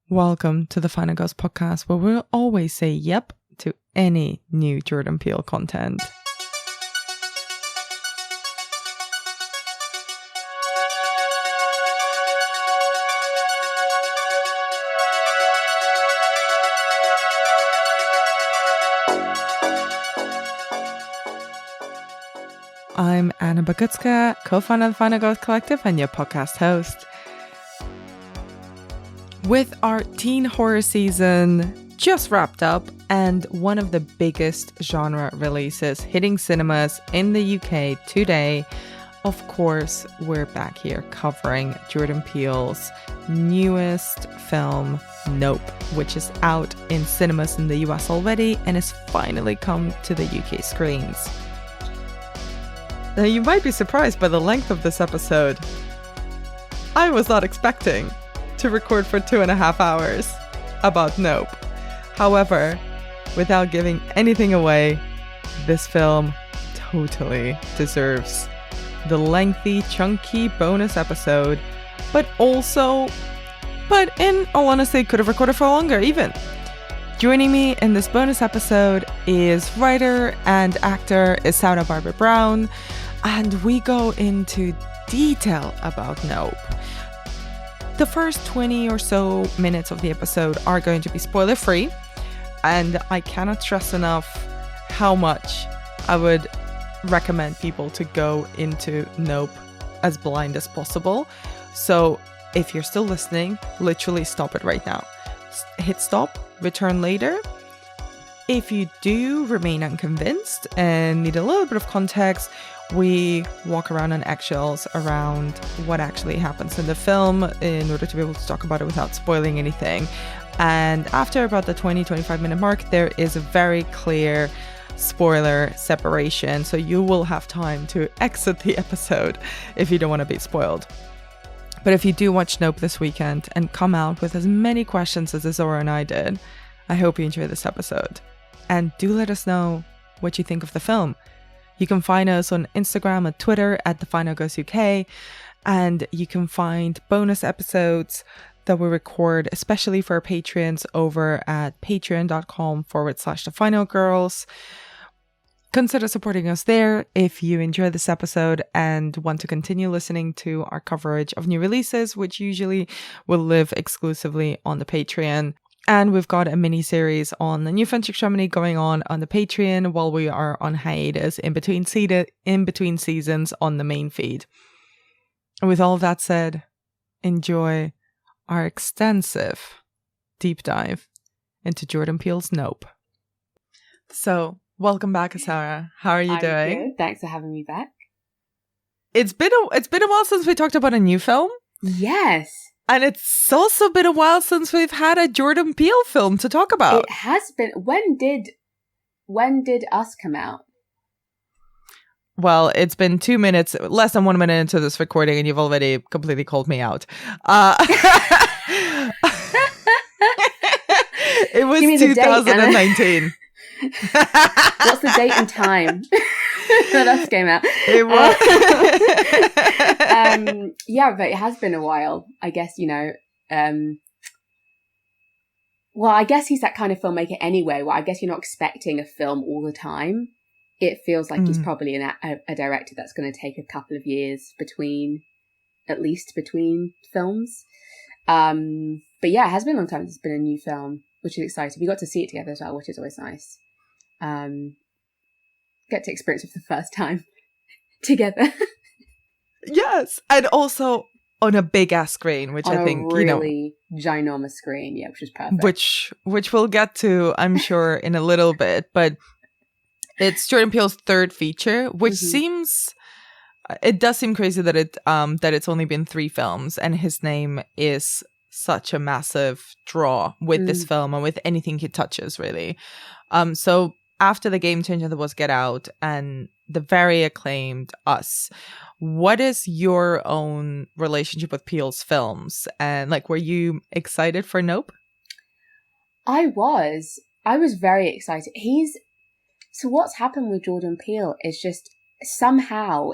Welcome to the Final Girls podcast, where we'll always say yep to any new Jordan Peele content. I'm Anna Bagutska, co-founder of the Final Girls Collective and your podcast host. With our teen horror season just wrapped up and one of the biggest genre releases hitting cinemas in the UK today, of course, we're back here covering Jordan Peele's newest film, Nope, which is out in cinemas in the US already and has finally come to the UK screens. Now, you might be surprised by the length of this episode. I was not expecting to record for 2.5 hours about Nope. However, without giving anything away, this film totally deserves the lengthy, chunky bonus episode, but in all honesty, could have recorded for longer even. Joining me in this bonus episode is writer and actor Sarah Barbara Brown, and we go into detail about Nope. The first 20 or so minutes of the episode are going to be spoiler free, and I cannot stress enough how much I would recommend people to go into Nope as blind as possible. So if you're still listening, literally stop it right now. Hit stop, return later. If you do remain unconvinced and need a little bit of context, we walk around on eggshells around what actually happens in the film in order to be able to talk about it without spoiling anything. And after about the 20-25 minute mark, there is a very clear spoiler separation. So you will have time to exit the episode if you don't want to be spoiled. But if you do watch Nope this weekend and come out with as many questions as Azora and I did, I hope you enjoy this episode. And do let us know what you think of the film. You can find us on Instagram and Twitter at The Final Girls UK, and you can find bonus episodes that we record, especially for our Patreons, over at patreon.com/The Final Girls. Consider supporting us there if you enjoy this episode and want to continue listening to our coverage of new releases, which usually will live exclusively on the Patreon. And we've got a mini-series on the New French Extremity going on the Patreon while we are on hiatus in between seasons on the main feed. And with all of that said, enjoy our extensive deep dive into Jordan Peele's Nope. So, welcome back, Sarah. How are you doing? Good. Thanks for having me back. It's been a while since we talked about a new film. Yes. And it's also been a while since we've had a Jordan Peele film to talk about. It has been. When did Us come out? Well, it's been 2 minutes, less than 1 minute into this recording, and you've already completely called me out. It was 2019. What's the date and time that Us came out? It was. Yeah, but it has been a while. I guess, well, I guess he's that kind of filmmaker anyway, where I guess you're not expecting a film all the time. It feels like he's probably a director that's going to take a couple of years between films. But yeah, it has been a long time since it's been a new film, which is exciting. We got to see it together as well, which is always nice. Get to experience it for the first time together. Yes, and also on a big ass screen, which I think really ginormous screen, yeah, which is perfect. Which we'll get to, I'm sure, in a little bit. But it's Jordan Peele's third feature, which it does seem crazy that it's only been 3 films, and his name is such a massive draw with this film and with anything he touches, really. So after the game changer that was Get Out and the very acclaimed Us, what is your own relationship with Peele's films? And were you excited for Nope? I was very excited. So what's happened with Jordan Peele is just somehow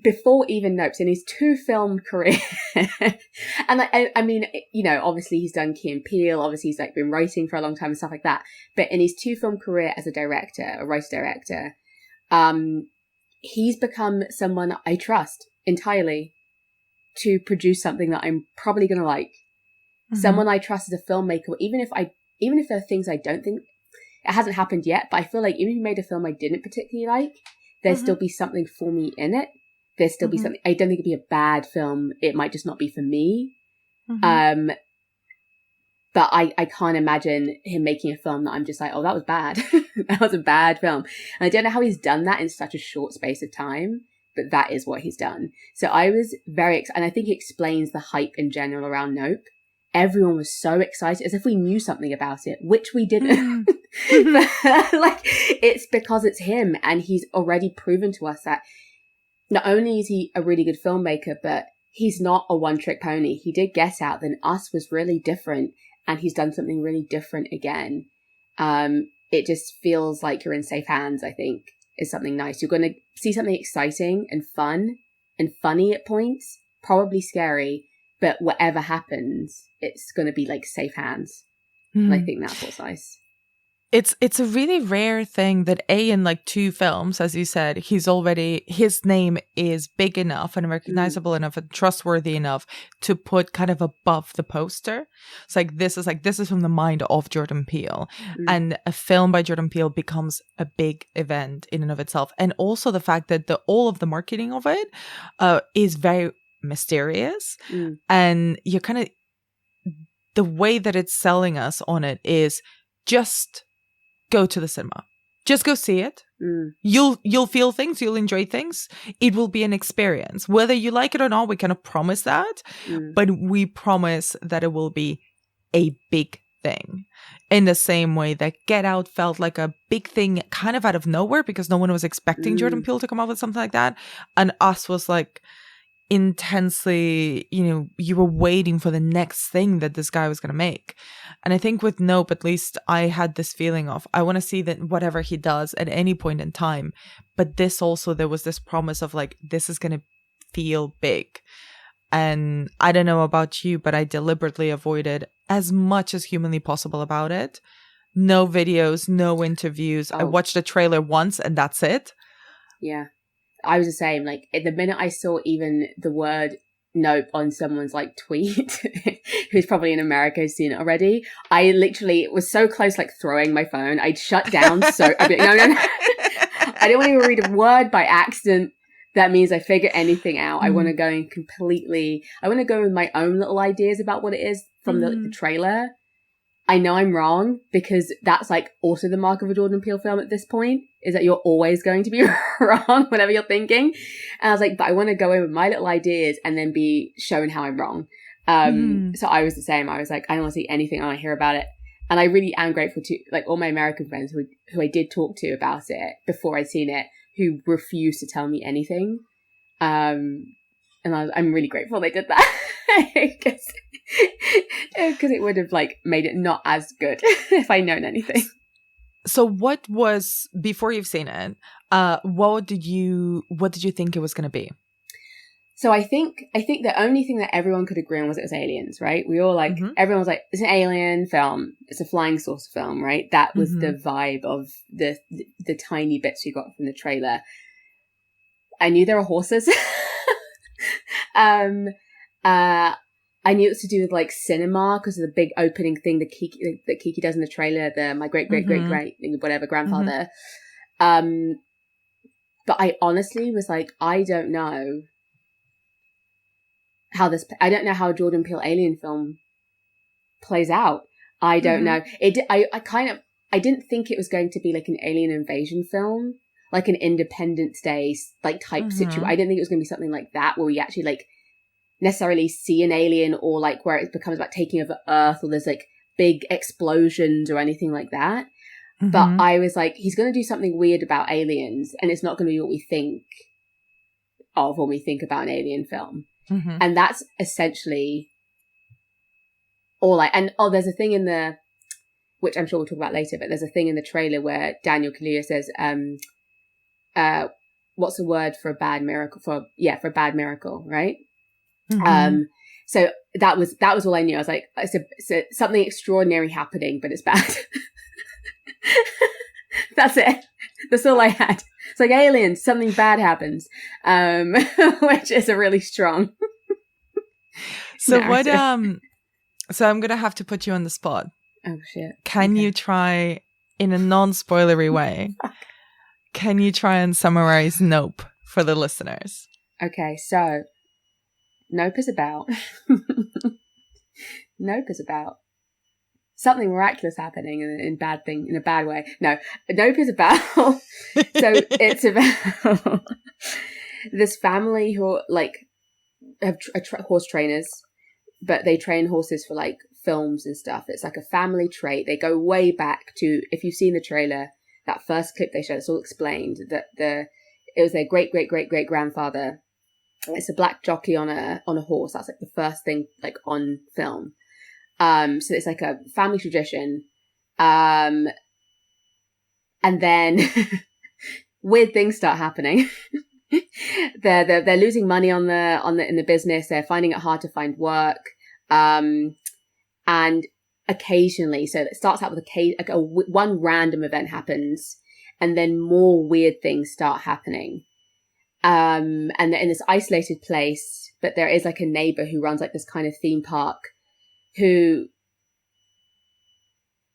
before even Nope, in his 2-film career, and I mean, you know, obviously he's done Key and Peele, obviously he's like been writing for a long time and stuff like that. But in his 2-film career as a writer-director, he's become someone I trust entirely to produce something that I'm probably going to like. Mm-hmm. Someone I trust as a filmmaker, even if there are things I don't think, it hasn't happened yet, but I feel like even if you made a film I didn't particularly like, there'd still be something for me in it. There'd still be something. I don't think it'd be a bad film. It might just not be for me. But I can't imagine him making a film that I'm just like, oh, that was bad. That was a bad film. And I don't know how he's done that in such a short space of time, but that is what he's done. So I was very excited, and I think it explains the hype in general around Nope. Everyone was so excited, as if we knew something about it, which we didn't. But, like, it's because it's him, and he's already proven to us that not only is he a really good filmmaker, but he's not a one-trick pony. He did Get Out, then Us was really different, and he's done something really different again. It just feels like you're in safe hands, I think, is something nice. You're going to see something exciting and fun and funny at points, probably scary, but whatever happens, it's going to be like safe hands. And I think that's what's nice. It's a really rare thing that in like 2 films, as you said, his name is big enough and recognizable enough and trustworthy enough to put kind of above the poster. It's like this is from the mind of Jordan Peele, and a film by Jordan Peele becomes a big event in and of itself. And also the fact that all of the marketing of it is very mysterious, and you're kind of, the way that it's selling us on it is just go to the cinema, just go see it. You'll feel things, you'll enjoy things, it will be an experience, whether you like it or not. We kind of promise that, but we promise that it will be a big thing, in the same way that Get Out felt like a big thing kind of out of nowhere because no one was expecting Jordan Peele to come up with something like that, and Us was like intensely, you know, you were waiting for the next thing that this guy was going to make. And I think with Nope, at least I had this feeling of, I want to see that whatever he does at any point in time, but this also, there was this promise of like, this is going to feel big. And I don't know about you, but I deliberately avoided as much as humanly possible about it. No videos, no interviews. I watched the trailer once and that's it. Yeah. I was the same. Like, the minute I saw even the word Nope on someone's like tweet, who's probably in America, has seen it already, I literally was so close, like throwing my phone. I'd shut down. No. I didn't want to even read a word by accident. That means I figure anything out. I want to go in I want to go with my own little ideas about what it is from the trailer. I know I'm wrong, because that's like also the mark of a Jordan Peele film at this point, is that you're always going to be wrong, whatever you're thinking. And I was like, but I want to go in with my little ideas and then be shown how I'm wrong. So I was the same. I was like, I don't want to see anything. I want to hear about it. And I really am grateful to like all my American friends who I did talk to about it before I'd seen it, who refused to tell me anything. And I'm really grateful they did that. Because it would have like made it not as good if I'd known anything. So what was, before you've seen it, what did you think it was going to be? So I think the only thing that everyone could agree on was it was aliens, right? We all like, everyone was like, it's an alien film. It's a flying saucer film, right? That was the vibe of the tiny bits we got from the trailer. I knew there were horses. I knew it was to do with like cinema because of the big opening thing that Kiki does in the trailer, my great whatever grandfather. But I honestly was like, I don't know how a Jordan Peele alien film plays out. I don't know. I didn't think it was going to be like an alien invasion film, like an Independence Day like type situation. I didn't think it was going to be something like that where we actually like necessarily see an alien, or like where it becomes about taking over Earth, or there's like big explosions or anything like that. But I was like, he's going to do something weird about aliens, and it's not going to be what we think of when we think about an alien film. And that's essentially all there's a thing in the, which I'm sure we'll talk about later, but there's a thing in the trailer where Daniel Kaluuya says, what's the word for a bad miracle? For a bad miracle, right? Mm-hmm. So that was all I knew. I was like, it's something extraordinary happening, but it's bad. That's it. That's all I had. It's like aliens, something bad happens, which is a really strong. So narrative. So I'm gonna have to put you on the spot. Oh shit! Can you try, in a non-spoilery way? Can you try and summarize Nope for the listeners? Okay, so Nope is about something miraculous happening in a bad way. No, Nope is about so it's about this family who like have horse trainers, but they train horses for like films and stuff. It's like a family trait. They go way back to, if you've seen the trailer, that first clip they showed, it's all explained that it was their great grandfather. It's a black jockey on a horse. That's like the first thing like on film. So it's like a family tradition. And then weird things start happening. They're losing money in the business. They're finding it hard to find work. And occasionally, so it starts out with one random event happens, and then more weird things start happening. And they're in this isolated place, but there is like a neighbor who runs like this kind of theme park, who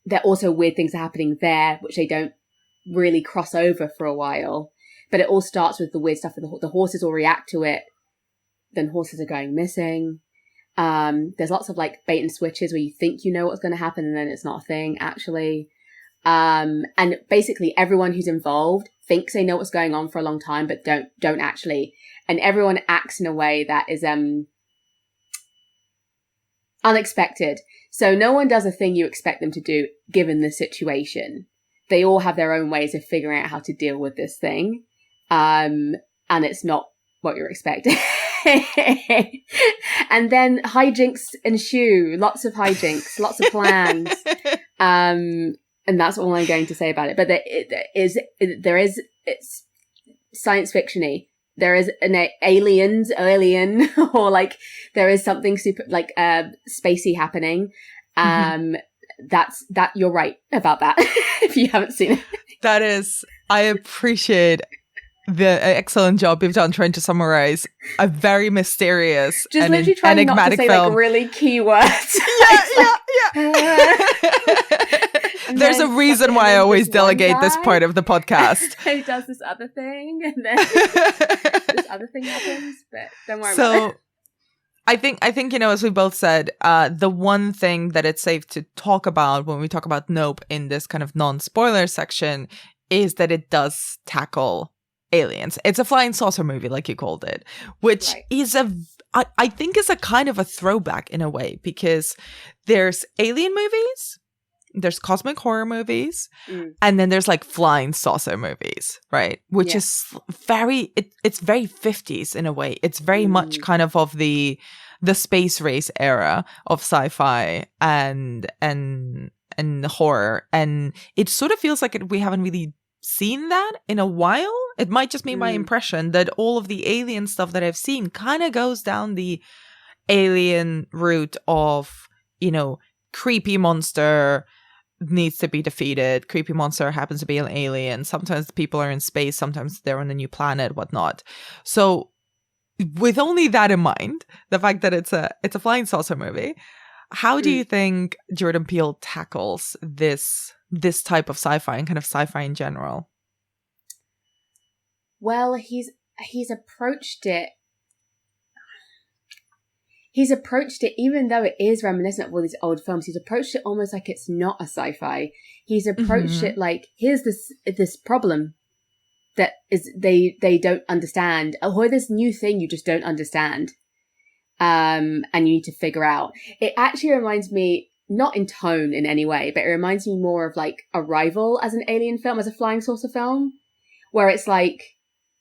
there also weird things are happening there, which they don't really cross over for a while. But it all starts with the weird stuff, and the horses all react to it. Then horses are going missing. There's lots of like bait and switches where you think you know what's going to happen, and then it's not a thing actually. And basically everyone who's involved thinks they know what's going on for a long time, but don't actually. And everyone acts in a way that is unexpected. So no one does a thing you expect them to do given the situation. They all have their own ways of figuring out how to deal with this thing. And it's not what you're expecting. And then hijinks ensue. Lots of hijinks, lots of plans. And that's all I'm going to say about it. But it's science fiction-y. There is an alien, or like there is something super like spacey happening. That you're right about that. If you haven't seen it, I appreciate the excellent job you've done trying to summarize a very mysterious and trying enigmatic not to say film. Like really key words. Yeah. There's a reason why I always delegate this part of the podcast. He does this other thing, and then this other thing happens. But don't worry about it. I think, as we both said, the one thing that it's safe to talk about when we talk about Nope in this kind of non-spoiler section is that it does tackle aliens. It's a flying saucer movie, like you called it, which is I think is a kind of a throwback in a way, because there's alien movies, there's cosmic horror movies, and then there's like flying saucer movies, right? Which is it's very 50s in a way. It's very much kind of the space race era of sci-fi and horror, and it sort of feels like we haven't really seen that in a while. It might just be my impression that all of the alien stuff that I've seen kind of goes down the alien route of, creepy monster needs to be defeated. Creepy monster happens to be an alien. Sometimes the people are in space. Sometimes they're on a new planet, whatnot. So with only that in mind, the fact that it's a flying saucer movie, how do you think Jordan Peele tackles this type of sci-fi and kind of sci-fi in general? Well, he's approached it. He's approached it, even though it is reminiscent of all these old films, he's approached it almost like it's not a sci-fi. He's approached it like, here's this problem that is they don't understand, or this new thing you just don't understand, and you need to figure out. It actually reminds me, not in tone in any way, but it reminds me more of like Arrival as an alien film, as a flying saucer film, where it's like,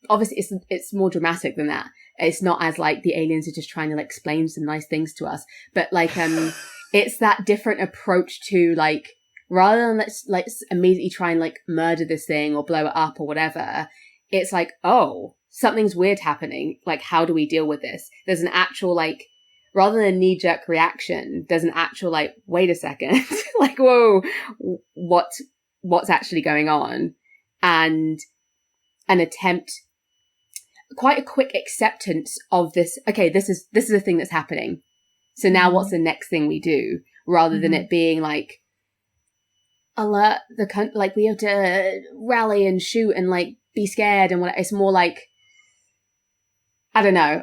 obviously it's more dramatic than that. It's not as like the aliens are just trying to like explain some nice things to us, but like it's that different approach to like, rather than let's immediately try and like murder this thing or blow it up or whatever, it's like, oh, something's weird happening. Like, how do we deal with this? There's an actual, like, rather than a knee-jerk reaction, there's an actual, like, wait a second. Like, whoa, what's actually going on? And an attempt, quite a quick acceptance of this. Okay, this is a thing that's happening. So now what's the next thing we do? Rather than it being like, alert like we have to rally and shoot and like be scared and what. It's more like, I don't know.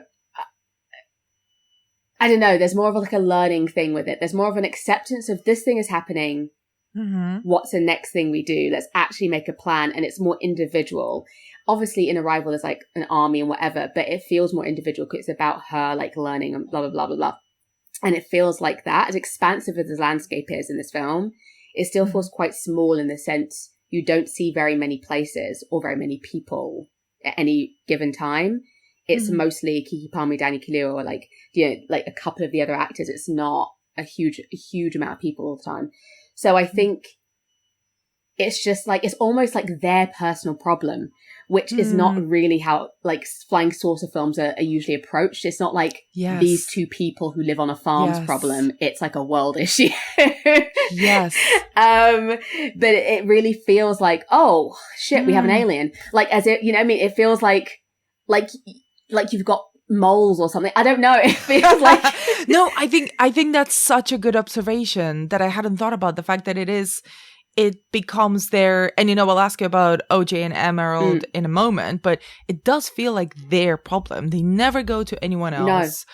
There's more of like a learning thing with it. There's more of an acceptance of this thing is happening. What's the next thing we do? Let's actually make a plan. And it's more individual. Obviously in Arrival, there's like an army and whatever, but it feels more individual because it's about her like learning and blah, blah, blah, blah, blah. And it feels like that. As expansive as the landscape is in this film, it still feels quite small in the sense you don't see very many places or very many people at any given time. It's mostly Kiki Palmer, Danny Kaluuya, or like, you know, like a couple of the other actors. It's not a huge amount of people all the time. So I think it's just like, it's almost like their personal problem, which is not really how like flying saucer films are usually approached. It's not like these two people who live on a farm's problem. It's like a world issue. Yes. But it really feels like, oh shit, we have an alien. Like, as it, you know what I mean? It feels like you've got moles or something. I don't know. It feels like No, I think that's such a good observation that I hadn't thought about. The fact that it becomes their, and you know, I'll ask you about OJ and Emerald in a moment, but it does feel like their problem. They never go to anyone else.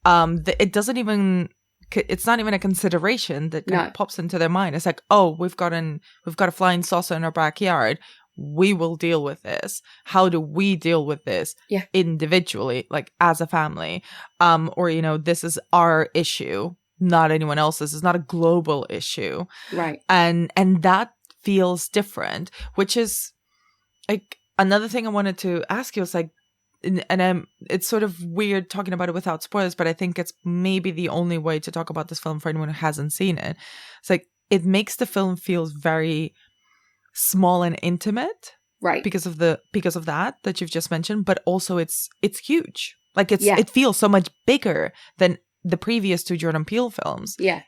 No. It doesn't even, it's not even a consideration that kind of pops into their mind. It's like, oh, we've got a flying saucer in our backyard. We will deal with this. How do we deal with this individually, like as a family? Or, you know, this is our issue, not anyone else's. It's not a global issue. Right. And that feels different, which is like another thing I wanted to ask you is like, and it's sort of weird talking about it without spoilers, but I think it's maybe the only way to talk about this film for anyone who hasn't seen it. It's like, it makes the film feel very small and intimate, right? Because of that you've just mentioned, but also it's huge. Like it feels so much bigger than the previous two Jordan Peele films. Yeah.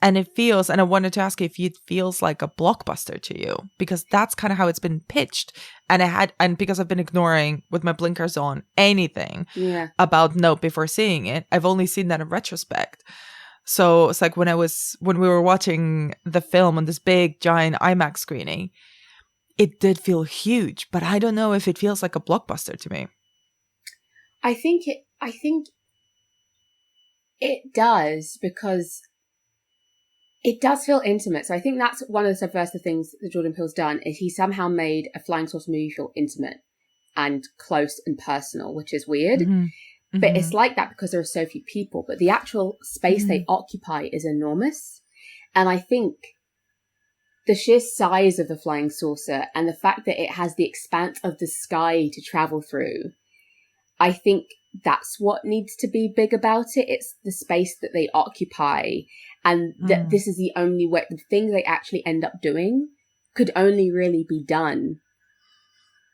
And it feels, and I wanted to ask if it feels like a blockbuster to you, because that's kind of how it's been pitched. And because I've been ignoring with my blinkers on anything about Nope before seeing it, I've only seen that in retrospect. So it's like when we were watching the film on this big giant IMAX screening, it did feel huge, but I don't know if it feels like a blockbuster to me. I think it does, because it does feel intimate. So I think that's one of the subversive things that Jordan Peele's done, is he somehow made a flying saucer movie feel intimate and close and personal, which is weird. But it's like that because there are so few people, but the actual space they occupy is enormous. And I think the sheer size of the flying saucer and the fact that it has the expanse of the sky to travel through, I think that's what needs to be big about it. It's the space that they occupy, and that this is the only way. The thing they actually end up doing could only really be done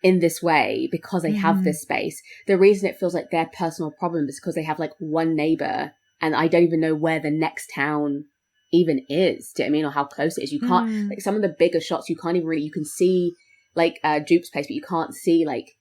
in this way because they have this space. The reason it feels like their personal problem is because they have like one neighbor, and I don't even know where the next town even is. Do you know what I mean? Or how close it is. You can't, like some of the bigger shots, you can't even really, you can see like Dupe's place, but you can't see like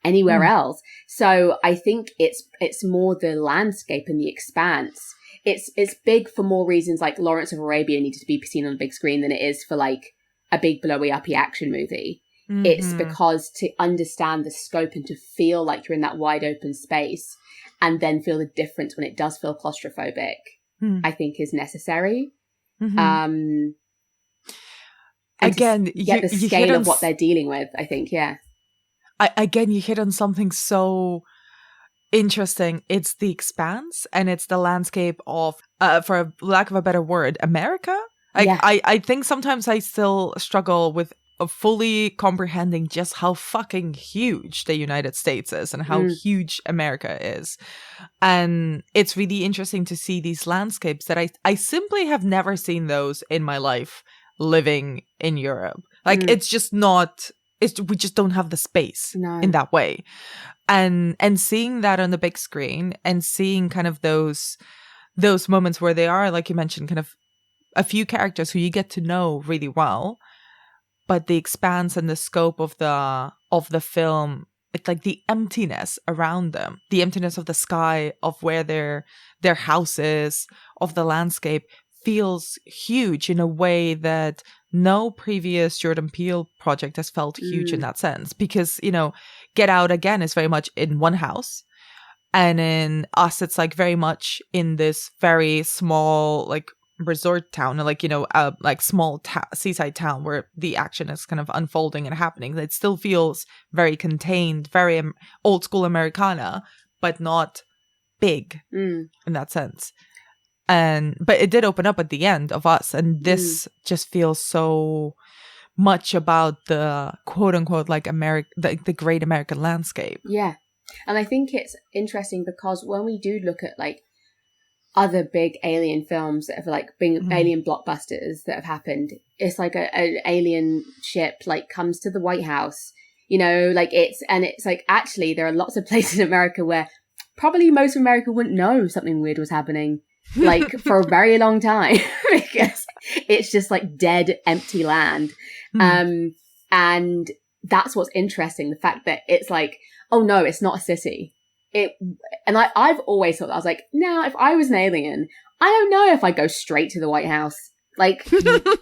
anywhere else. So I think it's more the landscape and the expanse. It's big for more reasons, like Lawrence of Arabia needed to be seen on a big screen than it is for like a big blowy uppy action movie. It's because to understand the scope and to feel like you're in that wide open space and then feel the difference when it does feel claustrophobic, I think is necessary. Again, get the scale of what they're dealing with, I think, Again, you hit on something so interesting. It's the expanse and it's the landscape of, for lack of a better word, America. I think sometimes I still struggle with fully comprehending just how fucking huge the United States is and how huge America is. And it's really interesting to see these landscapes that I simply have never seen those in my life living in Europe. Like it's just not we just don't have the space No. in that way. And seeing that on the big screen and seeing kind of those moments where they are, like you mentioned, kind of a few characters who you get to know really well, but the expanse and the scope of the film, it's like the emptiness around them, the emptiness of the sky, of where their house is, of the landscape, feels huge in a way that no previous Jordan Peele project has felt huge in that sense. Because, you know, Get Out, again, is very much in one house. And in Us, it's like very much in this very small, like, resort town, like, you know, like small seaside town where the action is kind of unfolding and happening. It still feels very contained, very old school Americana, but not big in that sense. But it did open up at the end of Us, and this just feels so much about the quote unquote like the great American landscape. Yeah. And I think it's interesting because when we do look at like other big alien films that have like been alien blockbusters that have happened, it's like an alien ship like comes to the White House, you know, like it's like, actually there are lots of places in America where probably most of America wouldn't know something weird was happening like for a very long time because it's just like dead, empty land. And that's what's interesting. The fact that it's like, oh no, it's not a city. I've always thought that. I was like, now if I was an alien, I don't know if I'd go straight to the White House, like,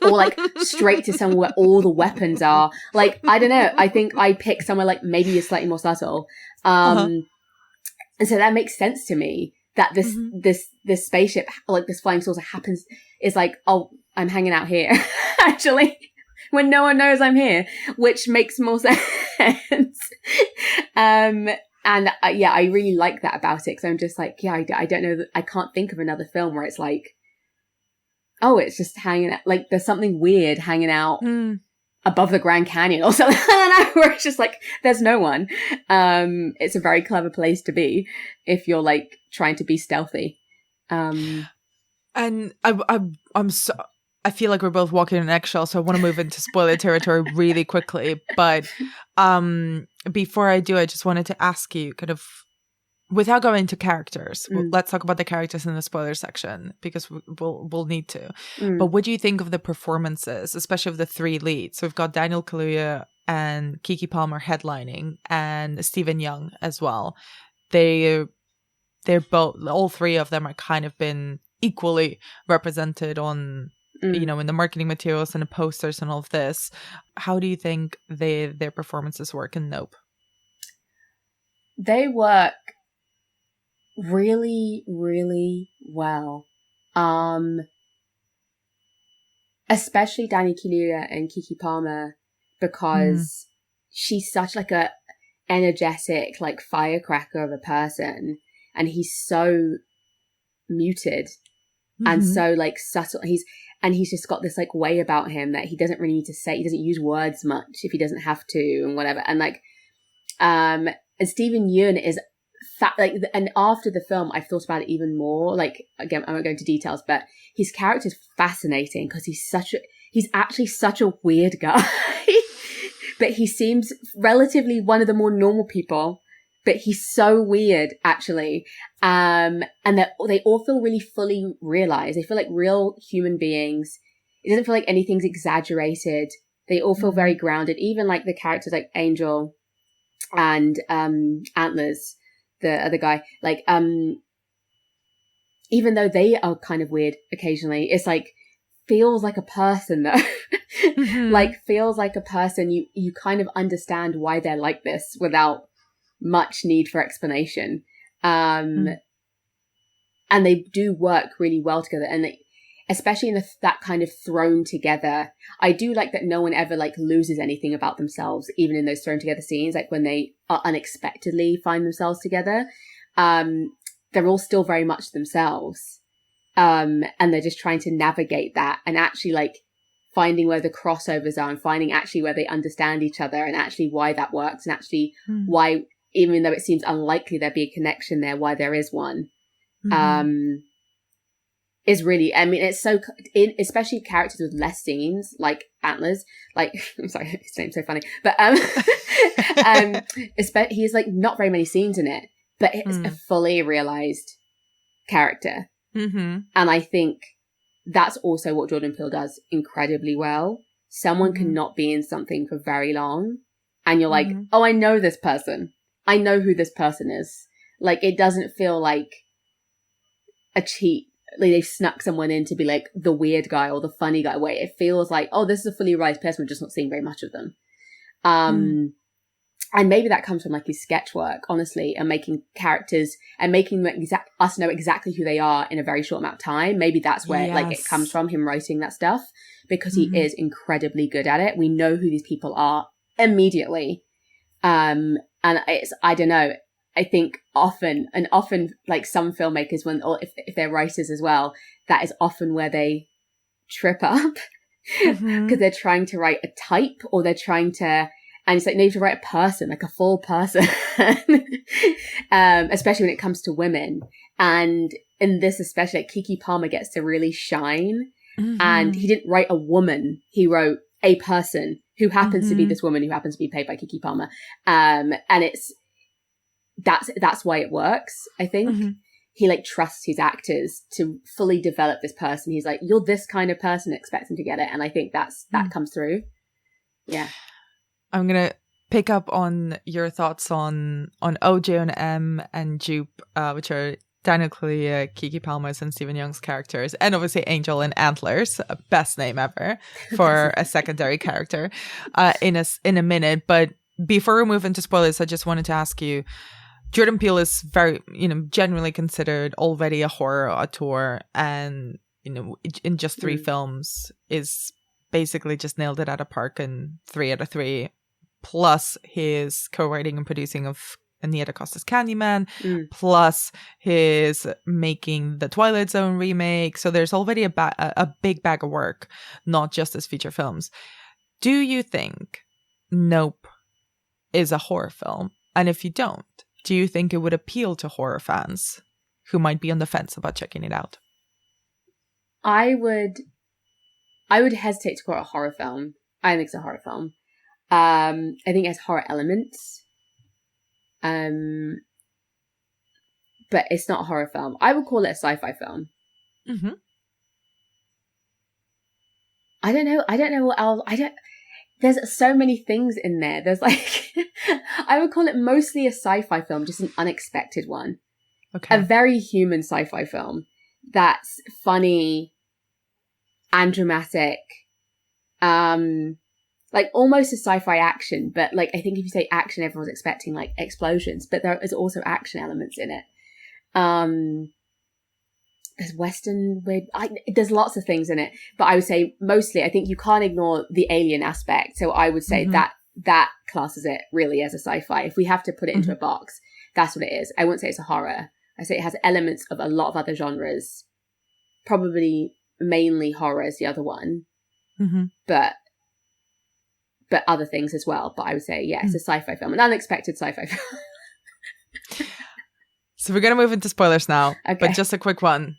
or like straight to somewhere where all the weapons are. Like, I don't know. I think I pick somewhere like maybe slightly more subtle. And so that makes sense to me that this spaceship, like this flying saucer happens, is like, oh, I'm hanging out here, actually, when no one knows I'm here, which makes more sense. And yeah, I really like that about it, because I'm just like, yeah, I don't know, I can't think of another film where it's like, oh, it's just hanging out, like there's something weird hanging out above the Grand Canyon or something, where it's just like, there's no one. It's a very clever place to be if you're like trying to be stealthy. And I feel like we're both walking on eggshells, so I want to move into spoiler territory really quickly. But before I do, I just wanted to ask you, kind of, without going into characters, let's talk about the characters in the spoiler section, because we'll need to. But what do you think of the performances, especially of the three leads? So we've got Daniel Kaluuya and Keke Palmer headlining, and Stephen Young as well. They're both, all three of them are kind of been equally represented on, you know, in the marketing materials and the posters and all of this. How do you think their performances work in Nope? They work really, really well. Especially Dani Kaluuya and Keke Palmer, because she's such like a energetic, like firecracker of a person, and he's so muted and so like subtle. He's just got this like way about him that he doesn't really need to say. He doesn't use words much if he doesn't have to, and whatever. And like, and Stephen Yeun is and after the film, I've thought about it even more. Like, again, I won't go into details, but his character is fascinating because he's actually such a weird guy, but he seems relatively one of the more normal people, but he's so weird, actually. And they all feel really fully realized. They feel like real human beings. It doesn't feel like anything's exaggerated. They all feel very grounded. Even like the characters like Angel and Antlers, the other guy, like even though they are kind of weird occasionally, it's like feels like a person though. Like feels like a person. You kind of understand why they're like this without much need for explanation. And they do work really well together, and especially in that kind of thrown together. I do like that no one ever like loses anything about themselves, even in those thrown together scenes, like when they unexpectedly find themselves together. They're all still very much themselves. And they're just trying to navigate that, and actually like finding where the crossovers are, and finding actually where they understand each other, and actually why that works, and actually why, even though it seems unlikely there'd be a connection there, why there is one. is really, I mean, it's so, especially characters with less scenes, like Antlers, like, I'm sorry, his name's so funny, but, he has like not very many scenes in it, but it's a fully realized character. Mm-hmm. And I think that's also what Jordan Peele does incredibly well. Someone cannot be in something for very long, and you're like, oh, I know this person. I know who this person is. Like, it doesn't feel like a cheat. Like, they snuck someone in to be like the weird guy or the funny guy. Wait, it feels like, oh, this is a fully realized person. We're just not seeing very much of them. And maybe that comes from like his sketch work, honestly, and making characters and making us know exactly who they are in a very short amount of time. Maybe that's where like it comes from, him writing that stuff, because he is incredibly good at it. We know who these people are immediately. And it's, I don't know, I think often like some filmmakers, when, or if they're writers as well, that is often where they trip up because they're trying to write a type, or they're trying to, and it's like, no, you have to write a person, like a full person, especially when it comes to women. And in this, especially, like, Keke Palmer gets to really shine. And he didn't write a woman. He wrote a person who happens to be this woman who happens to be played by Keke Palmer. And that's why it works, I think. He like trusts his actors to fully develop this person. He's like, you're this kind of person, expect him to get it. And I think that comes through. Yeah. I'm going to pick up on your thoughts on OJ&M and Jupe, which are Daniel Kaluuya, Keke Palmer's and Stephen Young's characters, and obviously Angel and Antlers, best name ever for a secondary character, in a minute. But before we move into spoilers, I just wanted to ask you, Jordan Peele is very, generally considered already a horror auteur, and, in just 3 films is basically just nailed it out of park in 3 out of 3, plus his co-writing and producing of Nia DaCosta's Candyman, plus his making the Twilight Zone remake. So there's already a big bag of work, not just as feature films. Do you think Nope is a horror film? And if you don't, do you think it would appeal to horror fans who might be on the fence about checking it out? I would hesitate to call it a horror film. I think it's a horror film. I think it has horror elements. But it's not a horror film. I would call it a sci-fi film. I don't know what else. There's so many things in there. There's like, I would call it mostly a sci-fi film, just an unexpected one. Okay. A very human sci-fi film that's funny and dramatic. Like almost a sci-fi action, but like, I think if you say action, everyone's expecting like explosions, but there is also action elements in it. There's Western weird, there's lots of things in it, but I would say mostly, I think you can't ignore the alien aspect. So I would say that classes it really as a sci-fi. If we have to put it into a box, that's what it is. I wouldn't say it's a horror. I say it has elements of a lot of other genres, probably mainly horror is the other one, but other things as well. But I would say, yeah, it's a sci-fi film, an unexpected sci-fi film. So we're going to move into spoilers now, okay. But just a quick one.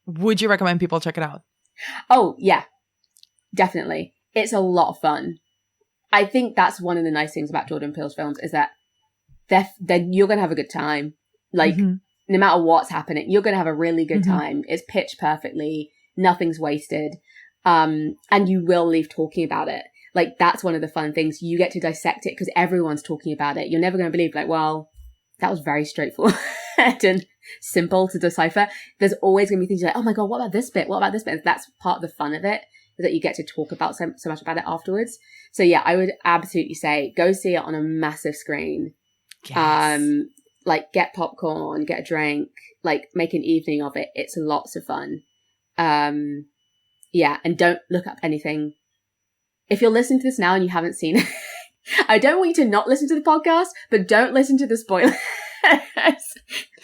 Would you recommend people check it out? Oh, yeah, definitely. It's a lot of fun. I think that's one of the nice things about Jordan Peele's films is that you're going to have a good time. Like, no matter what's happening, you're going to have a really good time. It's pitched perfectly. Nothing's wasted. And you will leave talking about it. Like, that's one of the fun things. You get to dissect it because everyone's talking about it. You're never going to believe, like, well, that was very straightforward and simple to decipher. There's always going to be things like, oh my God, what about this bit? What about this bit? And that's part of the fun of it, is that you get to talk about so much about it afterwards. So yeah, I would absolutely say go see it on a massive screen. Yes. Like get popcorn, get a drink, like make an evening of it. It's lots of fun. Yeah. And don't look up anything. If you're listening to this now and you haven't seen it, I don't want you to not listen to the podcast, but don't listen to the spoilers.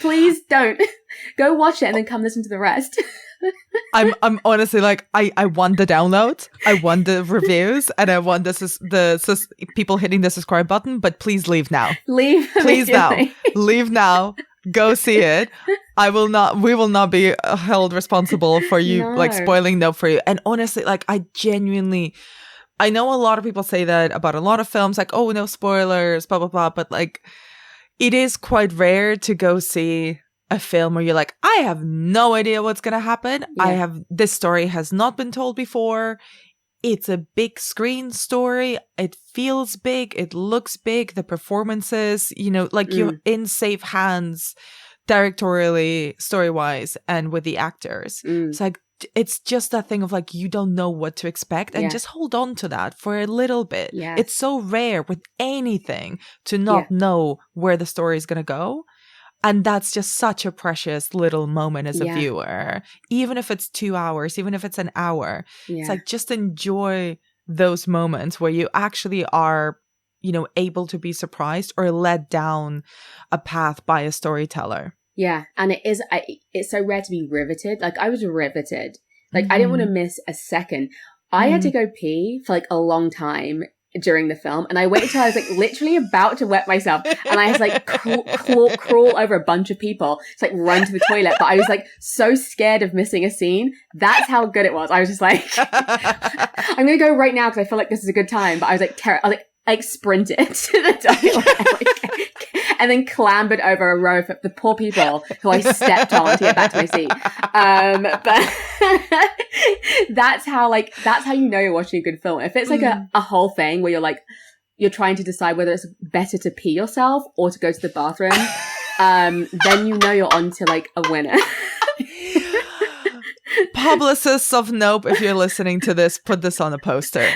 Please don't. Go watch it and then come listen to the rest. I'm honestly like, I want the downloads, I want the reviews, and I want people hitting the subscribe button, but please leave now. Leave. Please now. Leave now. Go see it. We will not be held responsible for you like No. spoiling Nope for you. And honestly, like I know a lot of people say that about a lot of films, like, oh, no spoilers, blah, blah, blah. But like, it is quite rare to go see a film where you're like, I have no idea what's going to happen. Yeah. This story has not been told before. It's a big screen story. It feels big. It looks big. The performances, like you're in safe hands directorially, story-wise, and with the actors. It's like, it's just that thing of like, you don't know what to expect, and just hold on to that for a little bit. Yeah. It's so rare with anything to not know where the story is going to go. And that's just such a precious little moment as a viewer. Even if it's 2 hours, even if it's an hour, it's like, just enjoy those moments where you actually are, able to be surprised or led down a path by a storyteller. Yeah. And it's so rare to be riveted. Like, I was riveted. Like, I didn't want to miss a second. I had to go pee for like a long time during the film, and I waited till I was like literally about to wet myself, and I had to like crawl over a bunch of people to like run to the toilet, but I was like so scared of missing a scene. That's how good it was. I was just like, I'm gonna go right now because I feel like this is a good time, but I was like I sprinted to the toilet and then clambered over a row of the poor people who I stepped on to get back to my seat. But that's how you're watching a good film. If it's like a whole thing where you're trying to decide whether it's better to pee yourself or to go to the bathroom, then you're on to like a winner. Publicists of Nope, if you're listening to this, put this on a poster.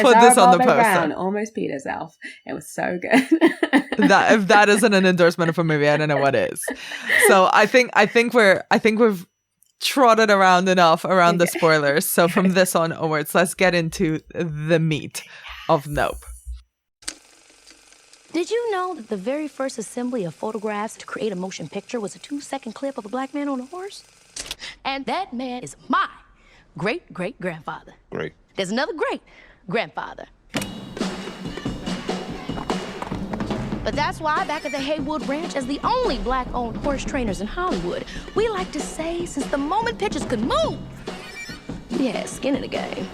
Put this on the poster. Brown almost peed herself. It was so good. If that isn't an endorsement of a movie, I don't know what is. So I think we've trotted around enough around the spoilers. So from this on onwards, let's get into the meat of Nope. Did you know that the very first assembly of photographs to create a motion picture was a 2-second clip of a black man on a horse? And that man is my great-great-grandfather. Great. There's another great-grandfather. But that's why back at the Haywood Ranch, as the only black-owned horse trainers in Hollywood, we like to say, since the moment pictures could move, we had skin in the game.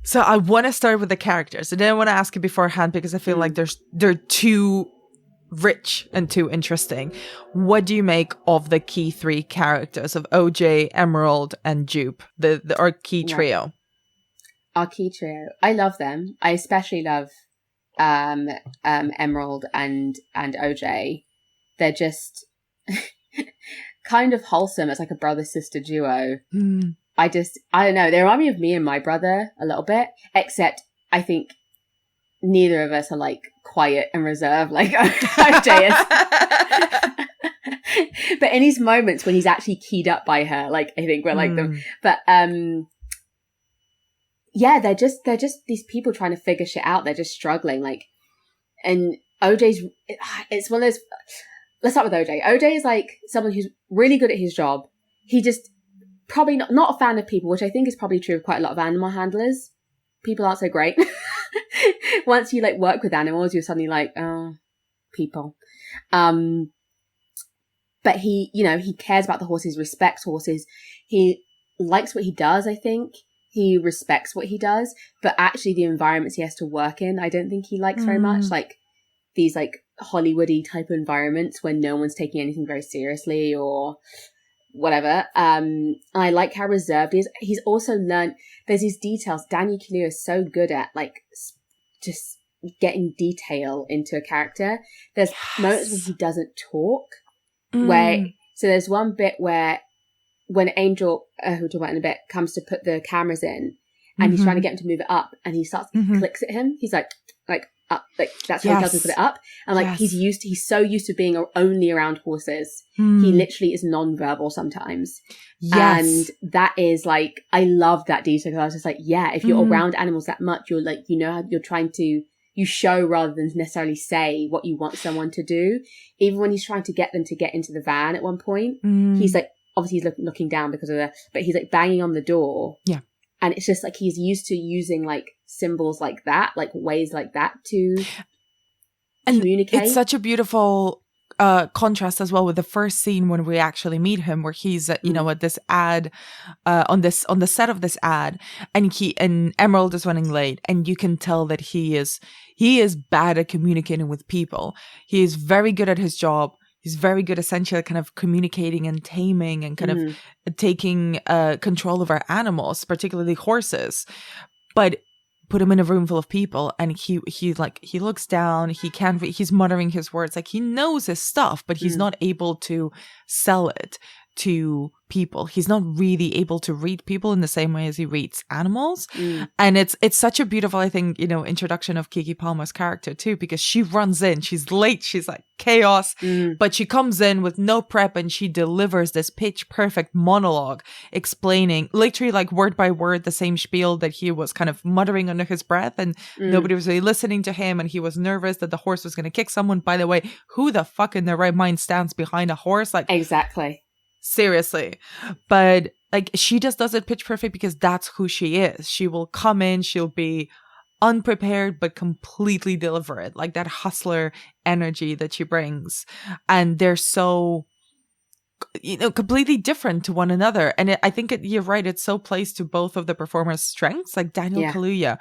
So I want to start with the characters. I didn't want to ask you beforehand because I feel like they're too rich and too interesting. What do you make of the key three characters of OJ, Emerald, and Jupe, our key trio? Our key trio. I love them. I especially love Emerald and OJ. They're just kind of wholesome as like a brother-sister duo. I don't know. They remind me of me and my brother a little bit, except I think neither of us are like quiet and reserved like OJ is. But in his moments when he's actually keyed up by her, like I think we're like them. But yeah, they're just these people trying to figure shit out. They're just struggling. Like, and it's one of those. Let's start with OJ. OJ is like someone who's really good at his job. He just probably not a fan of people, which I think is probably true of quite a lot of animal handlers. People aren't so great. Once you like work with animals, you're suddenly like, oh, people. But he, he cares about the horses, respects horses. He likes what he does, I think. He respects what he does, but actually the environments he has to work in, I don't think he likes very much. Like these like Hollywoody type of environments where no one's taking anything very seriously or whatever. I like how reserved he is. He's also learned, there's these details. Daniel Kaluuya is so good at like just getting detail into a character. There's moments when he doesn't talk. So there's one bit where when Angel, who we'll talk about in a bit, comes to put the cameras in and he's trying to get him to move it up and he starts clicks at him. He's like, like up, like that's how he tells him to put it up. And like he's so used to being only around horses. He literally is non-verbal sometimes. And that is like, I love that detail, because I was just like, yeah, if you're around animals that much, you're like, you know, how you're trying to, you show rather than necessarily say what you want someone to do. Even when he's trying to get them to get into the van at one point, he's like, obviously he's looking down because of but he's like banging on the door. Yeah. And it's just like he's used to using like symbols like that, like ways like that to communicate. It's such a beautiful contrast as well with the first scene when we actually meet him, where he's you know, at this ad on the set of this ad, and Emerald is running late, and you can tell that he is bad at communicating with people. He is very good at his job. He's very good, essentially, kind of communicating and taming and kind of taking control of our animals, particularly horses. But put him in a room full of people, and he looks down. He can't. He's muttering his words. Like, he knows his stuff, but he's not able to sell it to people. He's not really able to read people in the same way as he reads animals. And it's such a beautiful, I think, you know, introduction of Keke Palmer's character too, because she runs in, she's late, she's like chaos, but she comes in with no prep, and she delivers this pitch perfect monologue explaining literally like word by word the same spiel that he was kind of muttering under his breath, and nobody was really listening to him, and he was nervous that the horse was going to kick someone. By the way, who the fuck in their right mind stands behind a horse? Like, exactly. Seriously. But like, she just does it pitch perfect because that's who she is. She will come in, she'll be unprepared but completely deliver it, like that hustler energy that she brings. And they're so, you know, completely different to one another. And I think you're right, it's so placed to both of the performers' strengths. Like Daniel Kaluuya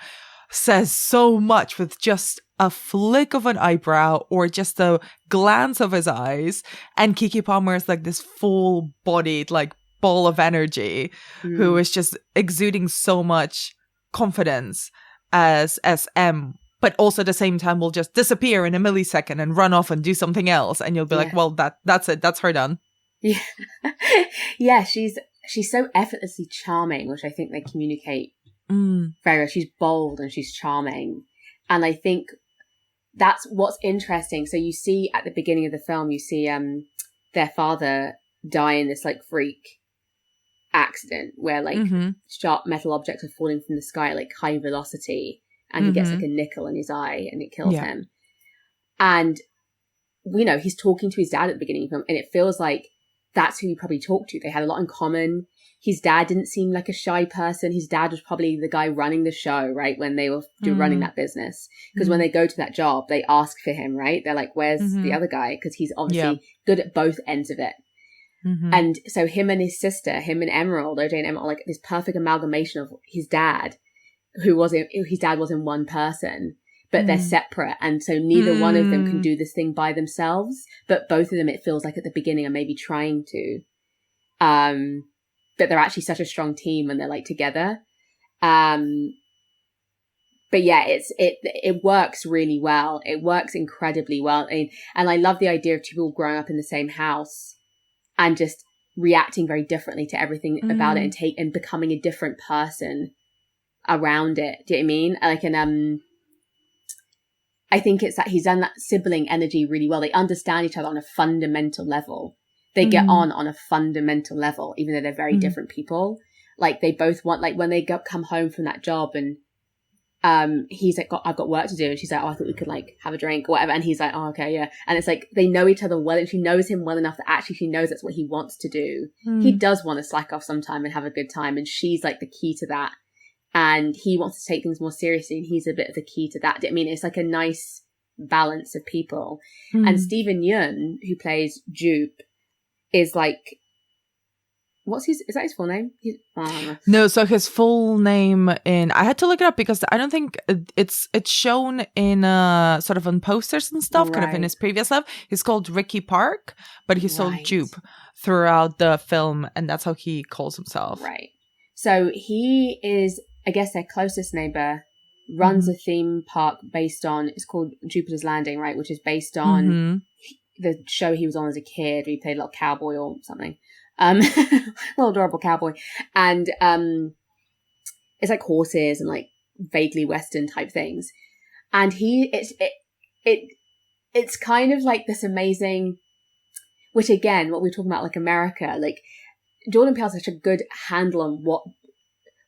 says so much with just a flick of an eyebrow or just a glance of his eyes, and Keke Palmer is like this full-bodied like ball of energy who is just exuding so much confidence as M, but also at the same time will just disappear in a millisecond and run off and do something else, and you'll be like, well, that's it, that's her done. Yeah. Yeah, she's so effortlessly charming, which I think they communicate very well. She's bold and she's charming, and I think that's what's interesting. So you see at the beginning of the film, you see their father die in this like freak accident where like sharp metal objects are falling from the sky at like high velocity, and he gets like a nickel in his eye and it kills him. And we know he's talking to his dad at the beginning of the film, and it feels like that's who he probably talked to. They had a lot in common. His dad didn't seem like a shy person. His dad was probably the guy running the show, right? When they were running that business. Because when they go to that job, they ask for him, right? They're like, where's the other guy? Because he's obviously good at both ends of it. And so him and his sister, him and Emerald, OJ and Emerald, like this perfect amalgamation of his dad, his dad was in one person, but they're separate. And so neither one of them can do this thing by themselves, but both of them, it feels like at the beginning, are maybe trying to. But they're actually such a strong team when they're like together. But yeah, it works really well. It works incredibly well. And I love the idea of two people growing up in the same house and just reacting very differently to everything about it, and becoming a different person around it. Do you know what I mean? Like, and I think it's that he's done that sibling energy really well. They understand each other on a fundamental level. They get on a fundamental level, even though they're very different people. Like, they both want, like, when they come home from that job, and he's like, I've got work to do. And she's like, oh, I thought we could, like, have a drink or whatever. And he's like, oh, okay, yeah. And it's like, they know each other well. And she knows him well enough that actually she knows that's what he wants to do. He does want to slack off sometime and have a good time. And she's, like, the key to that. And he wants to take things more seriously. And he's a bit of the key to that. I mean, it's like a nice balance of people. And Stephen Yeun, who plays Jupe, is like, is that his full name? No, so his full name I had to look it up because I don't think it's shown in sort of on posters and stuff, kind of in his previous life. He's called Ricky Park, but he's called Jupe throughout the film, and that's how he calls himself. Right. So he is, I guess, their closest neighbor, runs a theme park based on, it's called Jupiter's Landing, right? Which is based on the show he was on as a kid. He played a little cowboy or something. Little adorable cowboy. And it's like horses and like vaguely Western type things. And it's kind of like this amazing, which again, what we're talking about, like America, like Jordan Peele has such a good handle on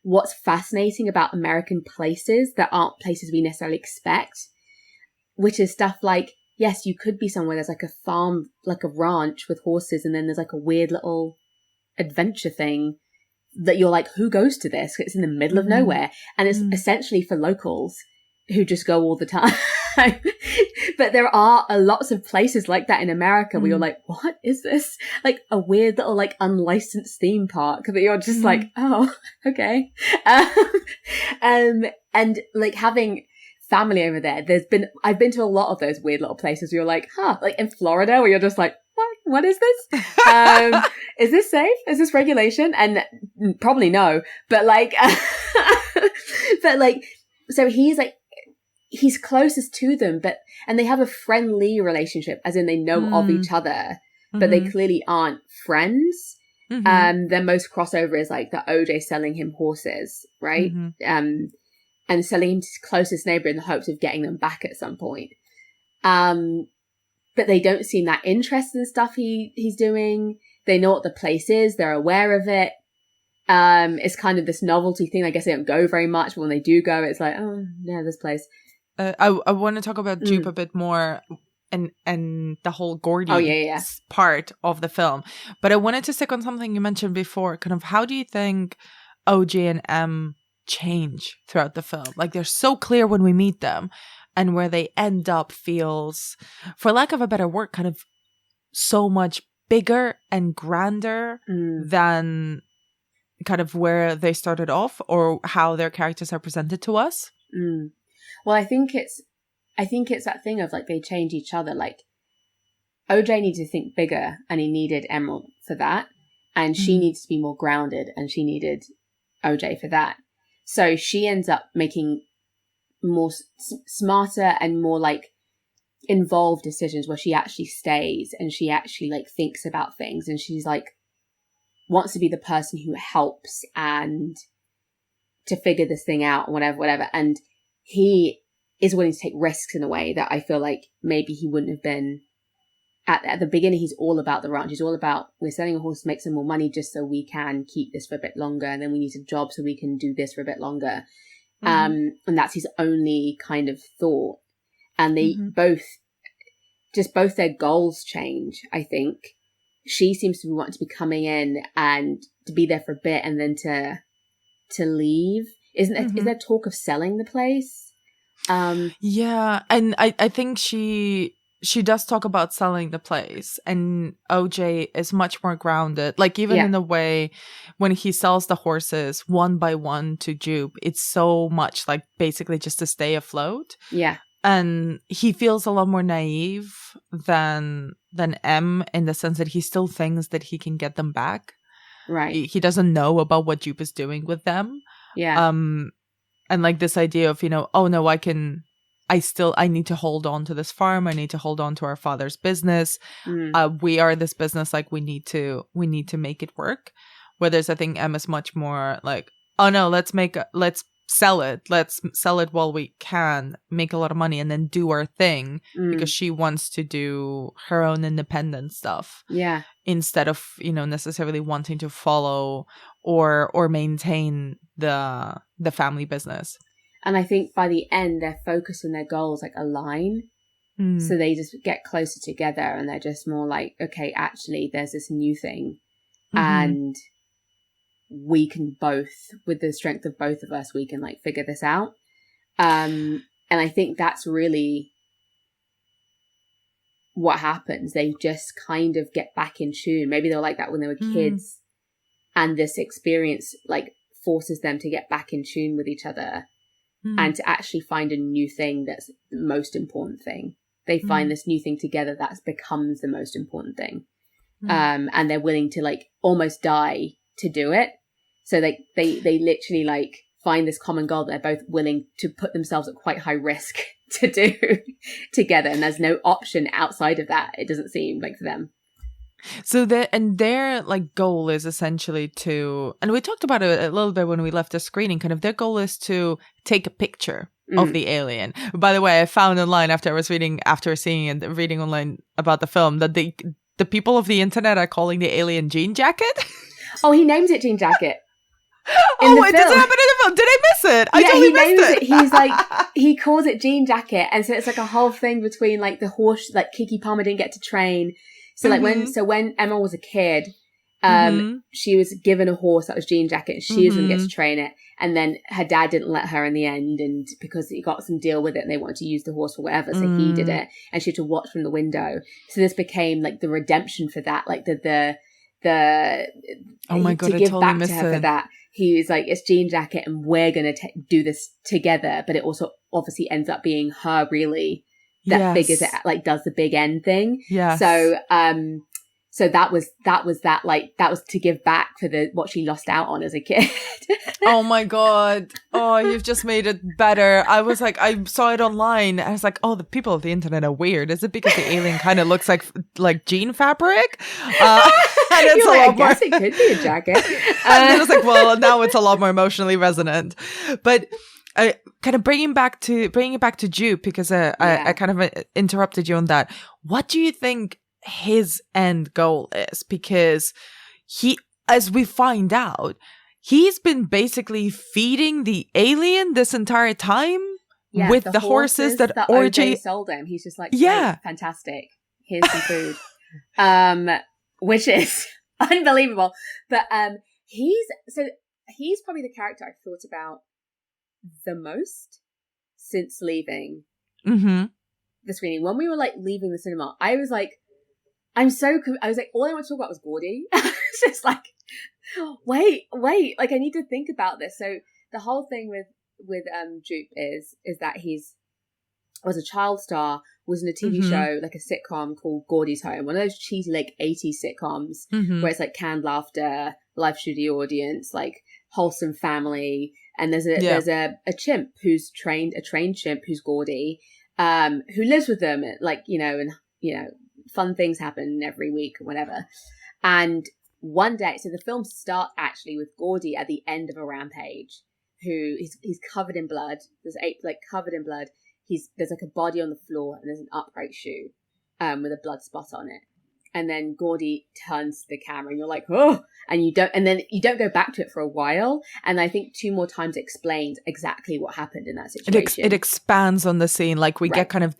what's fascinating about American places that aren't places we necessarily expect, which is stuff like, yes, you could be somewhere there's like a farm, like a ranch with horses, and then there's like a weird little adventure thing that you're like, who goes to this? It's in the middle of nowhere. And it's essentially for locals who just go all the time. But there are lots of places like that in America where you're like, what is this? Like a weird little like unlicensed theme park that you're just like, oh, okay. And like having family over there, I've been to a lot of those weird little places where you're like, like in Florida where you're just like, what is this? Is this safe? Is this regulation? And probably no, but like, so he's closest to them, and they have a friendly relationship, as in they know of each other, but they clearly aren't friends. Their most crossover is like the OJ selling him horses, right? And selling him to his closest neighbor in the hopes of getting them back at some point. But they don't seem that interested in stuff he's doing. They know what the place is. They're aware of it. It's kind of this novelty thing. I guess they don't go very much, but when they do go, it's like, oh, yeah, this place. I want to talk about Jupe a bit more and the whole Gordy part of the film. But I wanted to stick on something you mentioned before. Kind of how do you think OJ and M change throughout the film? Like they're so clear when we meet them, and where they end up feels, for lack of a better word, kind of so much bigger and grander than kind of where they started off or how their characters are presented to us. Well, I think it's that thing of like they change each other. Like OJ needed to think bigger, and he needed Emerald for that, and she needs to be more grounded, and she needed OJ for that. So she ends up making more smarter and more like involved decisions where she actually stays and she actually like thinks about things, and she's like wants to be the person who helps and to figure this thing out, whatever. And he is willing to take risks in a way that I feel like maybe he wouldn't have been at the beginning. He's all about the ranch. He's all about, we're selling a horse to make some more money just so we can keep this for a bit longer, and then we need a job so we can do this for a bit longer. And that's his only kind of thought. And they both their goals change, I think. She seems to be wanting to be coming in and to be there for a bit and then to leave. Is there talk of selling the place? Yeah, and I think she does talk about selling the place, and OJ is much more grounded. Like even in the way when he sells the horses one by one to Jupe, it's so much like basically just to stay afloat. Yeah. And he feels a lot more naive than M, in the sense that he still thinks that he can get them back. Right. He doesn't know about what Jupe is doing with them. Yeah. And like this idea of, oh no, I need to hold on to this farm. I need to hold on to our father's business. We are this business. Like we need to make it work. Whereas I think M is much more like, oh no, let's sell it. Let's sell it while we can, make a lot of money, and then do our thing, because she wants to do her own independent stuff. Yeah. Instead of, necessarily wanting to follow or maintain the family business. And I think by the end, their focus and their goals like align. So they just get closer together, and they're just more like, okay, actually, there's this new thing, and we can both, with the strength of both of us, we can like figure this out. And I think that's really what happens. They just kind of get back in tune. Maybe they were like that when they were kids, and this experience like forces them to get back in tune with each other and to actually find a new thing that's the most important thing. They find this new thing together that becomes the most important thing. And they're willing to like almost die to do it. So they literally like find this common goal that they're both willing to put themselves at quite high risk to do together. And there's no option outside of that, it doesn't seem like, for them. So their like goal is essentially to, and we talked about it a little bit when we left the screening, kind of their goal is to take a picture of the alien. By the way, I found online after seeing and reading online about the film that the people of the internet are calling the alien Jean Jacket. Oh, he names it Jean Jacket. Oh, wait, does it happen in the film? Did I miss it? I totally missed it. He's like, he calls it Jean Jacket. And so it's like a whole thing between like the horse, like Keke Palmer didn't get to train. So like when Emma was a kid, she was given a horse that was Jean Jacket and she was going to get to train it. And then her dad didn't let her in the end, and because he got some deal with it and they wanted to use the horse for whatever, so he did it. And she had to watch from the window. So this became like the redemption for that, like the oh my God, to give back to her for that. He was like, it's Jean Jacket and we're going to do this together. But it also obviously ends up being her really that figures it, like does the big end thing. Yeah. So that was to give back for what she lost out on as a kid. Oh my God. Oh, you've just made it better. I was like, I saw it online. I was like, oh, the people of the internet are weird. Is it because the alien kind of looks like jean fabric? And it's I guess it could be a jacket. And it was like, well, now it's a lot more emotionally resonant. But kind of bringing it back to Jupe, because I kind of interrupted you on that. What do you think his end goal is? Because he, as we find out, he's been basically feeding the alien this entire time with the horses that OJ sold him. He's just like, yeah, fantastic. Here's some food, which is unbelievable. But he's probably the character I've thought about the most since leaving the screening. When we were like leaving the cinema, I was like, I was like, all I want to talk about was Gordy. It's just like, wait, like I need to think about this. So the whole thing with Jupe is that was a child star, was in a TV show, like a sitcom called Gordy's Home, one of those cheesy like 80s sitcoms where it's like canned laughter, live to the audience, like wholesome family. And there's a chimp who's a trained chimp who's Gordy, who lives with them, like, and fun things happen every week or whatever. And one day, so the film starts actually with Gordy at the end of a rampage, who he's covered in blood. There's covered in blood. There's like a body on the floor and there's an upright shoe with a blood spot on it. And then Gordy turns to the camera and you're like, oh, and you don't go back to it for a while. And I think 2 more times explains exactly what happened in that situation. It expands on the scene. Like we get kind of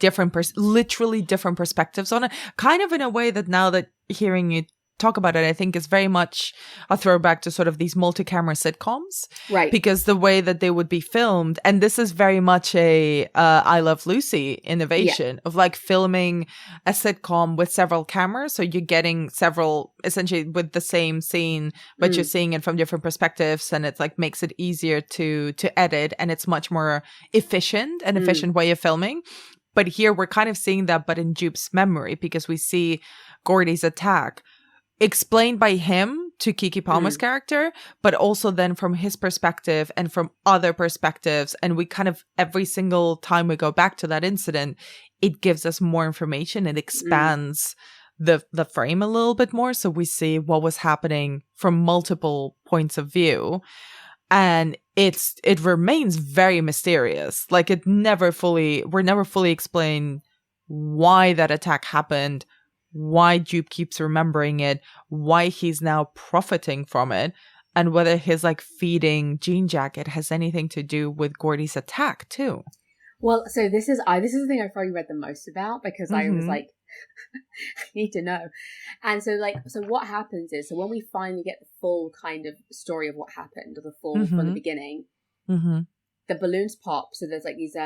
literally different perspectives on it. Kind of in a way that now that hearing you talk about it, I think is very much a throwback to sort of these multi-camera sitcoms. Right. Because the way that they would be filmed, and this is very much a I Love Lucy innovation of like filming a sitcom with several cameras. So you're getting several, essentially with the same scene, but you're seeing it from different perspectives, and it's like makes it easier to edit, and it's much more efficient way of filming. But here we're kind of seeing that, but in Jupe's memory, because we see Gordy's attack explained by him to Keke Palmer's character, but also then from his perspective and from other perspectives. And we kind of, every single time we go back to that incident, it gives us more information. It expands the frame a little bit more. So we see what was happening from multiple points of view. And it remains very mysterious. Like we're never fully explained why that attack happened, why Jupe keeps remembering it, why he's now profiting from it, and whether his like feeding Jean Jacket has anything to do with Gordy's attack too. Well, so this is the thing I probably read the most about, because I was like, I need to know. And so what happens is, so when we finally get the full kind of story of what happened, or the full from the beginning, the balloons pop. So there's like these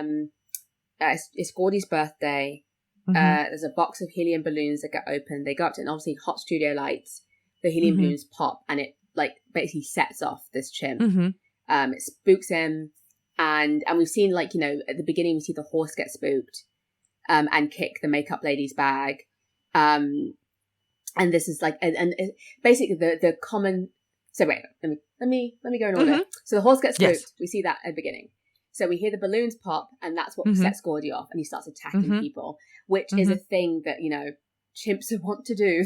it's Gordy's birthday. There's a box of helium balloons that get opened. They go up to, and obviously hot studio lights, the helium balloons pop, and it like basically sets off this chimp. It spooks him, and we've seen, like, at the beginning we see the horse get spooked and kick the makeup lady's bag, and this is like and basically the common. So wait, let me go in order. So the horse gets spooked. Yes. We see that at the beginning. So we hear the balloons pop, and that's what sets Gordy off, and he starts attacking people, which is a thing that, chimps want to do.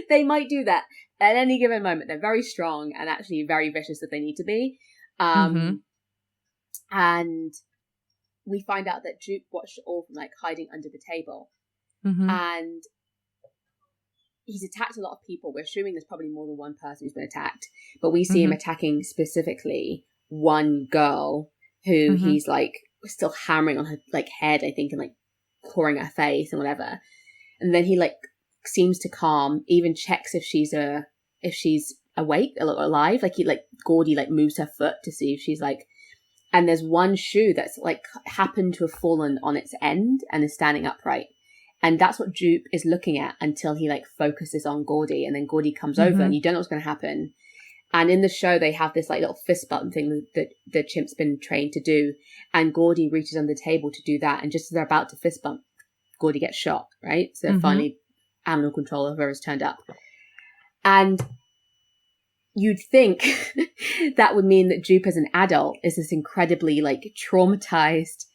They might do that at any given moment. They're very strong and actually very vicious if they need to be. And we find out that Jupe watched it all from like hiding under the table. And he's attacked a lot of people. We're assuming there's probably more than one person who's been attacked, but we see him attacking specifically one girl who he's like still hammering on her like head, I think, and like clawing her face and whatever. And then he like seems to calm, even checks if she's awake or alive. Like he like Gordy like moves her foot to see if she's like, and there's one shoe that's like happened to have fallen on its end and is standing upright. And that's what Jupe is looking at until he like focuses on Gordy, and then Gordy comes over and you don't know what's going to happen. And in the show, they have this like little fist button thing that the chimp's been trained to do. And Gordy reaches under the table to do that. And just as they're about to fist bump, Gordy gets shot, right? So finally, animal control of her has turned up. And you'd think that would mean that Jupe as an adult is this incredibly like traumatized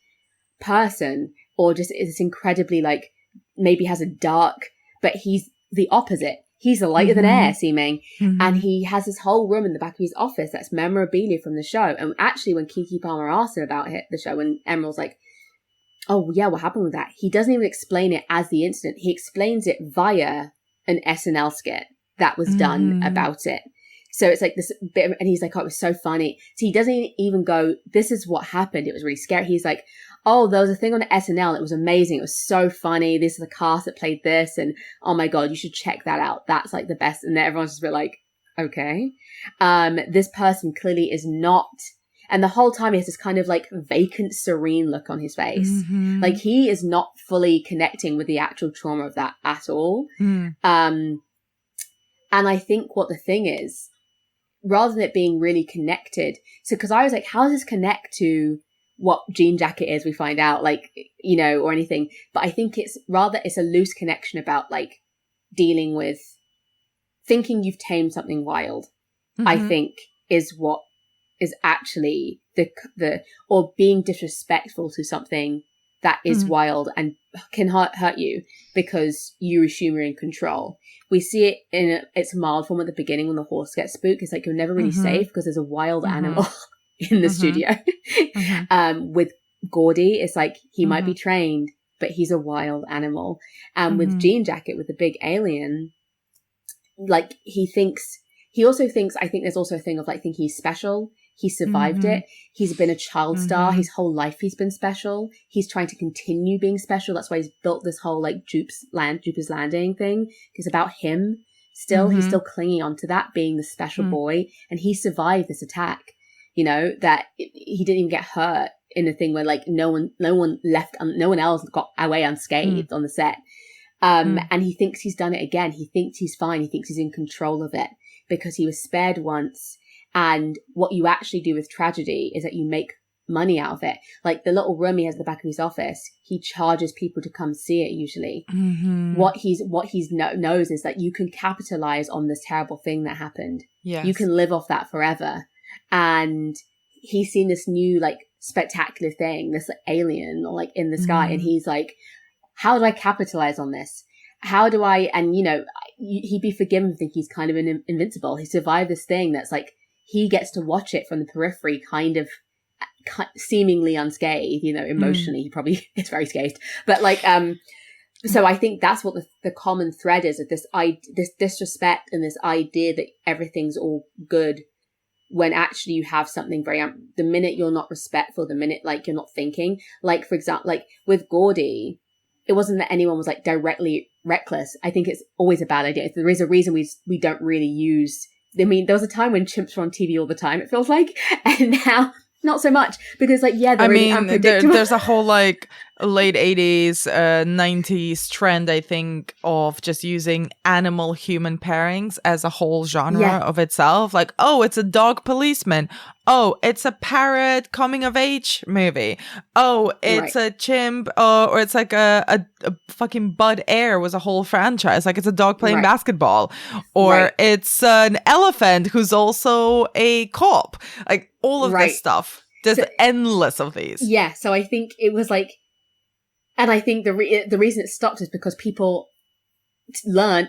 person, or just is this incredibly like maybe has a dark, but he's the opposite. He's a lighter than air seeming. And he has this whole room in the back of his office that's memorabilia from the show. And actually when Keke Palmer asked him about it, the show, when Emerald's like, oh yeah, what happened with that? He doesn't even explain it as the incident. He explains it via an SNL skit that was done about it. So it's like this bit of, and he's like, oh, it was so funny. So he doesn't even go, this is what happened. It was really scary. He's like, oh, there was a thing on SNL. It was amazing. It was so funny. This is the cast that played this. And oh my God, you should check that out. That's like the best. And then everyone's just a bit like, okay. This person clearly is not. And the whole time he has this kind of like vacant, serene look on his face. Like he is not fully connecting with the actual trauma of that at all. And I think what the thing is, rather than it being really connected. So, because I was like, how does this connect to what Jean Jacket is? We find out, like, you know, or anything. But I think it's a loose connection about like dealing with thinking you've tamed something wild. I think is what is actually the or being disrespectful to something that is wild and can hurt you because you assume you're in control. We see it in its mild form at the beginning when the horse gets spooked. It's like you're never really safe because there's a wild animal in the studio. With Gordy, it's like he might be trained, but he's a wild animal. And with Jean Jacket, with the big alien, like he also thinks, I think there's also a thing of like thinking he's special. He survived it. He's been a child star. His whole life he's been special. He's trying to continue being special. That's why he's built this whole like Jupe's Landing thing. It's about him still. He's still clinging on to that, being the special boy. And he survived this attack, you know, that he didn't even get hurt in a thing where like no one else got away unscathed on the set. And he thinks he's done it again. He thinks he's fine. He thinks he's in control of it because he was spared once. And what you actually do with tragedy is that you make money out of it. Like the little room he has at the back of his office, he charges people to come see it usually. What he's knows is that you can capitalize on this terrible thing that happened. You can live off that forever. And he's seen this new like spectacular thing, this like, alien or like in the sky. And he's like, how do I capitalize on this? How do I, and you know, he'd be forgiven for thinking he's kind of invincible. He survived this thing that's like, he gets to watch it from the periphery, kind of seemingly unscathed, you know, emotionally, he probably is very scathed. But like, so I think that's what the common thread is of this disrespect and this idea that everything's all good when actually you have something very, the minute you're not respectful, the minute like you're not thinking, like for example, like with Gordy, it wasn't that anyone was like directly reckless. I think it's always a bad idea. There is a reason we don't really use, I mean, there was a time when chimps were on TV all the time, it feels like, and now not so much because like, yeah, they're really unpredictable. There's a whole like late 80s, 90s trend, I think, of just using animal human pairings as a whole genre of itself. Like, oh, it's a dog policeman. Oh, it's a parrot coming of age movie. Oh, it's a chimp, or it's like a fucking Bud Air was a whole franchise. Like it's a dog playing basketball, or it's an elephant who's also a cop. Like all of this stuff. There's endless of these. Yeah, so I think it was like, and I think the reason it stopped is because people learn,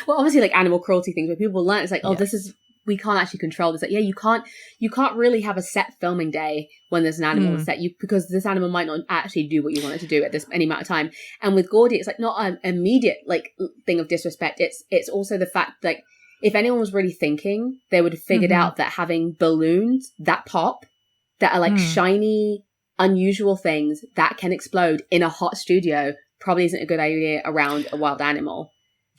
well, obviously like animal cruelty things where people learn, it's like, oh, Yeah. this is, we can't actually control this. Like, yeah, you can't really have a set filming day when there's an animal on set, because this animal might not actually do what you want it to do at this any amount of time. And with Gordy, it's like not an immediate like thing of disrespect. It's also the fact like if anyone was really thinking, they would have figured out that having balloons that pop, that are like shiny, unusual things that can explode in a hot studio probably isn't a good idea around a wild animal.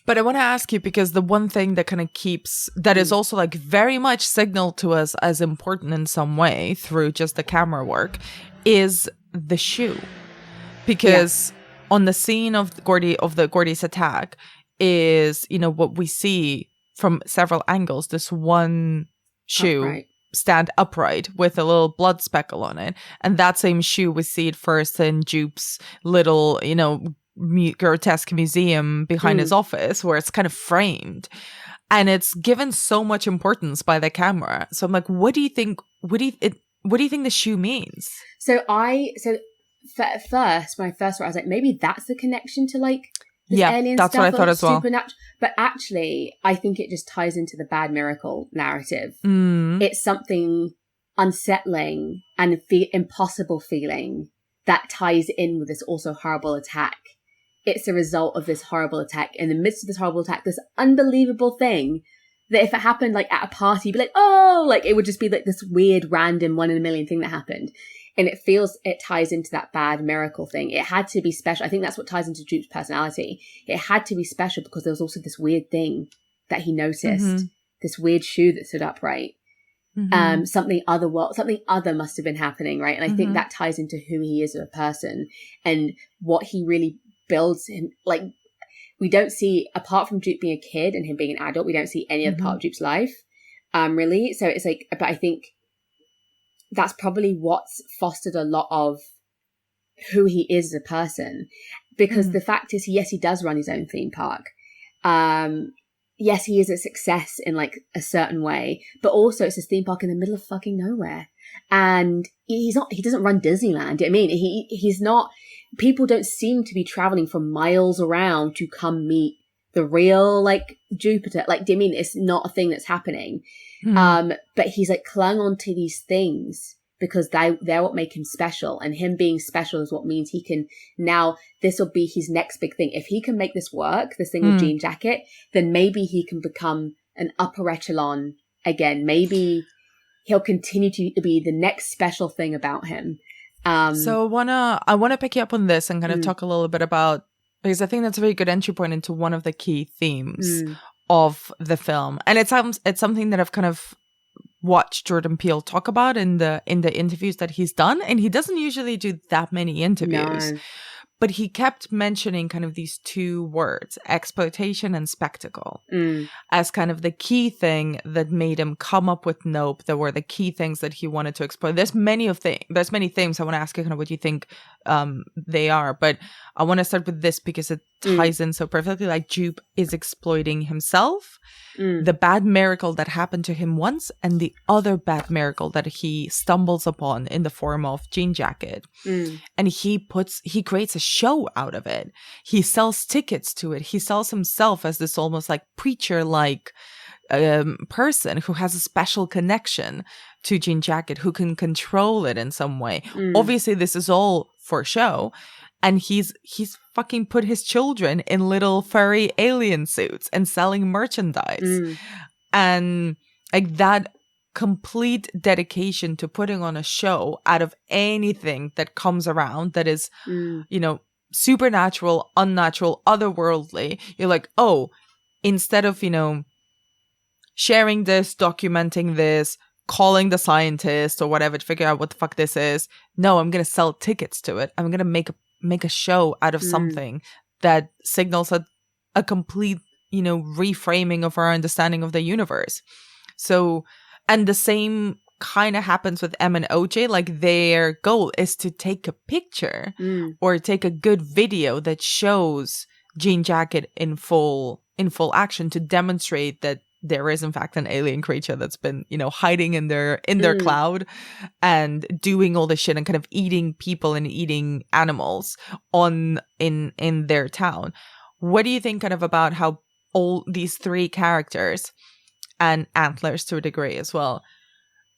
But I want to ask you, because the one thing that kind of keeps, that is also like very much signaled to us as important in some way through just the camera work, is the shoe. Because on the scene of Gordy's attack is, you know, what we see from several angles, this one shoe stand upright with a little blood speckle on it. And that same shoe, we see it first in Jupe's little, you know, grotesque museum behind his office, where it's kind of framed, and it's given so much importance by the camera. So I'm like, what do you think the shoe means? At first, when I first saw it, I was like, maybe that's the connection to like this alien that's stuff, what I thought as well. But actually, I think it just ties into the bad miracle narrative. It's something unsettling and impossible feeling that ties in with this also horrible attack. It's a result of this horrible attack. In the midst of this horrible attack, this unbelievable thing that if it happened like at a party, you'd be like, oh, like it would just be like this weird, random 1 in a million thing that happened. And it ties into that bad miracle thing. It had to be special. I think that's what ties into Jupe's personality. It had to be special because there was also this weird thing that he noticed, this weird shoe that stood upright. Something other must have been happening, right? And I think that ties into who he is as a person and what he really builds him. Like, we don't see, apart from Jupe being a kid and him being an adult, we don't see any other part of Jupe's life, really. So it's like, but I think that's probably what's fostered a lot of who he is as a person, because the fact is, yes, he does run his own theme park. Yes, he is a success in like a certain way, but also it's a theme park in the middle of fucking nowhere. And he doesn't run Disneyland. I mean, he's not, people don't seem to be traveling from miles around to come meet the real like Jupiter. Like, I mean, it's not a thing that's happening. But he's like clung onto these things because they're what make him special, and him being special is what means he can now, this will be his next big thing. If he can make this work, this thing with Jean Jacket, then maybe he can become an upper echelon again. Maybe he'll continue to be the next special thing about him. So I wanna pick you up on this and kind of talk a little bit about, because I think that's a very good entry point into one of the key themes of the film, and it's something that I've kind of watched Jordan Peele talk about in the interviews that he's done, and he doesn't usually do that many interviews. No. But he kept mentioning kind of these two words, exploitation and spectacle, as kind of the key thing that made him come up with Nope. That were the key things that he wanted to explore. There's many themes. I want to ask you kind of what you think they are. But I want to start with this because it ties in so perfectly. Like, Jupe is exploiting himself, the bad miracle that happened to him once, and the other bad miracle that he stumbles upon in the form of Jean Jacket. And he creates a show out of it. He sells tickets to it. He sells himself as this almost like preacher-like person who has a special connection to Jean Jacket, who can control it in some way. Obviously, this is all for show. And he's fucking put his children in little furry alien suits and selling merchandise. And like that complete dedication to putting on a show out of anything that comes around that is, you know, supernatural, unnatural, otherworldly. You're like, oh, instead of, you know, sharing this, documenting this, calling the scientist or whatever to figure out what the fuck this is, no, I'm going to sell tickets to it. I'm going to make a show out of something that signals a complete, you know, reframing of our understanding of the universe. So, and the same kind of happens with M and OJ. Like, their goal is to take a picture or take a good video that shows Jean Jacket in full action to demonstrate that there is in fact an alien creature that's been, you know, hiding in their cloud and doing all this shit and kind of eating people and eating animals in their town. what do you think kind of about how all these three characters and Antlers to a degree as well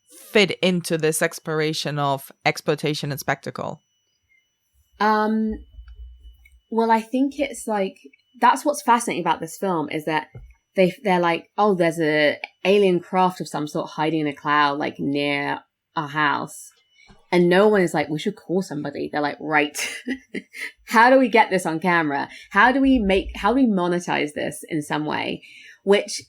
fit into this exploration of exploitation and spectacle? Well, I think it's like, that's what's fascinating about this film, is that they're like, oh, there's a alien craft of some sort hiding in a cloud, like near our house. And no one is like, we should call somebody. They're like, right. How do we get this on camera? How do we monetize this in some way? Which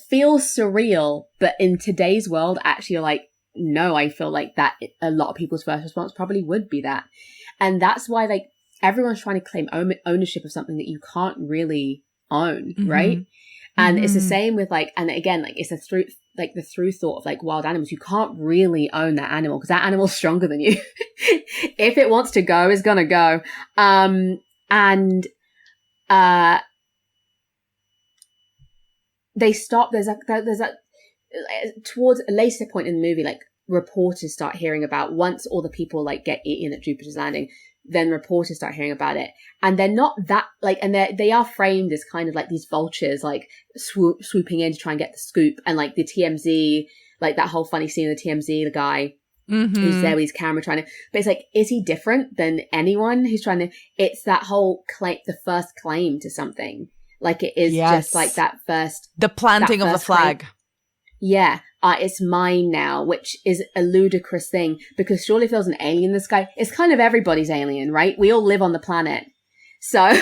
feels surreal, but in today's world, actually, you're like, no, I feel like that a lot of people's first response probably would be that. And that's why, like, everyone's trying to claim ownership of something that you can't really own, right? And it's the same with, like, and again, like, it's the through thought of, like, wild animals. You can't really own that animal because that animal's stronger than you. If it wants to go, it's gonna go. They stop. There's a towards a later point in the movie, like, reporters start hearing about, once all the people, like, get eaten at Jupiter's Landing, then reporters start hearing about it. And they're not that, like, and they are framed as kind of like these vultures, like, swooping in to try and get the scoop. And, like, the TMZ, like, that whole funny scene of the TMZ, the guy who's there with his camera trying to, but it's like, is he different than anyone who's trying to, it's that whole claim, the first claim to something. Like, it is just like that first, the planting of the flag. Claim. Yeah. It's mine now, which is a ludicrous thing, because surely if there was an alien in the sky, it's kind of everybody's alien, right? We all live on the planet. So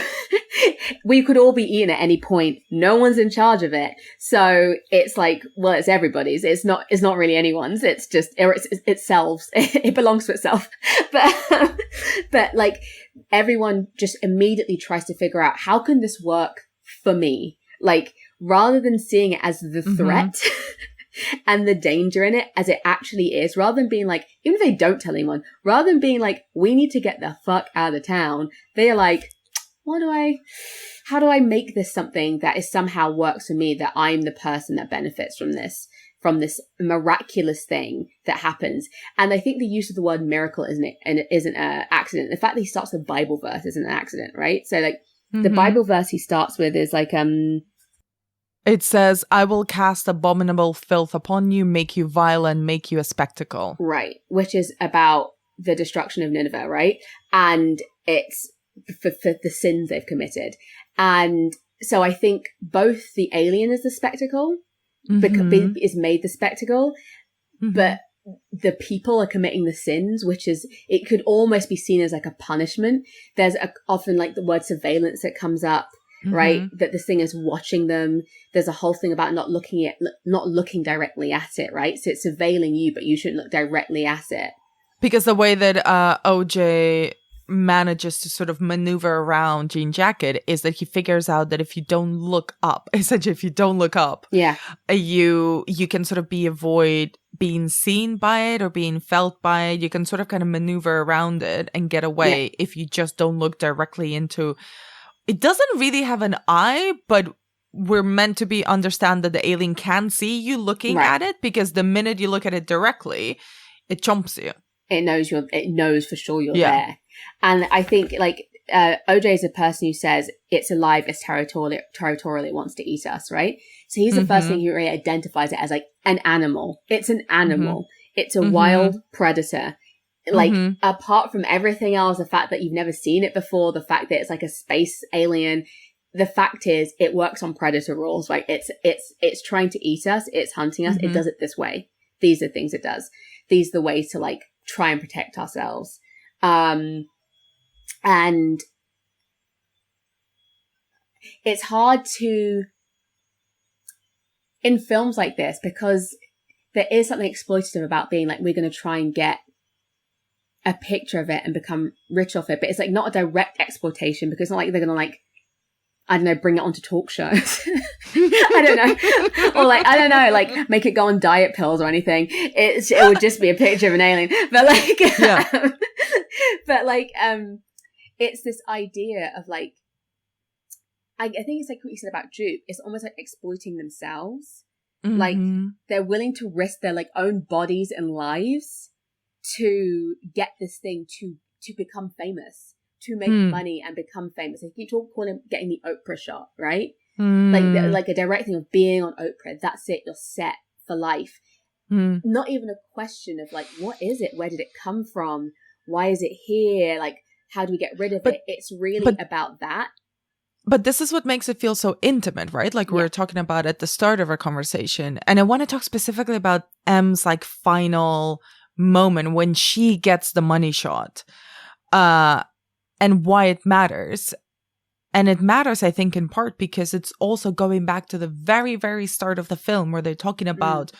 we could all be eaten at any point. No one's in charge of it. So it's like, well, it's everybody's. It's not really anyone's. It's just, it's itself. It belongs to itself. But like, everyone just immediately tries to figure out, how can this work for me? Like, rather than seeing it as the threat and the danger in it as it actually is, rather than being like, even if they don't tell anyone, rather than being like, we need to get the fuck out of town, they're like, how do I make this something that is somehow works for me, that I'm the person that benefits from this miraculous thing that happens. And I think the use of the word miracle isn't an accident. The fact that he starts with Bible verse isn't an accident, right? So, like, the Bible verse he starts with is like, it says, I will cast abominable filth upon you, make you vile, and make you a spectacle. Right. Which is about the destruction of Nineveh, right? And it's for the sins they've committed. And so I think both the alien is the spectacle, because is made the spectacle, but the people are committing the sins, which is, it could almost be seen as like a punishment. There's often, like, the word surveillance that comes up, right? That this thing is watching them. There's a whole thing about not looking directly at it, right? So it's surveilling you, but you shouldn't look directly at it. Because the way that OJ manages to sort of maneuver around Jean Jacket is that he figures out that if you don't look up, essentially if you don't look up, you can sort of avoid being seen by it or being felt by it. You can sort of kind of maneuver around it and get away if you just don't look directly into. It doesn't really have an eye, but we're meant to understand that the alien can see you looking at it, because the minute you look at it directly, it chomps you. It knows for sure you're there. And I think, like, OJ is a person who says it's alive, it's territorial, it wants to eat us, right? So he's the first thing who really identifies it as, like, an animal. It's an animal. It's a wild predator. Like, apart from everything else, the fact that you've never seen it before, the fact that it's like a space alien, the fact is it works on predator rules, right? It's trying to eat us, it's hunting us, it does it this way. These are things it does. These are the ways to, like, try and protect ourselves. And it's hard to, in films like this, because there is something exploitative about being like, we're going to try and get a picture of it and become rich off it. But it's like not a direct exploitation, because it's not like they're going to, like, I don't know, bring it onto talk shows. I don't know. Or, like, I don't know, like, make it go on diet pills or anything. It would just be a picture of an alien. But, like, it's this idea of, like, I think it's like what you said about Jupe. It's almost like exploiting themselves. Like, they're willing to risk their, like, own bodies and lives to get this thing to become famous, to make money and become famous. They keep calling getting the Oprah shot, right? Like a direct thing of being on Oprah. That's it. You're set for life. Not even a question of like, what is it? Where did it come from? Why is it here? Like, how do we get rid of it? It's really about that. But this is what makes it feel so intimate, right? Like we were talking about at the start of our conversation. And I want to talk specifically about M's like final moment when she gets the money shot, and why it matters. And it matters, I think, in part because it's also going back to the very, very start of the film where they're talking about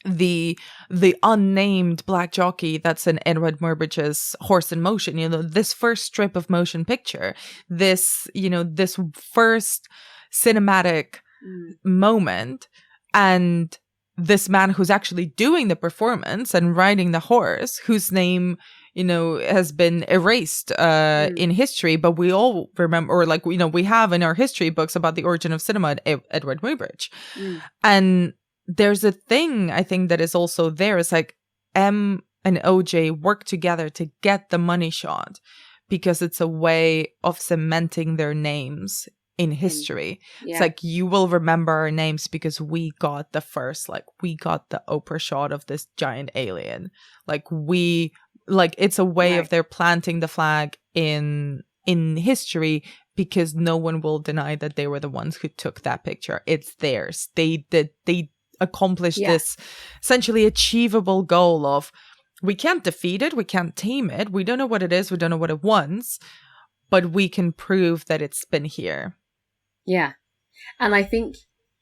the unnamed black jockey that's in Edward Murbage's Horse in Motion. You know, this first strip of motion picture, this, you know, this first cinematic moment, and this man who's actually doing the performance and riding the horse, whose name, you know, has been erased in history, but we all remember, or like, you know, we have in our history books about the origin of cinema, Edward Muybridge. And there's a thing I think that is also there. It's like M and OJ work together to get the money shot because it's a way of cementing their names in history. It's like, you will remember our names because we got the first, like, we got the Oprah shot of this giant alien. It's a way of their planting the flag in history because no one will deny that they were the ones who took that picture. It's theirs. They accomplished this essentially achievable goal of, we can't defeat it, we can't tame it, we don't know what it is, we don't know what it wants, but we can prove that it's been here. Yeah. And I think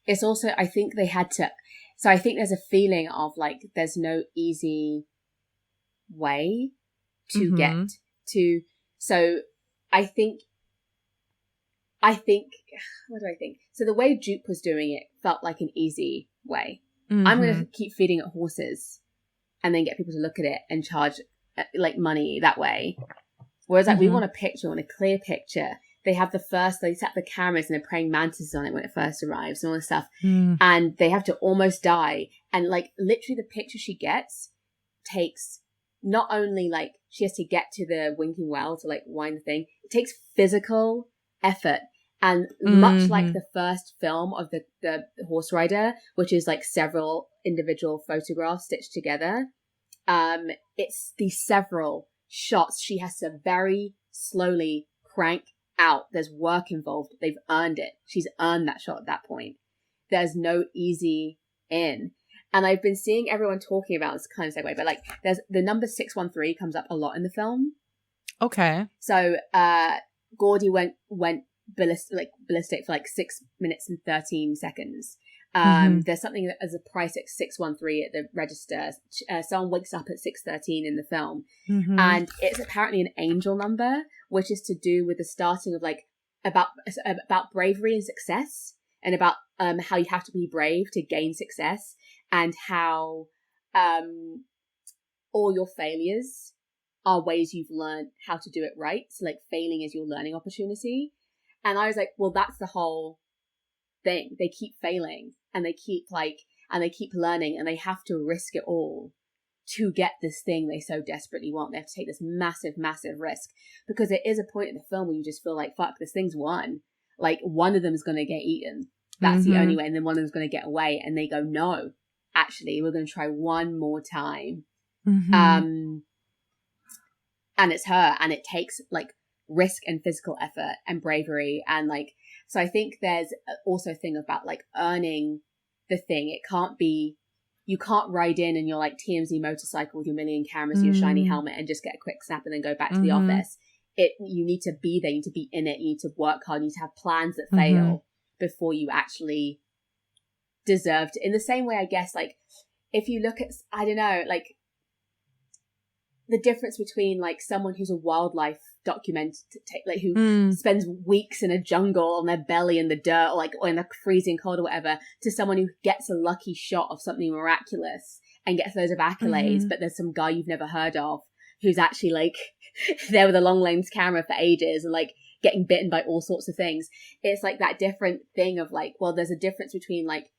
it's also, I think they had to, so I think there's a feeling of like, there's no easy way to get to, so I think, what do I think? So the way Jupe was doing it felt like an easy way. I'm going to keep feeding it horses and then get people to look at it and charge like money that way. Whereas like we want a picture, want a clear picture. They have they set the cameras and they're praying mantises on it when it first arrives and all this stuff. And they have to almost die. And like literally the picture she gets takes not only like she has to get to the winking well to like wind the thing. It takes physical effort. And much like the first film of the horse rider, which is like several individual photographs stitched together, it's these several shots she has to very slowly crank out. There's work involved. They've earned it. She's earned that shot at that point. There's no easy in. And I've been seeing everyone talking about this kind of segue, but like there's the number 613 comes up a lot in the film. Okay. So Gordy went ballistic for like 6 minutes and 13 seconds. There's something that as a price at 613 at the register. Someone wakes up at 613 in the film, and it's apparently an angel number, which is to do with the starting of like about bravery and success, and about how you have to be brave to gain success, and how all your failures are ways you've learned how to do it right. So like failing is your learning opportunity. And I was like, well, that's the whole thing. They keep failing and they keep learning, and they have to risk it all to get this thing they so desperately want. They have to take this massive, massive risk, because there is a point in the film where you just feel like, fuck, this thing's won. Like one of them is going to get eaten. That's the only way. And then one of them's going to get away. And they go, no, actually, we're going to try one more time. And it's her, and it takes like risk and physical effort and bravery, and like, so I think there's also a thing about like earning the thing. It can't be, you can't ride in and you're like TMZ motorcycle with your million cameras, your shiny helmet, and just get a quick snap and then go back to the office. You need to be there, you need to be in it, you need to work hard, you need to have plans that fail before you actually deserve to. In the same way, I guess, like if you look at, I don't know, like the difference between like someone who's a wildlife documenter, like who spends weeks in a jungle on their belly in the dirt, or in the freezing cold or whatever, to someone who gets a lucky shot of something miraculous and gets loads of accolades, but there's some guy you've never heard of who's actually like there with a long lens camera for ages and like getting bitten by all sorts of things. It's like that different thing of like, well, there's a difference between like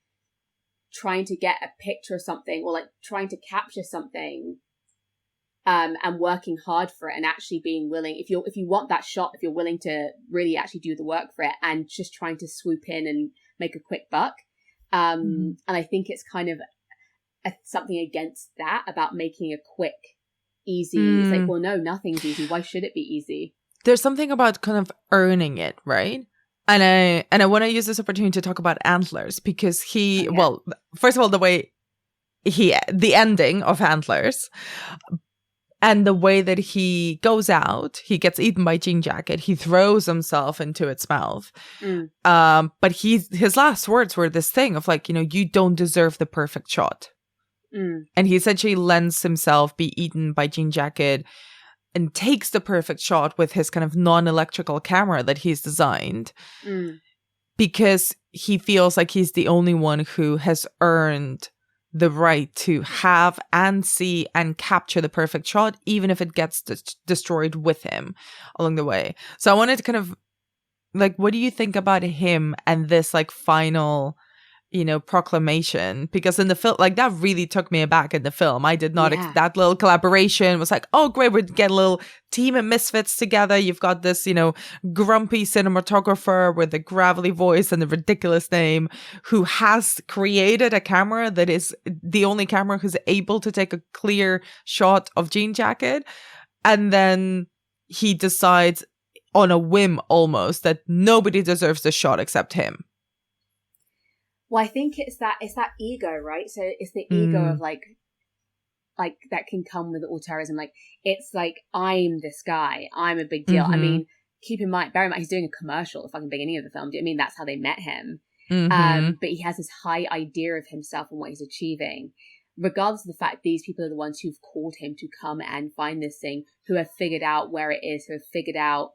trying to get a picture of something or like trying to capture something and working hard for it, and actually being willing, if you want that shot, if you're willing to really actually do the work for it, and just trying to swoop in and make a quick buck. And I think it's kind of something against that, about making a quick, easy. It's like, well, no, nothing's easy. Why should it be easy? There's something about kind of earning it, right? And I want to use this opportunity to talk about Antlers, because well, first of all, the ending of Antlers, and the way that he goes out, he gets eaten by Jean Jacket. He throws himself into its mouth. But his last words were this thing of like, you don't deserve the perfect shot. And he essentially lets himself be eaten by Jean Jacket and takes the perfect shot with his kind of non-electrical camera that he's designed, because he feels like he's the only one who has earned the right to have and see and capture the perfect shot, even if it gets destroyed with him along the way. So I wanted to kind of like, what do you think about him and this like final, proclamation? Because in the film, like, that really took me aback in the film. I did not, that little collaboration was like, oh, great, we're getting a little team of misfits together. You've got this, grumpy cinematographer with a gravelly voice and a ridiculous name, who has created a camera that is the only camera who's able to take a clear shot of Jean Jacket. And then he decides on a whim almost that nobody deserves the shot except him. Well, I think it's that ego, right? So it's the ego of like that can come with authorism. Like, it's like, I'm this guy, I'm a big deal. I mean, bear in mind, he's doing a commercial at the fucking beginning of the film. Do you know what I mean? That's how they met him. But he has this high idea of himself and what he's achieving, regardless of the fact these people are the ones who've called him to come and find this thing, who have figured out where it is, who have figured out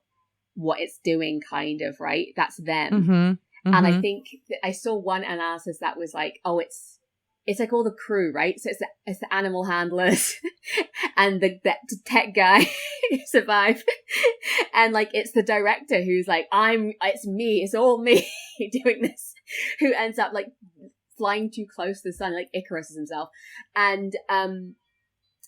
what it's doing, kind of, right? That's them. And I think I saw one analysis that was like, oh, it's like all the crew, right? So it's the animal handlers and the tech guy who survived. And like, it's the director who's like, it's me, it's all me doing this, who ends up like flying too close to the sun, like Icarus is himself. And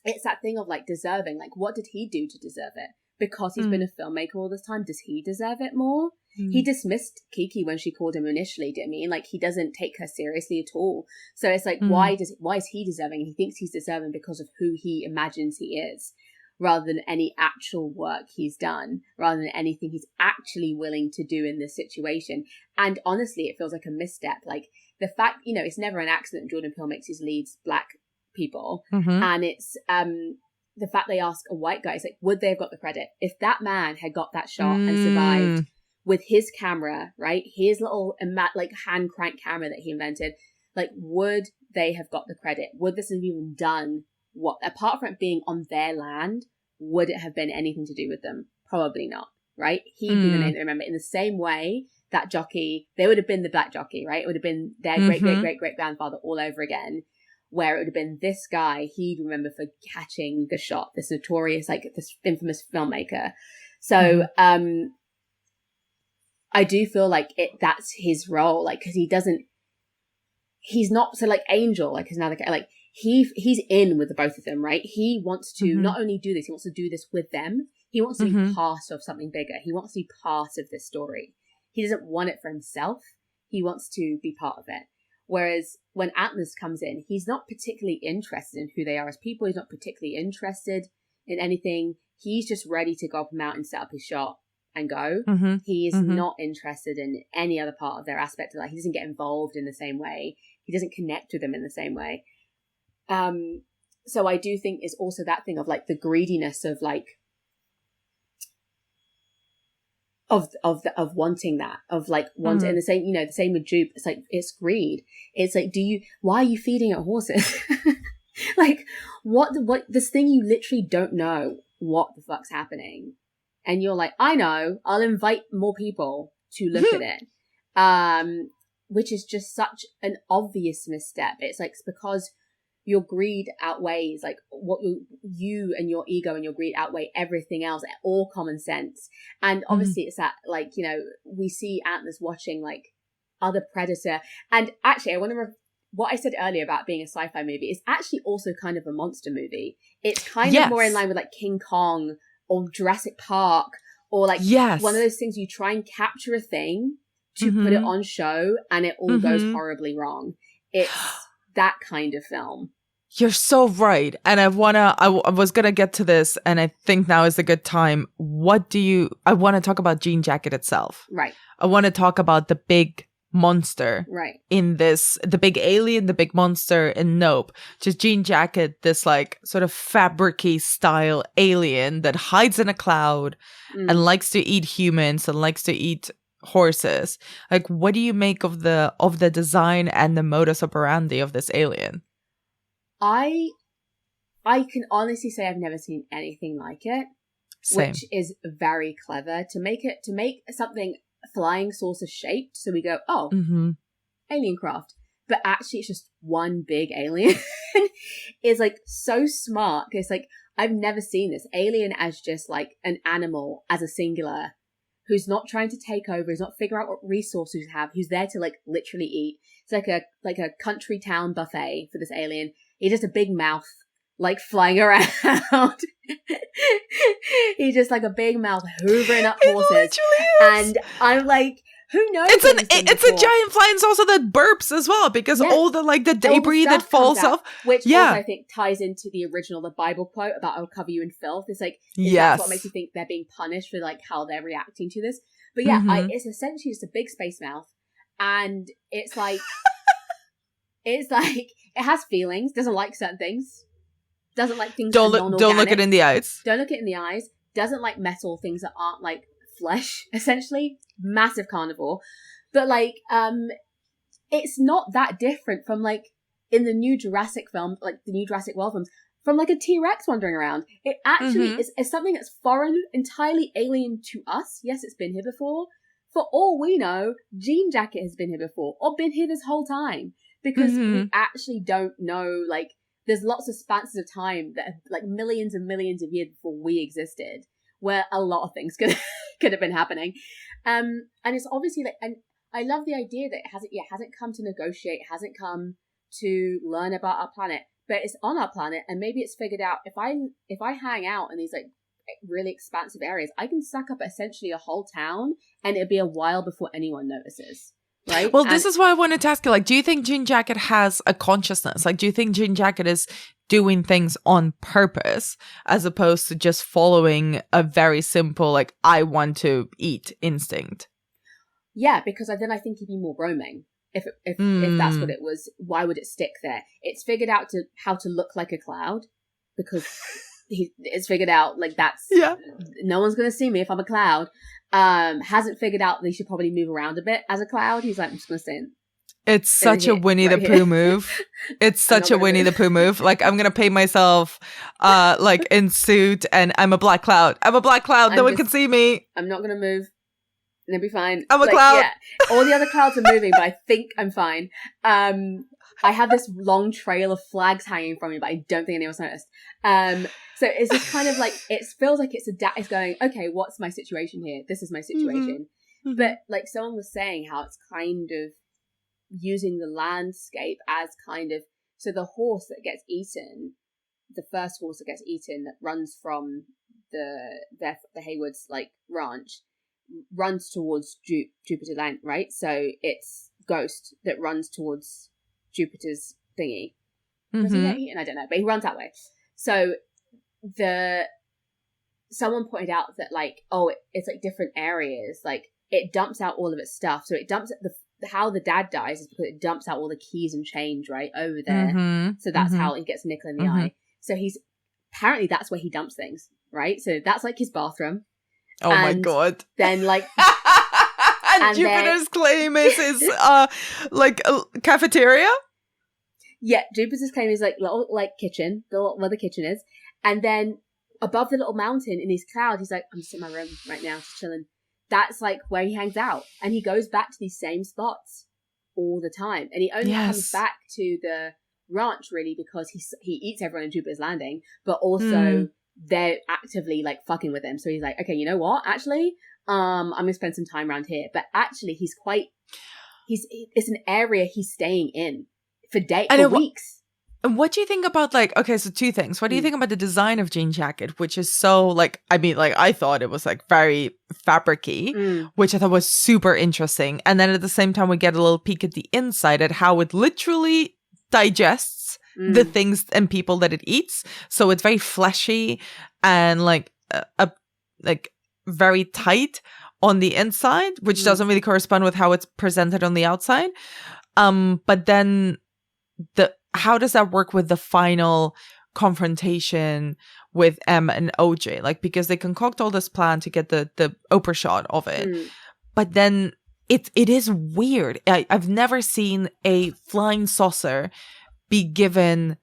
it's that thing of like deserving, like, what did he do to deserve it? Because he's been a filmmaker all this time, does he deserve it more? He dismissed Kiki when she called him initially, do you know what I mean? Like, he doesn't take her seriously at all. So it's like, why is he deserving? He thinks he's deserving because of who he imagines he is, rather than any actual work he's done, rather than anything he's actually willing to do in this situation. And honestly, it feels like a misstep. Like, the fact, it's never an accident Jordan Peele makes his leads black people. And it's the fact they ask a white guy, it's like, would they have got the credit? If that man had got that shot and survived with his camera, right? His little like hand crank camera that he invented, like, would they have got the credit? Would this have even done what, apart from it being on their land, would it have been anything to do with them? Probably not, right? He'd be the name they remember. In the same way, that jockey, they would have been the black jockey, right? It would have been their great grandfather all over again, where it would have been this guy he'd remember for catching the shot, this notorious, like, this infamous filmmaker. So, I do feel like that's his role, like, because he's not, so like Angel, like, is another guy, like, he's in with the both of them, right? He wants to not only do this, he wants to do this with them. He wants to be part of something bigger. He wants to be part of this story. He doesn't want it for himself. He wants to be part of it. Whereas when Atlas comes in, he's not particularly interested in who they are as people. He's not particularly interested in anything. He's just ready to go up a mountain, set up his shot, and go. He is not interested in any other part of their aspect of that. He doesn't get involved in the same way. He doesn't connect with them in the same way. So I do think it's also that thing of like the greediness of like of wanting that, of like wanting, and the same, the same with Jupe. It's like, it's greed. It's like, why are you feeding it horses? Like, what this thing you literally don't know what the fuck's happening. And you're like, I know, I'll invite more people to look at it. Which is just such an obvious misstep. It's like, it's because your greed outweighs, like, what you and your ego and your greed outweigh everything else, all common sense. And obviously it's that, like, we see Antlers watching like other predator. And actually, I want to what I said earlier about being a sci-fi movie is actually also kind of a monster movie. It's kind of more in line with like King Kong or Jurassic Park, or like one of those things you try and capture a thing to put it on show and it all goes horribly wrong. It's that kind of film. You're so right. And I was going to get to this, and I think now is a good time. I want to talk about Jean Jacket itself. Right. I want to talk about the big monster in this, the big alien, the big monster in Nope. Just Jean Jacket, this like sort of fabric-y style alien that hides in a cloud and likes to eat humans and likes to eat horses. Like, what do you make of the design and the modus operandi of this alien? I can honestly say I've never seen anything like it. Same. Which is very clever to make something flying saucer shaped, so we go, oh, alien craft, but actually it's just one big alien. Is like so smart, because like I've never seen this alien as just like an animal as a singular, who's not trying to take over, who's not figuring out what resources you have, who's there to like literally eat. It's like a country town buffet for this alien. He's just a big mouth, like flying around. He's just like a big mouth hoovering up horses. And I'm like, who knows? It's a giant flying saucer that burps as well, because all the like the debris that falls off, which also I think ties into the original, the Bible quote about "I'll cover you in filth." It's like, that's what makes you think they're being punished for like how they're reacting to this. But it's essentially just a big space mouth, and it's like it has feelings, doesn't like certain things. Doesn't like things don't that are non-organic. Don't look it in the eyes. Don't look it in the eyes. Doesn't like metal, things that aren't like flesh, essentially. Massive carnivore. But like, it's not that different from like in the new Jurassic film, like the new Jurassic World films, from like a T-Rex wandering around. It actually is something that's foreign, entirely alien to us. Yes, it's been here before. For all we know, Jean Jacket has been here before, or been here this whole time. Because we actually don't know, like, there's lots of spanses of time that are like millions and millions of years before we existed, where a lot of things could have been happening. And it's obviously like, and I love the idea that it hasn't come to negotiate, hasn't come to learn about our planet, but it's on our planet, and maybe it's figured out if I hang out in these like really expansive areas, I can suck up essentially a whole town, and it'll be a while before anyone notices. Right? Well, this is why I wanted to ask you, like, do you think Jean Jacket has a consciousness? Like, do you think Jean Jacket is doing things on purpose as opposed to just following a very simple, like, I want to eat instinct? Yeah, because then I think he'd be more roaming. If that's what it was, why would it stick there? It's figured out how to look like a cloud, because it's figured out like that's no one's gonna see me if I'm a cloud. Hasn't figured out that he should probably move around a bit as a cloud. He's like, I'm just gonna stay in. It's such a Winnie the Pooh move. It's such a Winnie the Pooh move. Like, I'm gonna pay myself like in suit, and I'm a black cloud. I'm a black cloud. No one can see me. I'm not gonna move. And it'll be fine. I'm a cloud. Yeah. All the other clouds are moving, but I think I'm fine. I have this long trail of flags hanging from me, but I don't think anyone's noticed. So it's just kind of like, it feels like it's going, okay, what's my situation here? This is my situation. Mm-hmm. But like someone was saying how it's kind of using the landscape as kind of, so the horse that gets eaten, the first horse that gets eaten that runs from the Haywoods like ranch, runs towards Jupiter Land, right? So it's Ghost that runs towards Jupiter's thingy. Does he get eaten? I don't know, but he runs that way. So someone pointed out that like, it's like different areas. Like it dumps out all of its stuff. So it dumps how the dad dies is because it dumps out all the keys and change right over there. So that's how he gets a nickel in the eye. So apparently that's where he dumps things, right? So that's like his bathroom. Oh my god! Then like. And Jupiter's claim is his like a cafeteria. Yeah, Jupiter's claim is like little like kitchen, where the kitchen is, and then above the little mountain in his cloud, he's like, I'm just in my room right now, just chilling. That's like where he hangs out, and he goes back to these same spots all the time, and he only comes back to the ranch really because he eats everyone in Jupiter's Landing, but also they're actively like fucking with him. So he's like, okay, you know what? Actually, I'm gonna spend some time around here. But actually, it's an area he's staying in for weeks. And what do you think about, like, okay, so two things. What do you think about the design of Jean Jacket, which is so, like, I mean, like, I thought it was, like, very fabric-y, which I thought was super interesting. And then at the same time, we get a little peek at the inside at how it literally digests the things and people that it eats. So it's very fleshy and, like, very tight on the inside, which doesn't really correspond with how it's presented on the outside. But then how does that work with the final confrontation with M and OJ? Like, because they concoct all this plan to get the Oprah shot of it. But then it is weird. I've never seen a flying saucer be given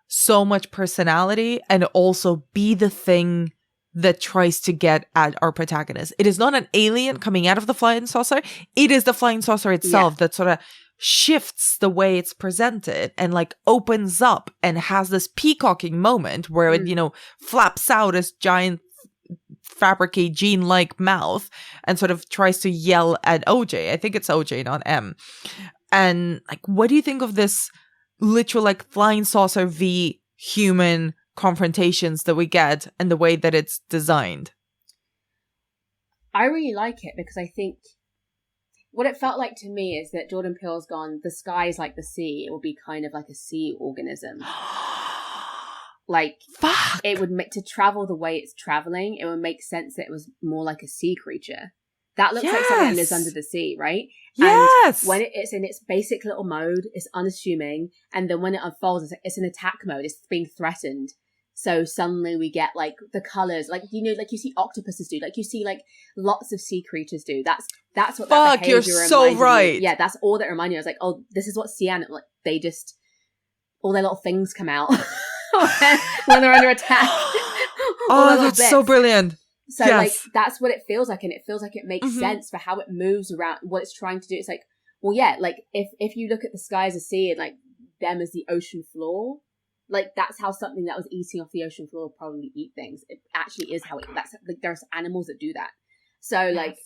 so much personality and also be the thing that tries to get at our protagonist. It is not an alien coming out of the flying saucer. It is the flying saucer itself that sort of shifts the way it's presented and, like, opens up and has this peacocking moment where it, you know, flaps out its giant fabric-y Jean-like mouth and sort of tries to yell at OJ. I think it's OJ, not M. And, like, what do you think of this literal, like, flying saucer v human confrontations that we get and the way that it's designed? I really like it because I think what it felt like to me is that Jordan Peele's gone, the sky is like the sea. It will be kind of like a sea organism. Like, fuck, it would make, to travel the way it's traveling, it would make sense that it was more like a sea creature. That looks like something that lives under the sea, right? Yes. And when it's in its basic little mode, it's unassuming. And then when it unfolds, it's in attack mode. It's being threatened. So suddenly we get, like, the colors, like, you know, like you see octopuses do, like you see, like, lots of sea creatures do. That's what that behavior you're so right. Me. Yeah, that's all that reminded me. I was like, oh, this is what sea animals, like, they just, all their little things come out when they're under attack. Oh, that's so brilliant. So, like, that's what it feels like, and it feels like it makes sense for how it moves around, what it's trying to do. It's like, well, yeah, like, if you look at the sky as a sea and, like, them as the ocean floor, like, that's how something that was eating off the ocean floor would probably eat things. It actually is how that's, like, there's animals that do that. So, like,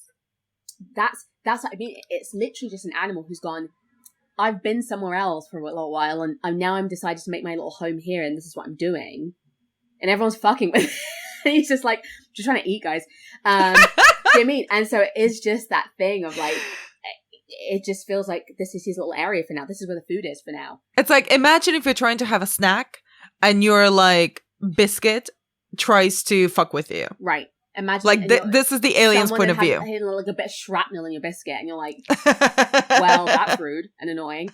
that's what I mean. It's literally just an animal who's gone, I've been somewhere else for a little while, and I'm decided to make my little home here, and this is what I'm doing. And everyone's fucking with it. He's just like, just trying to eat, guys. Do you know what I mean? And so it is just that thing of, like, it just feels like this is his little area for now. This is where the food is for now. It's like, imagine if you're trying to have a snack and your, like, biscuit tries to fuck with you. Right. Imagine, like, this is the alien's point of view. Like a bit of shrapnel in your biscuit, and you're like, well, that's rude and annoying.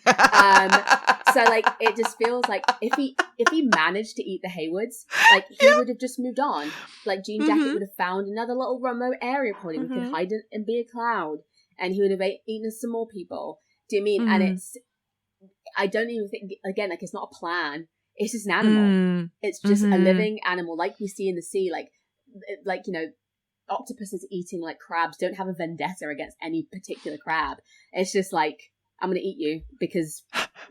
So, like, it just feels like if he managed to eat the Haywoods, like, he would have just moved on. Like, Jean Jacket would have found another little remote area for him. He could hide and be a cloud, and he would have eaten some more people. Do you mean? And it's, I don't even think, again, like, it's not a plan. It's just an animal. It's just a living animal, like we see in the sea, like, you know, octopuses eating, like, crabs don't have a vendetta against any particular crab. It's just like, I'm gonna eat you because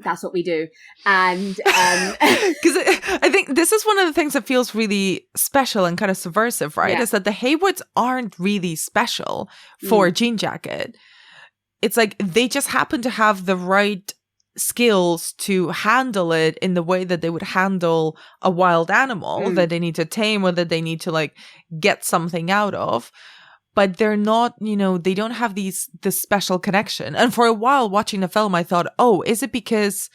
that's what we do. And because I think this is one of the things that feels really special and kind of subversive, right? Is that the Haywoods aren't really special for Jean Jacket. It's like they just happen to have the right skills to handle it in the way that they would handle a wild animal that they need to tame or that they need to, like, get something out of. But they're not, you know, they don't have this special connection. And for a while watching the film, I thought, oh, is it because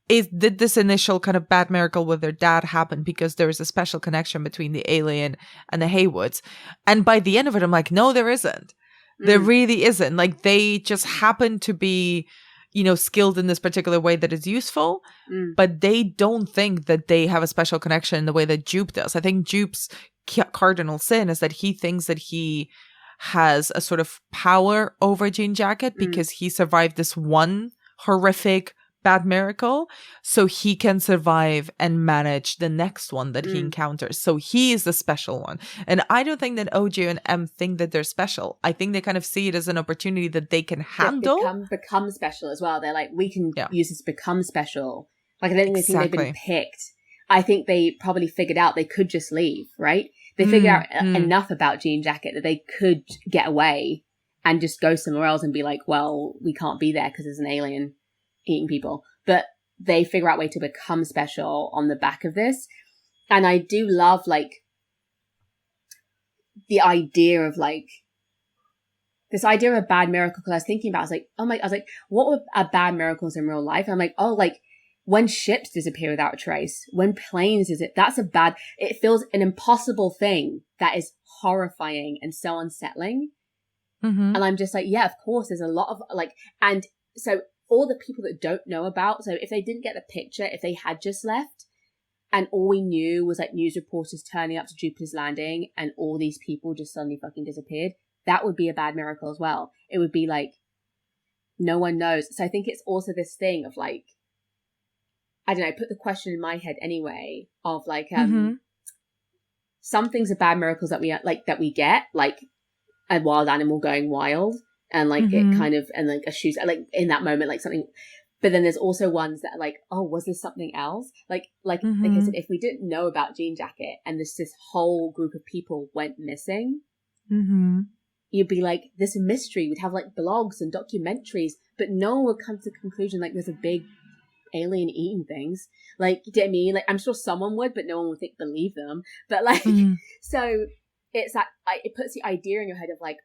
did this initial kind of bad miracle with their dad happen because there is a special connection between the alien and the Haywoods? And by the end of it, I'm like, no, there isn't. There really isn't. Like, they just happen to be, you know, skilled in this particular way that is useful, but they don't think that they have a special connection in the way that Jupe does. I think Jupe's cardinal sin is that he thinks that he has a sort of power over Jean Jacket because he survived this one horrific bad miracle, so he can survive and manage the next one that he encounters. So he is the special one. And I don't think that OJ and M think that they're special. I think they kind of see it as an opportunity that they can handle. Become special as well. They're like, we can use this to become special. Like, I don't think they've been picked. I think they probably figured out they could just leave, right? They figured out enough about Jean Jacket that they could get away and just go somewhere else and be like, well, we can't be there because there's an alien eating people. But they figure out a way to become special on the back of this. And I do love, like, the idea of, like, this idea of a bad miracle. Because I was thinking about, I was like, what are bad miracles in real life? And I'm like, oh, like, when ships disappear without a trace, when planes it feels an impossible thing that is horrifying and so unsettling. Mm-hmm. And I'm just like, yeah, of course, there's a lot of, like, and so all the people that don't know about, so if they didn't get the picture, if they had just left, and all we knew was, like, news reporters turning up to Jupiter's landing and all these people just suddenly fucking disappeared, that would be a bad miracle as well. It would be like, no one knows. So I think it's also this thing of, like, I don't know, put the question in my head anyway of, like, some things are bad miracles that we get, like a wild animal going wild, and, like, it kind of, and, like, a shoe, like, in that moment, like, something. But then there's also ones that are like, oh, was there something else? Like I said, if we didn't know about Jean Jacket and this whole group of people went missing, you'd be like, this mystery. We'd have, like, blogs and documentaries, but no one would come to the conclusion, like, there's a big alien eating things. Like, do you know what I mean? Like, I'm sure someone would, but no one would believe them. But, like, so it's that, it puts the idea in your head of, like,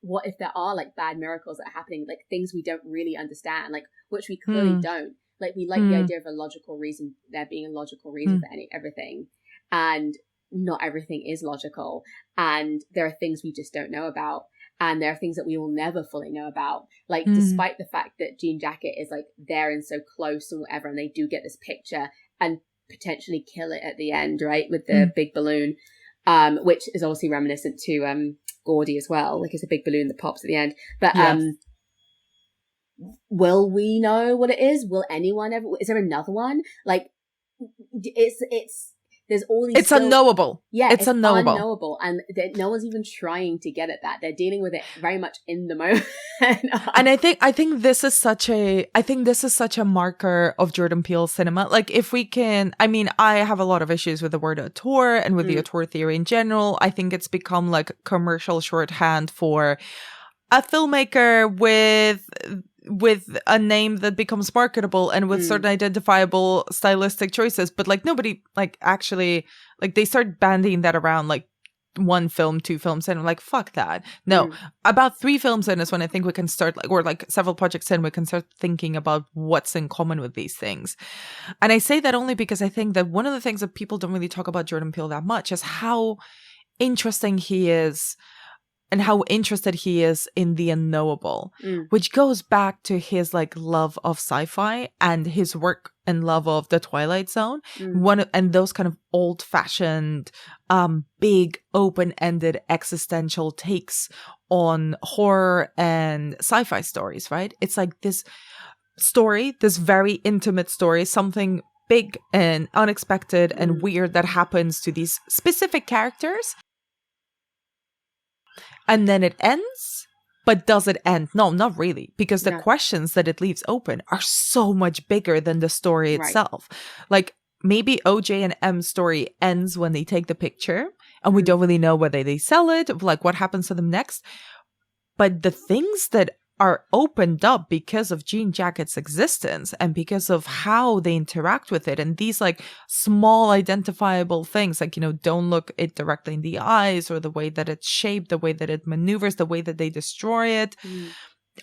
what if there are, like, bad miracles that are happening, like, things we don't really understand, like, which we clearly don't. Like, we like the idea of a logical reason, there being a logical reason for everything, and not everything is logical, and there are things we just don't know about, and there are things that we will never fully know about, like, despite the fact that Jean Jacket is, like, there and so close and whatever, and they do get this picture and potentially kill it at the end, right, with the big balloon, which is obviously reminiscent to Gordy as well. Like, it's a big balloon that pops at the end. But will we know what it is? Will anyone ever? Is there another one? Like, it's there's all these. It's unknowable. Yeah, it's unknowable, and no one's even trying to get at that. They're dealing with it very much in the moment. And I think this is such a marker of Jordan Peele cinema. Like, if we can, I mean, I have a lot of issues with the word auteur and with the auteur theory in general. I think it's become, like, commercial shorthand for a filmmaker with a name that becomes marketable and with certain identifiable stylistic choices, but, like, nobody, like, actually, like, they start bandying that around, like, 1 film, 2 films, and I'm like, fuck that. No, about 3 films in is when I think we can start, like, or, like, several projects in, we can start thinking about what's in common with these things. And I say that only because I think that one of the things that people don't really talk about Jordan Peele that much is how interesting he is and how interested he is in the unknowable, which goes back to his, like, love of sci-fi and his work and love of the Twilight Zone, and those kind of old-fashioned, big, open-ended existential takes on horror and sci-fi stories, right? It's like this story, this very intimate story, something big and unexpected and weird that happens to these specific characters. And then it ends, but does it end? No, not really, because the questions that it leaves open are so much bigger than the story itself. Like, maybe OJ and M's story ends when they take the picture, and we don't really know whether they sell it, like, what happens to them next. But the things that are opened up because of Jean Jacket's existence and because of how they interact with it, and these, like, small identifiable things, like, you know, don't look it directly in the eyes, or the way that it's shaped, the way that it maneuvers, the way that they destroy it,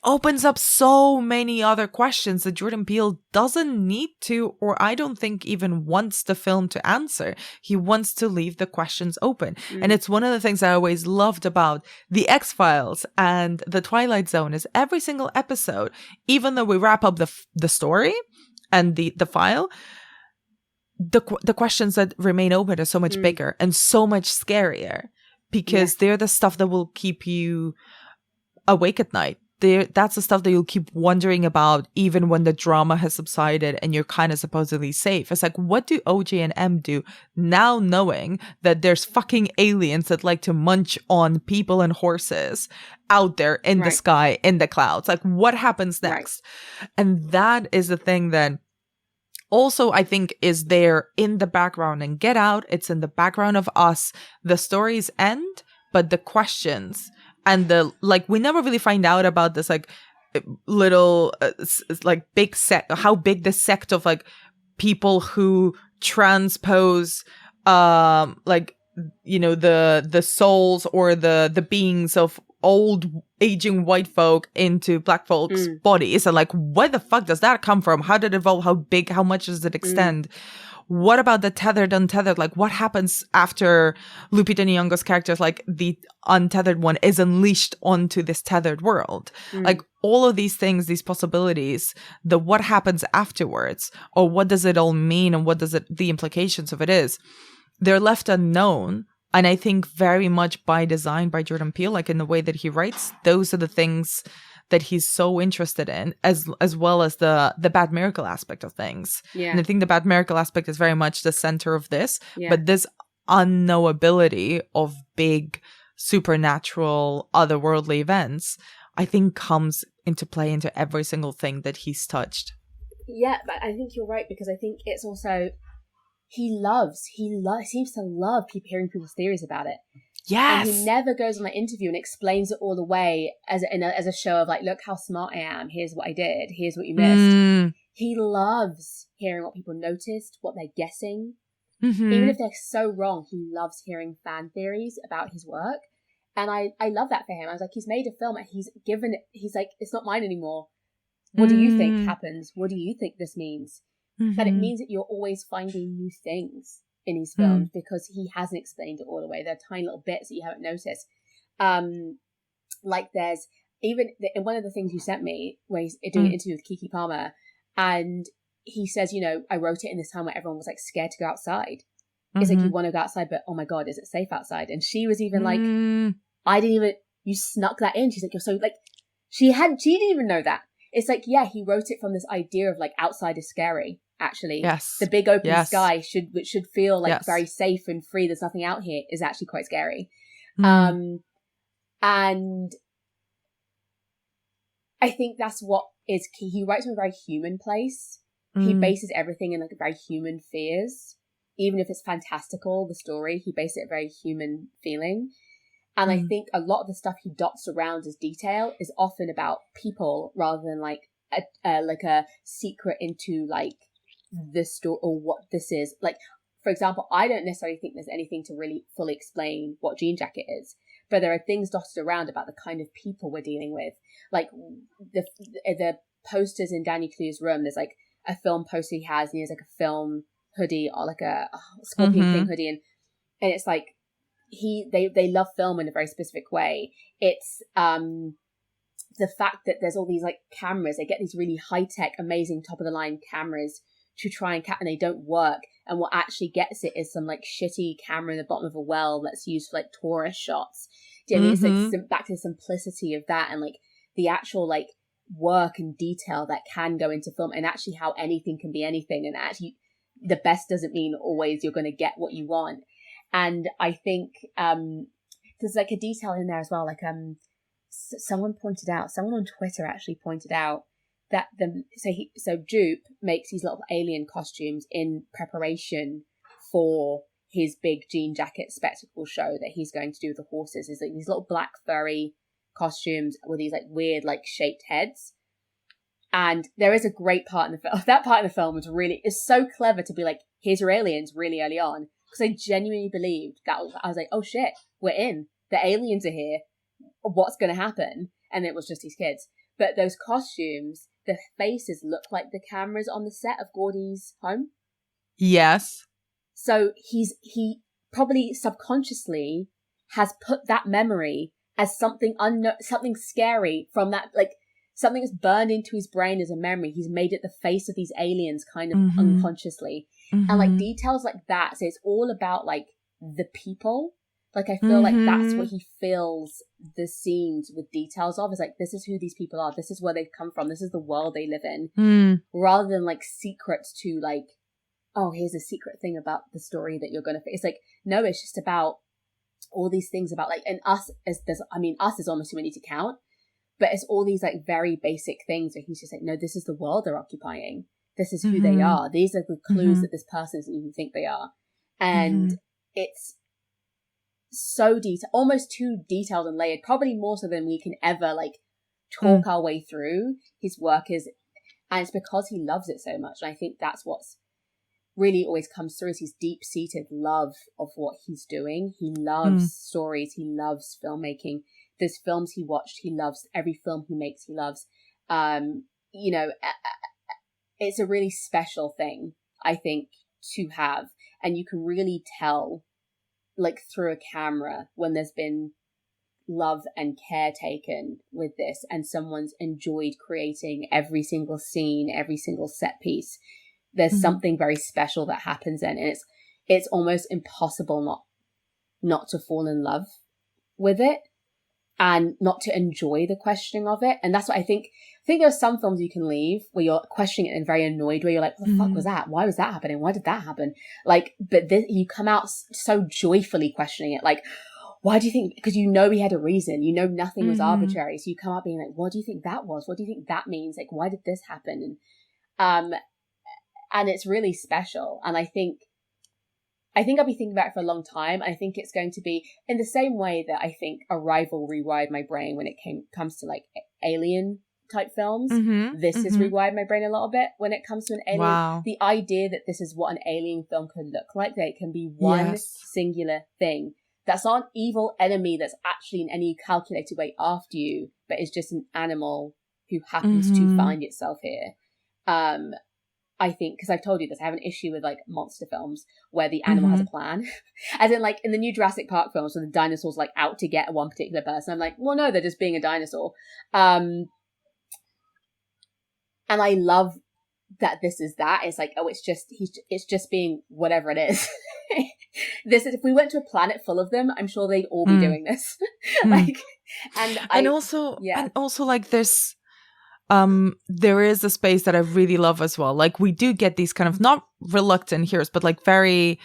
opens up so many other questions that Jordan Peele doesn't need to, or I don't think even wants the film to answer. He wants to leave the questions open. And it's one of the things I always loved about The X-Files and The Twilight Zone is every single episode, even though we wrap up the story and the file, the questions that remain open are so much bigger and so much scarier, because they're the stuff that will keep you awake at night. That's the stuff that you'll keep wondering about even when the drama has subsided and you're kind of supposedly safe. It's like, what do OJ and M do now, knowing that there's fucking aliens that like to munch on people and horses out there in the sky, in the clouds? Like, what happens next? And that is the thing that also I think is there in the background in Get Out. It's in the background of Us. The stories end, but the questions and the, like, we never really find out about this, like, little like big sect, how big the sect of like people who transpose like, you know, the souls or the beings of old aging white folk into black folks' bodies, and like, where the fuck does that come from? How did it evolve? How big? How much does it extend? What about the tethered, untethered? Like, what happens after Lupita Nyong'o's character, like the untethered one, is unleashed onto this tethered world? Like, all of these things, these possibilities, the what happens afterwards, or what does it all mean, and what does it, the implications of it is, they're left unknown. And I think very much by design by Jordan Peele, like in the way that he writes, those are the things that he's so interested in, as well as the bad miracle aspect of things. Yeah. And I think the bad miracle aspect is very much the center of this. Yeah. But this unknowability of big supernatural otherworldly events, I think comes into play into every single thing that he's touched. Yeah, but I think you're right, because I think it's also he seems to love hearing people's theories about it. Yes. And he never goes on an interview and explains it all the way as a show of like, look how smart I am. Here's what I did. Here's what you missed. He loves hearing what people noticed, what they're guessing. Even if they're so wrong, he loves hearing fan theories about his work. And I love that for him. I was like, he's made a film and he's like, it's not mine anymore. What do you think happens? What do you think this means? That it means that you're always finding new things in his films because he hasn't explained it all the way. There are tiny little bits that you haven't noticed. Like there's even in one of the things you sent me where he's doing an interview with Keke Palmer, and he says, you know, I wrote it in this time where everyone was like scared to go outside. It's like, you want to go outside, but oh my God, is it safe outside? And she was even like, you snuck that in. She's like, you're so like, she didn't even know that. It's like, yeah, he wrote it from this idea of like outside is scary. Actually, yes, the big open sky should feel like very safe and free. There's nothing out here is actually quite scary. And I think that's what is key. He writes from a very human place. He bases everything in like a very human fears, even if it's fantastical. The story he bases it a very human feeling. And I think a lot of the stuff he dots around as detail is often about people rather than like a secret into like the story or what this is. Like, for example, I don't necessarily think there's anything to really fully explain what Jean Jacket is, but there are things dotted around about the kind of people we're dealing with. Like the posters in Daniel Kaluuya's room, there's like a film poster he has, and he has like a film hoodie or like a Scorpion King hoodie, and it's like they love film in a very specific way. It's the fact that there's all these like cameras, they get these really high-tech, amazing top-of-the-line cameras to try and and they don't work. And what actually gets it is some like shitty camera in the bottom of a well that's used for like tourist shots. Do you know what I mean? It's like back to the simplicity of that and like the actual like work and detail that can go into film, and actually how anything can be anything, and actually the best doesn't mean always you're going to get what you want. And I think there's like a detail in there as well. Like someone on Twitter actually pointed out that so Jupe makes these little alien costumes in preparation for his big Jean Jacket spectacle show that he's going to do with the horses. Is like these little black furry costumes with these like weird like shaped heads. And there is a great part in the film. That part in the film is so clever to be like, here's your aliens really early on. Because I genuinely believed that. I was like, oh shit, we're in. The aliens are here. What's going to happen? And it was just these kids. But those costumes, the faces look like the cameras on the set of Gordy's home. Yes. So he probably subconsciously has put that memory as something something scary from that, like something that's burned into his brain as a memory. He's made it the face of these aliens kind of unconsciously. And like details like that. So it's all about like the people. Like I feel like that's what he fills the scenes with details of. Is like, this is who these people are. This is where they've come from. This is the world they live in. Rather than like secrets to like, oh, here's a secret thing about the story that you're going to face. It's like, no, it's just about all these things about like, and us as us is almost too many to count, but it's all these like very basic things where he's just like, no, this is the world they're occupying. This is who they are. These are the clues that this person isn't even think they are. And it's so detailed, almost too detailed and layered, probably more so than we can ever like talk our way through his work and it's because he loves it so much. And I think that's what's really always comes through is his deep-seated love of what he's doing. He loves stories. He loves filmmaking. There's films he watched, he loves. Every film he makes, he loves. You know, it's a really special thing, I think, to have. And you can really tell, like, through a camera when there's been love and care taken with this and someone's enjoyed creating every single scene, every single set piece. There's something very special that happens then, and it's almost impossible not to fall in love with it and not to enjoy the questioning of it. And that's what I think there are some films you can leave where you're questioning it and very annoyed, where you're like, what the fuck was that? Why was that happening? Why did that happen? Like, but this, you come out so joyfully questioning it. Like, why do you think, because you know he had a reason, you know nothing was arbitrary. So you come out being like, what do you think that was? What do you think that means? Like, why did this happen? And it's really special. And I think I'll be thinking about it for a long time. I think it's going to be in the same way that I think Arrival rewired my brain when it comes to like alien type films. This has rewired my brain a little bit when it comes to an alien. Wow. The idea that this is what an alien film could look like, that it can be one singular thing. That's not an evil enemy that's actually in any calculated way after you, but is just an animal who happens to find itself here. I think, because I've told you this, I have an issue with like monster films where the animal has a plan. As in like in the new Jurassic Park films where the dinosaurs like out to get one particular person. I'm like, well, no, they're just being a dinosaur. And I love that this is that. It's like, oh, it's just being whatever it is. This is, if we went to a planet full of them, I'm sure they'd all be doing this. Like, and also like this. There is a space that I really love as well. Like, we do get these kind of not reluctant heroes, but like very,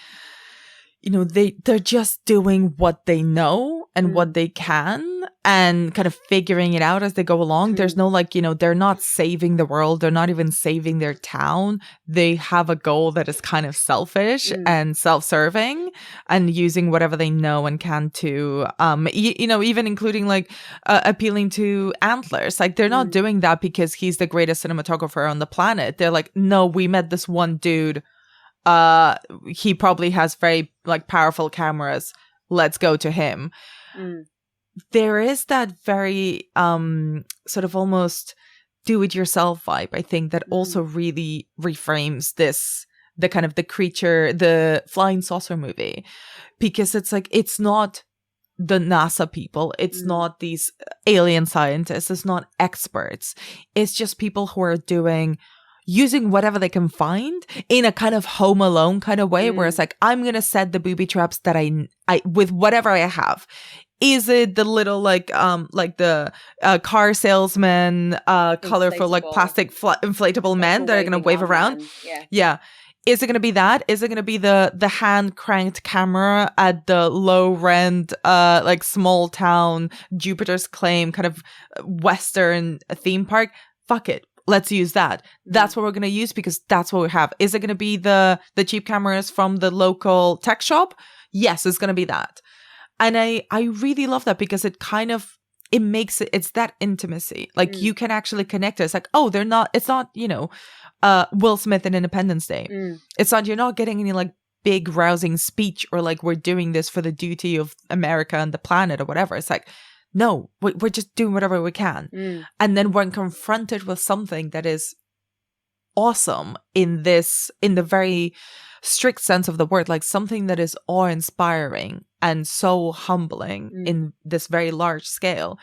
you know, they're just doing what they know and what they can and kind of figuring it out as they go along. There's no like, you know, they're not saving the world. They're not even saving their town. They have a goal that is kind of selfish and self-serving and using whatever they know and can to, you know, even including like appealing to antlers. Like, they're not doing that because he's the greatest cinematographer on the planet. They're like, no, we met this one dude. He probably has very like powerful cameras. Let's go to him. There is that very sort of almost do-it-yourself vibe, I think, that also really reframes the kind of the creature, the flying saucer movie, because it's like, it's not the NASA people, it's not these alien scientists, it's not experts, it's just people who are using whatever they can find in a kind of Home Alone kind of way, where it's like, I'm going to set the booby traps that I with whatever I have. Is it the little like the car salesman, colorful like plastic inflatable men that are going to wave around? Yeah. Is it going to be that? Is it going to be the hand cranked camera at the low rent, like small town Jupiter's Claim kind of Western theme park? Fuck it. Let's use that. That's what we're going to use because that's what we have. Is it going to be the cheap cameras from the local tech shop? Yes, it's going to be that. And I really love that because it kind of, it makes it, it's that intimacy. Like you can actually connect it. It's like, oh, it's not, you know, Will Smith in Independence Day. It's not, you're not getting any like big rousing speech or like, we're doing this for the duty of America and the planet or whatever. It's like, no, we're just doing whatever we can. And then when confronted with something that is awesome in the very strict sense of the word, like something that is awe-inspiring and so humbling in this very large scale,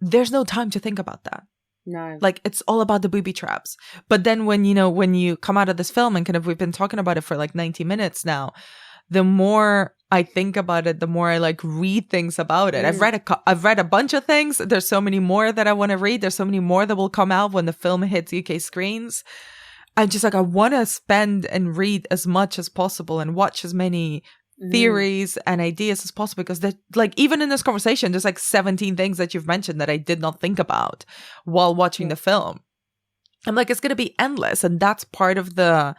there's no time to think about that. No. Like, it's all about the booby traps. But then when you come out of this film and kind of, we've been talking about it for like 90 minutes now, the more I think about it, the more I like read things about it. I've read a bunch of things. There's so many more that I want to read. There's so many more that will come out when the film hits UK screens. I'm just like, I want to spend and read as much as possible and watch as many theories and ideas as possible, because like, even in this conversation, there's like 17 things that you've mentioned that I did not think about while watching the film. I'm like, it's going to be endless. And that's part of the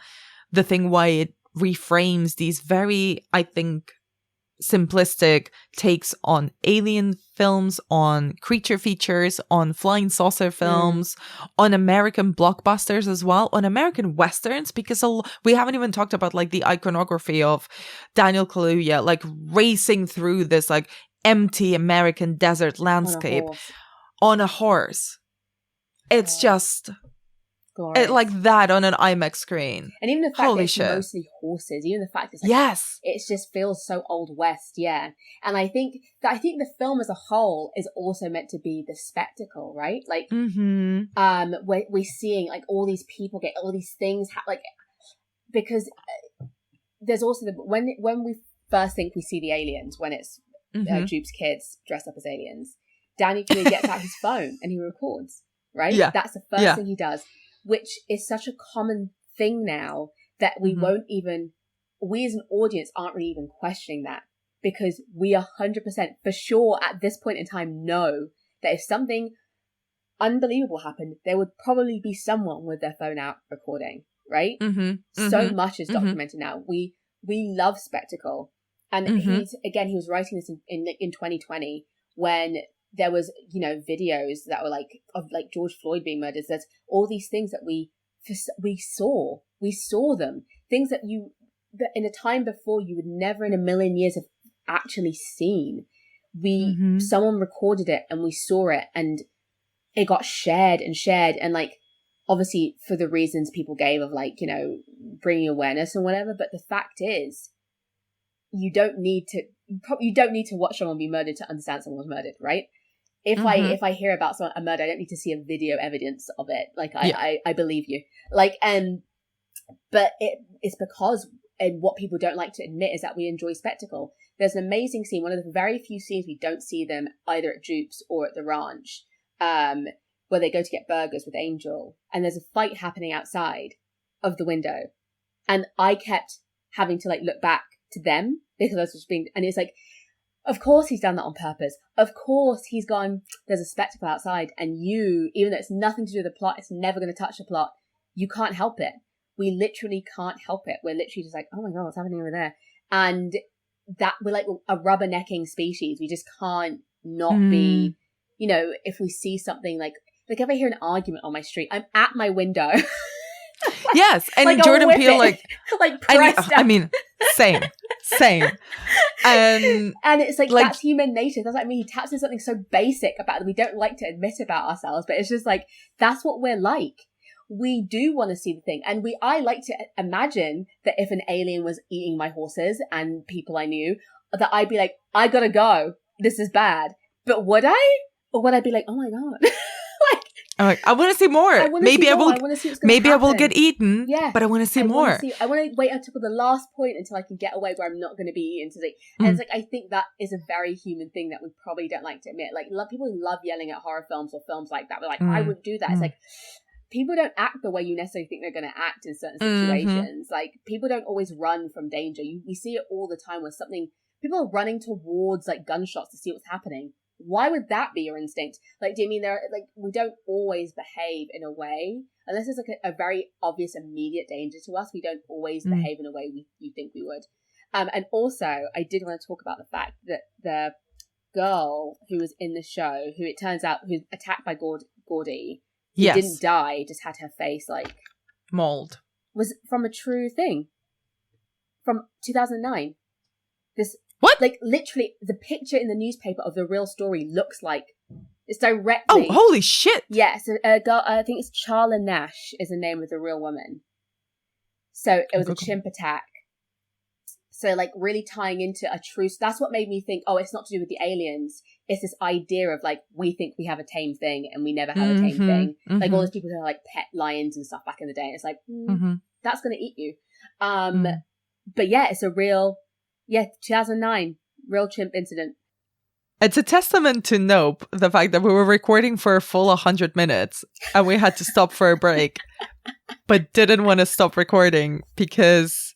thing why it reframes these very, I think, simplistic takes on alien films, on creature features, on flying saucer films, on American blockbusters as well, on American westerns, because we haven't even talked about like the iconography of Daniel Kaluuya like racing through this like empty American desert landscape on a horse. It's just like that on an IMAX screen. And even the fact that it's mostly horses, even the fact it's like, it just feels so Old West, And I think the film as a whole is also meant to be the spectacle, right? Like, we're seeing like all these people get all these things, because there's also when we first think we see the aliens, when it's Jupe's kids dressed up as aliens, Danny Kaluuya gets out his phone and he records, right? Yeah. That's the first thing he does. Which is such a common thing now that we won't even, we as an audience aren't really even questioning that, because we 100% for sure at this point in time know that if something unbelievable happened, there would probably be someone with their phone out recording, right? So much is documented now. We love spectacle. And he was writing this in 2020 when there was, videos that were like of like George Floyd being murdered. There's all these things that we saw them, things that in a time before you would never in a million years have actually seen. Someone recorded it and we saw it, and it got shared and like, obviously for the reasons people gave of like, bringing awareness and whatever. But the fact is, you don't need to watch someone be murdered to understand someone was murdered, right? If I hear about a murder, I don't need to see a video evidence of it. Like I believe you. Like but it's because, and what people don't like to admit is that we enjoy spectacle. There's an amazing scene, one of the very few scenes we don't see them either at Jupe's or at the ranch, where they go to get burgers with Angel, and there's a fight happening outside of the window, and I kept having to like look back to them because I was just and it's like, of course he's done that on purpose. Of course he's gone, there's a spectacle outside, and even though it's nothing to do with the plot, it's never going to touch the plot, you can't help it. We literally can't help it. We're literally just like, oh my God, what's happening over there? And that we're like a rubbernecking species. We just can't not be, if we see something like if I hear an argument on my street, I'm at my window. Yes, and like Jordan Peele, I mean, same. And it's like that's human nature. That's he taps into something so basic about that we don't like to admit about ourselves, but it's just like that's what we're like. We do want to see the thing, and I like to imagine that if an alien was eating my horses and people I knew, that I'd be like, I gotta go. This is bad. But would I? Or would I be like, oh my God? I want to see more. Maybe I will. Maybe I will get eaten. Yeah, but I want to see more. I want to wait until the last point until I can get away where I'm not going to be eaten today. And it's like I think that is a very human thing that we probably don't like to admit. Like people love yelling at horror films or films like that. We're like, I would do that. It's like people don't act the way you necessarily think they're going to act in certain situations. Like people don't always run from danger. We see it all the time where people are running towards like gunshots to see what's happening. Why would that be your instinct? Like, do you mean we don't always behave in a way, unless it's like a very obvious immediate danger to us, we don't always behave in a way you think we would. And also, I did want to talk about the fact that the girl who was in the show, who it turns out who's attacked by Gordy, who didn't die, just had her face like mauled, was from a true thing from 2009. This. What? Like, literally, the picture in the newspaper of the real story looks like it's directly... Oh, holy shit! Yeah, so a girl, I think it's Charla Nash is the name of the real woman. So it was a chimp attack. So, like, really tying into a true... That's what made me think, it's not to do with the aliens. It's this idea of, like, we think we have a tame thing and we never had a tame thing. Like, all those people who are, like, pet lions and stuff back in the day. It's like, that's going to eat you. But yeah, it's a real... Yeah, 2009, real chimp incident. It's a testament to Nope, the fact that we were recording for a full 100 minutes and we had to stop for a break, but didn't want to stop recording because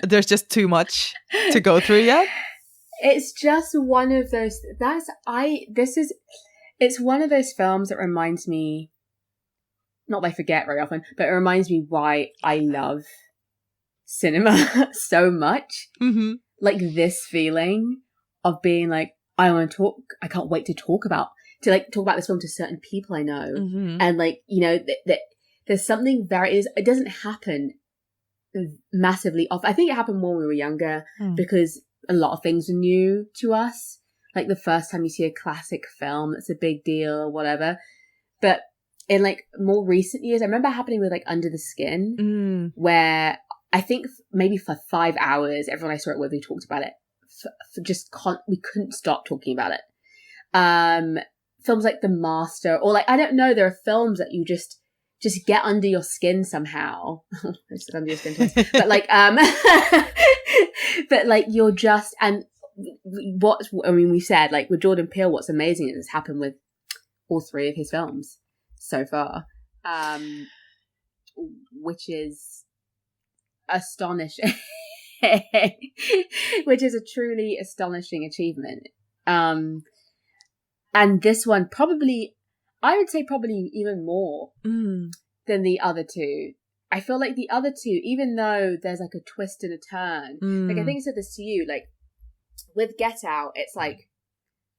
there's just too much to go through yet. It's just one of those, it's one of those films that reminds me, not that I forget very often, but it reminds me why I love cinema so much. like this feeling of being like, I want to talk, I can't wait to talk about this film to certain people I know. Mm-hmm. And like, you know, that there's something it doesn't happen massively often. I think it happened when we were younger because a lot of things were new to us. Like the first time you see a classic film, it's a big deal or whatever. But in like more recent years, I remember happening with like Under the Skin, where I think maybe for 5 hours, everyone I saw it with, we talked about it. We couldn't stop talking about it. Films like The Master, or like, I don't know, there are films that you just get under your skin somehow. I said under your skin twice. But like, but like you're just, and we said like with Jordan Peele, what's amazing is it's happened with all 3 of his films so far, which is astonishing. Which is a truly astonishing achievement. And this one I would say probably even more than the other 2. I feel like the other 2, even though there's like a twist and a turn, like I think I said this to you, like with Get Out, it's like,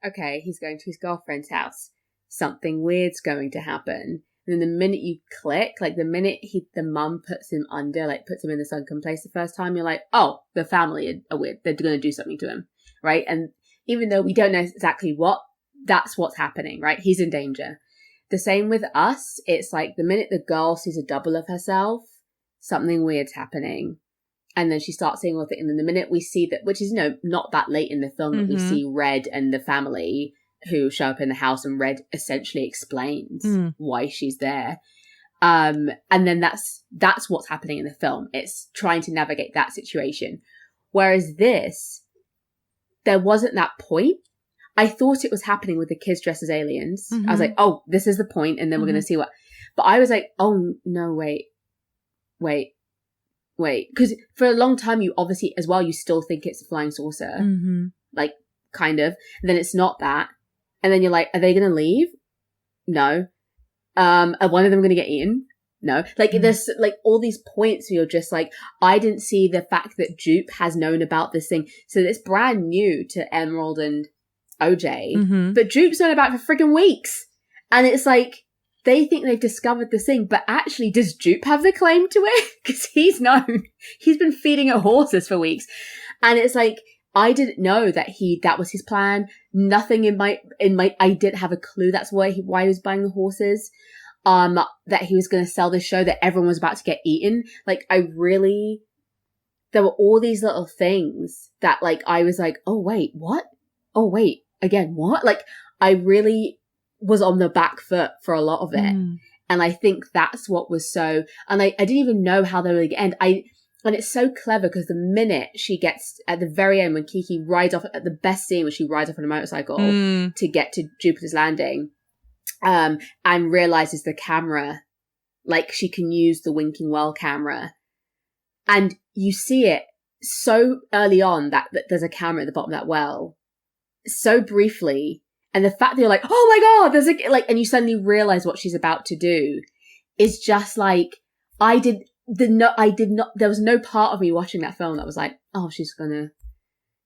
okay, he's going to his girlfriend's house. Something weird's going to happen. And then the minute you click, like the minute the mum puts him under, like puts him in the sunken place the first time, you're like, oh, the family are weird. They're going to do something to him, right? And even though we don't know exactly what, that's what's happening, right? He's in danger. The same with Us. It's like the minute the girl sees a double of herself, something weird's happening. And then she starts seeing all things. And then the minute we see that, which is, you know, not that late in the film, that we see Red and the family who show up in the house, and Red essentially explains why she's there. And then that's what's happening in the film. It's trying to navigate that situation. Whereas this, there wasn't that point. I thought it was happening with the kids dressed as aliens. I was like, oh, this is the point, and then we're going to see what. But I was like, oh, no, wait. Because for a long time, you obviously, as well, you still think it's a flying saucer. Like, kind of. And then it's not that. And then you're like, are they going to leave? No. Are one of them going to get eaten? No. Like, there's like all these points where you're just like, I didn't see the fact that Jupe has known about this thing. So it's brand new to Emerald and OJ, but Jupe's known about it for freaking weeks. And it's like, they think they've discovered this thing, but actually, does Jupe have the claim to it? Because he's known. He's been feeding it horses for weeks. And it's like, I didn't know that was his plan. Nothing I didn't have a clue that's why he was buying the horses. That he was going to sell this show, that everyone was about to get eaten. Like, there were all these little things that like, I was like, oh wait, what? Oh wait, again, what? Like, I really was on the back foot for a lot of it. And I think that's what was so, and I didn't even know how they were going to end. And it's so clever because the minute she gets, at the very end, when Kiki rides off, at the best scene when she rides off on a motorcycle to get to Jupiter's Landing, and realizes the camera, like she can use the winking well camera. And you see it so early on that there's a camera at the bottom of that well, so briefly. And the fact that you're like, oh my God, there's and you suddenly realize what she's about to do is just like, there was no part of me watching that film that was like, oh, she's gonna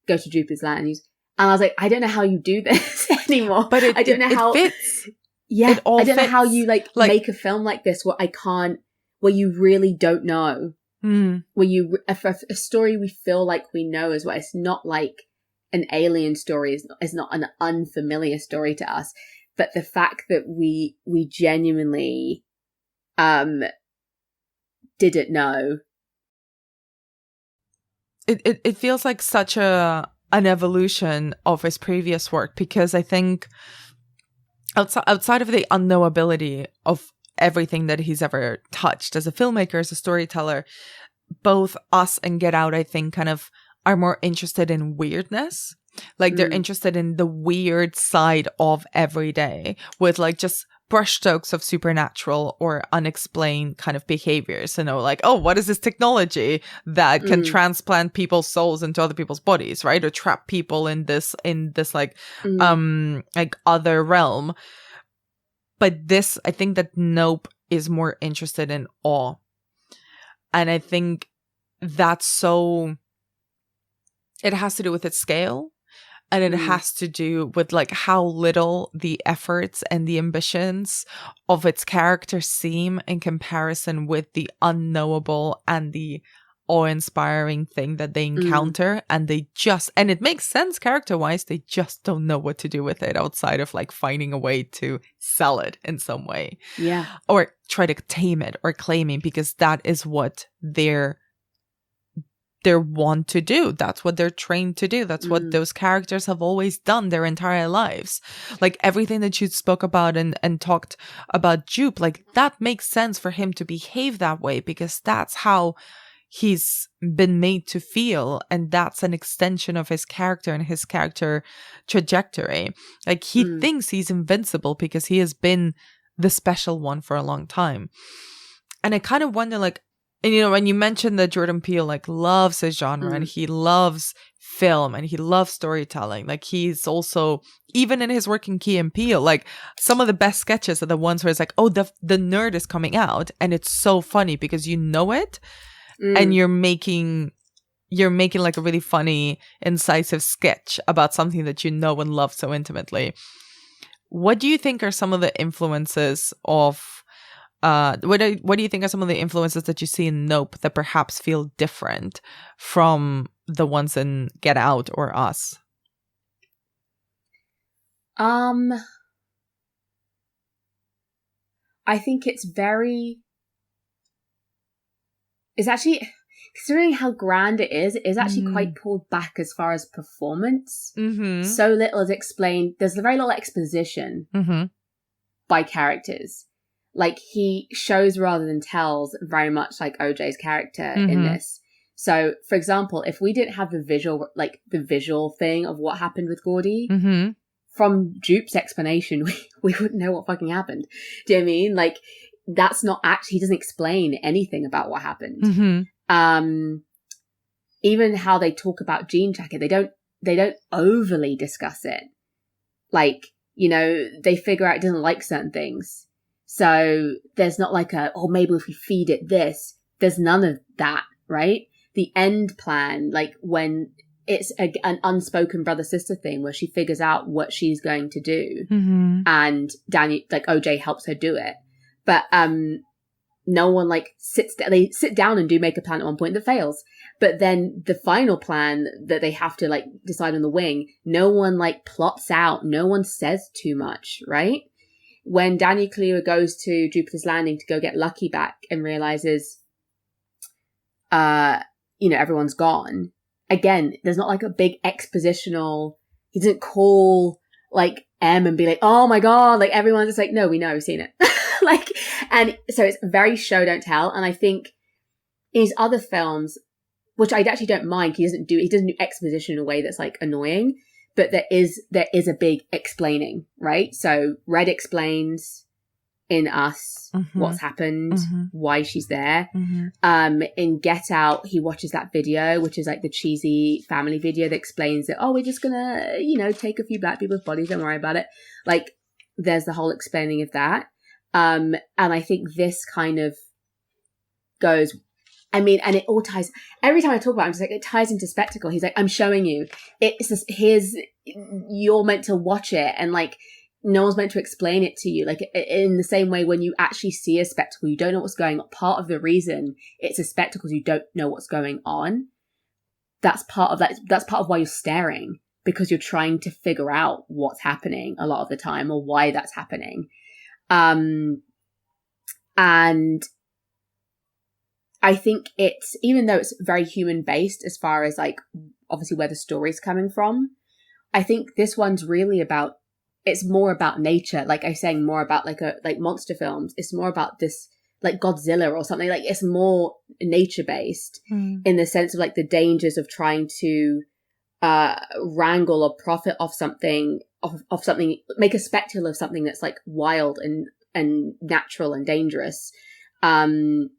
go to Jupiter's Land. And I was like, I don't know how you do this anymore. But I don't know how it fits. Yeah. It all I don't know fits. how you make a film like this where you really don't know. Where a story we feel like we know as well. It's not like an alien story, is not an unfamiliar story to us. But the fact that we genuinely didn't know. It feels like such an evolution of his previous work, because I think outside of the unknowability of everything that he's ever touched as a filmmaker, as a storyteller, both Us and Get Out, I think, kind of are more interested in weirdness. Like they're interested in the weird side of everyday, with like just brushstrokes of supernatural or unexplained kind of behaviors. You know, like, oh, what is this technology that can transplant people's souls into other people's bodies, right? Or trap people in this like like other realm. But this, I think that Nope is more interested in awe. And I think that's so it has to do with its scale. And it has to do with like how little the efforts and the ambitions of its characters seem in comparison with the unknowable and the awe-inspiring thing that they encounter. And and it makes sense character-wise, they just don't know what to do with it outside of like finding a way to sell it in some way. Yeah. Or try to tame it or claim it, because that is what they're want to do. That's what they're trained to do. That's what those characters have always done their entire lives. Like everything that you spoke about and talked about Jupe, like that makes sense for him to behave that way, because that's how he's been made to feel, and that's an extension of his character and his character trajectory. Like he thinks he's invincible because he has been the special one for a long time. And I kind of wonder, like, and you know, when you mentioned that Jordan Peele like loves his genre and he loves film and he loves storytelling, like he's also, even in his work in Key and Peele, like some of the best sketches are the ones where it's like, oh, the nerd is coming out, and it's so funny because you know it, and you're making like a really funny, incisive sketch about something that you know and love so intimately. What do you think are some of the influences of what do you think are some of the influences that you see in Nope that perhaps feel different from the ones in Get Out or Us? I think it's actually, considering how grand it is actually quite pulled back as far as performance. So little is explained. There's very little exposition by characters. Like, he shows rather than tells, very much like OJ's character in this. So, for example, if we didn't have the visual thing of what happened with Gordy, from Jupe's explanation, we wouldn't know what fucking happened. Do you know what I mean? Like, that's not actually, he doesn't explain anything about what happened. Even how they talk about Gene Jacket, they don't overly discuss it. Like, you know, they figure out it doesn't like certain things. So there's not like maybe if we feed it this, there's none of that, right? The end plan, like when it's an unspoken brother-sister thing where she figures out what she's going to do and Daniel, like OJ helps her do it. But no one like they sit down and do make a plan at one point that fails. But then the final plan that they have to like decide on the wing, no one like plots out, no one says too much, right? When Daniel Kaluuya goes to Jupiter's Landing to go get Lucky back and realizes, everyone's gone. Again, there's not like a big expositional, he doesn't call like M and be like, oh my God, like everyone's just like, no, we know, we've seen it. Like, and so it's very show, don't tell. And I think in his other films, which I actually don't mind, he doesn't do exposition in a way that's like annoying. But there is a big explaining, right? So Red explains in Us what's happened, why she's there. In Get Out, he watches that video, which is like the cheesy family video that explains that, oh, we're just gonna, take a few black people's bodies, don't worry about it. Like, there's the whole explaining of that. And I think this kind of goes, and it all ties, every time I talk about it, I'm just like, it ties into spectacle. He's like, I'm showing you. It's just, you're meant to watch it, and like, no one's meant to explain it to you. Like, in the same way, when you actually see a spectacle, you don't know what's going on. Part of the reason it's a spectacle is you don't know what's going on. That's part of that. That's part of why you're staring, because you're trying to figure out what's happening a lot of the time, or why that's happening. And I think it's, even though it's very human based as far as like obviously where the story's coming from, I think this one's really about, it's more about nature. Like I was saying, more about like monster films. It's more about this, like Godzilla or something. Like, it's more nature based in the sense of like the dangers of trying to wrangle or profit off something, of something, make a spectacle of something that's like wild and natural and dangerous. And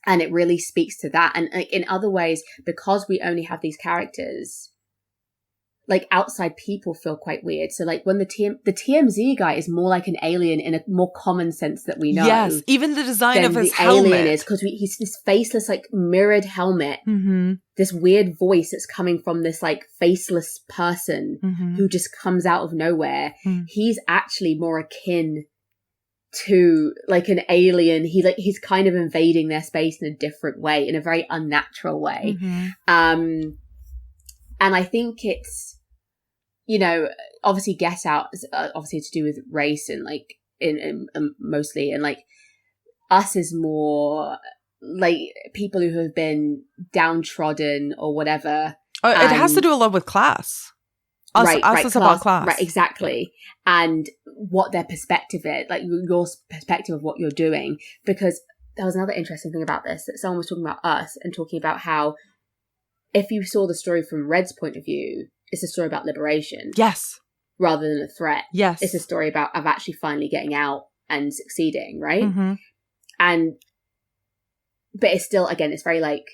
it really speaks to that. And like, in other ways, because we only have these characters, like outside people feel quite weird. So like when the TMZ guy is more like an alien in a more common sense that we know. Yes, even the design of his the helmet. alien is, because he's this faceless, like mirrored helmet. This weird voice that's coming from this like faceless person who just comes out of nowhere. He's actually more akin to like an alien. He's kind of invading their space in a different way, in a very unnatural way. And I think it's, you know, obviously Get Out is obviously to do with race and like in mostly, and like Us is more like people who have been downtrodden or whatever. Oh, it has to do a lot with class. Us is about class. Right, exactly. And what their perspective is, like your perspective of what you're doing. Because there was another interesting thing about this, that someone was talking about Us and talking about how if you saw the story from Red's point of view, it's a story about liberation. Yes. Rather than a threat. Yes. It's a story about of actually finally getting out and succeeding, right? And but it's still, again, it's very like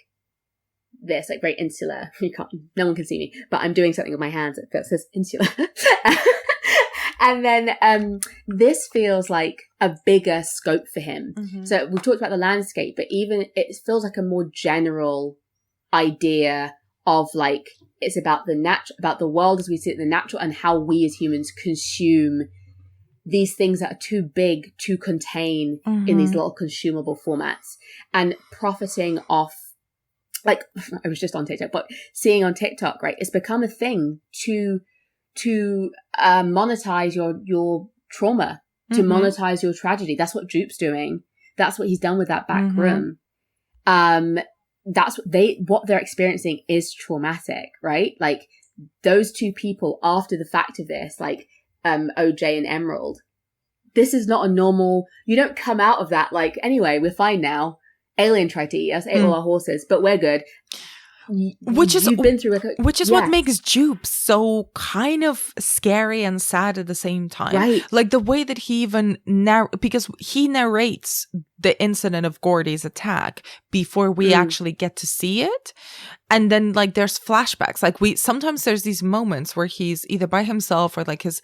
this, like very insular. No one can see me, but I'm doing something with my hands that says insular. And then this feels like a bigger scope for him. So we've talked about the landscape, but even it feels like a more general idea of like, it's about about the world as we see it, the natural, and how we as humans consume these things that are too big to contain in these little consumable formats, and profiting off, like, I was just on TikTok, but seeing on TikTok, right, it's become a thing to monetize your trauma, to monetize your tragedy. That's what Jupe's doing. That's what he's done with that back room. That's what they're experiencing is traumatic, right? Like those two people after the fact of this, like OJ and Emerald, this is not a normal, you don't come out of that like, anyway, we're fine now. Alien tried to eat us, ate all our horses, but we're good. Which is yes. what makes Jupe so kind of scary and sad at the same time. Right. Like the way that he even because he narrates the incident of Gordy's attack before we actually get to see it. And then like there's flashbacks. Like sometimes there's these moments where he's either by himself or like his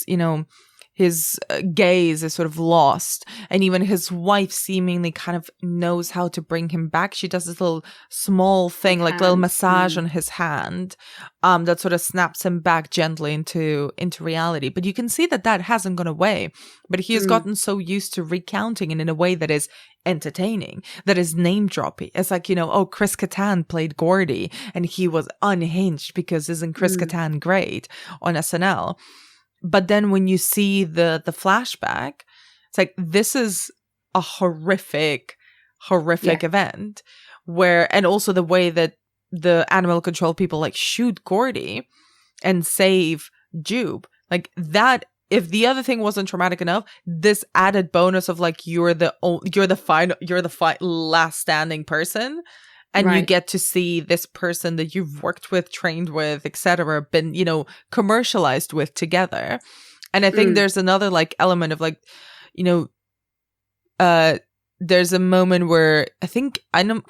you know, his gaze is sort of lost, and even his wife seemingly kind of knows how to bring him back. She does this little small thing, like little massage on his hand, that sort of snaps him back gently into reality. But you can see that hasn't gone away. But he has gotten so used to recounting it in a way that is entertaining, that is name droppy. It's like, you know, oh, Chris Kattan played Gordy, and he was unhinged because isn't Chris Kattan great on SNL? But then when you see the flashback, it's like, this is a horrific event where, and also the way that the animal control people like shoot Gordy and save Jupe, like that. If the other thing wasn't traumatic enough, this added bonus of like, you're the last standing person. And you get to see this person that you've worked with, trained with, etc., been, you know, commercialized with together. And I think there's another like element of like, you know, there's a moment where can't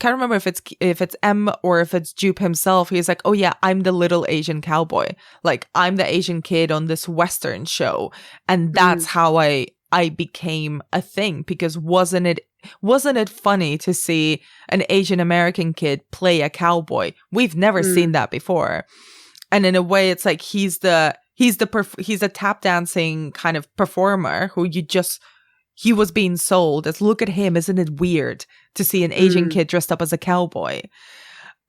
remember if it's M or if it's Jupe himself. He's like, oh yeah, I'm the little Asian cowboy. Like I'm the Asian kid on this Western show. And that's how I became a thing, because wasn't it funny to see an Asian American kid play a cowboy? We've never seen that before. And in a way, it's like he's a tap dancing kind of performer who he was being sold as, look at him, isn't it weird to see an Asian kid dressed up as a cowboy?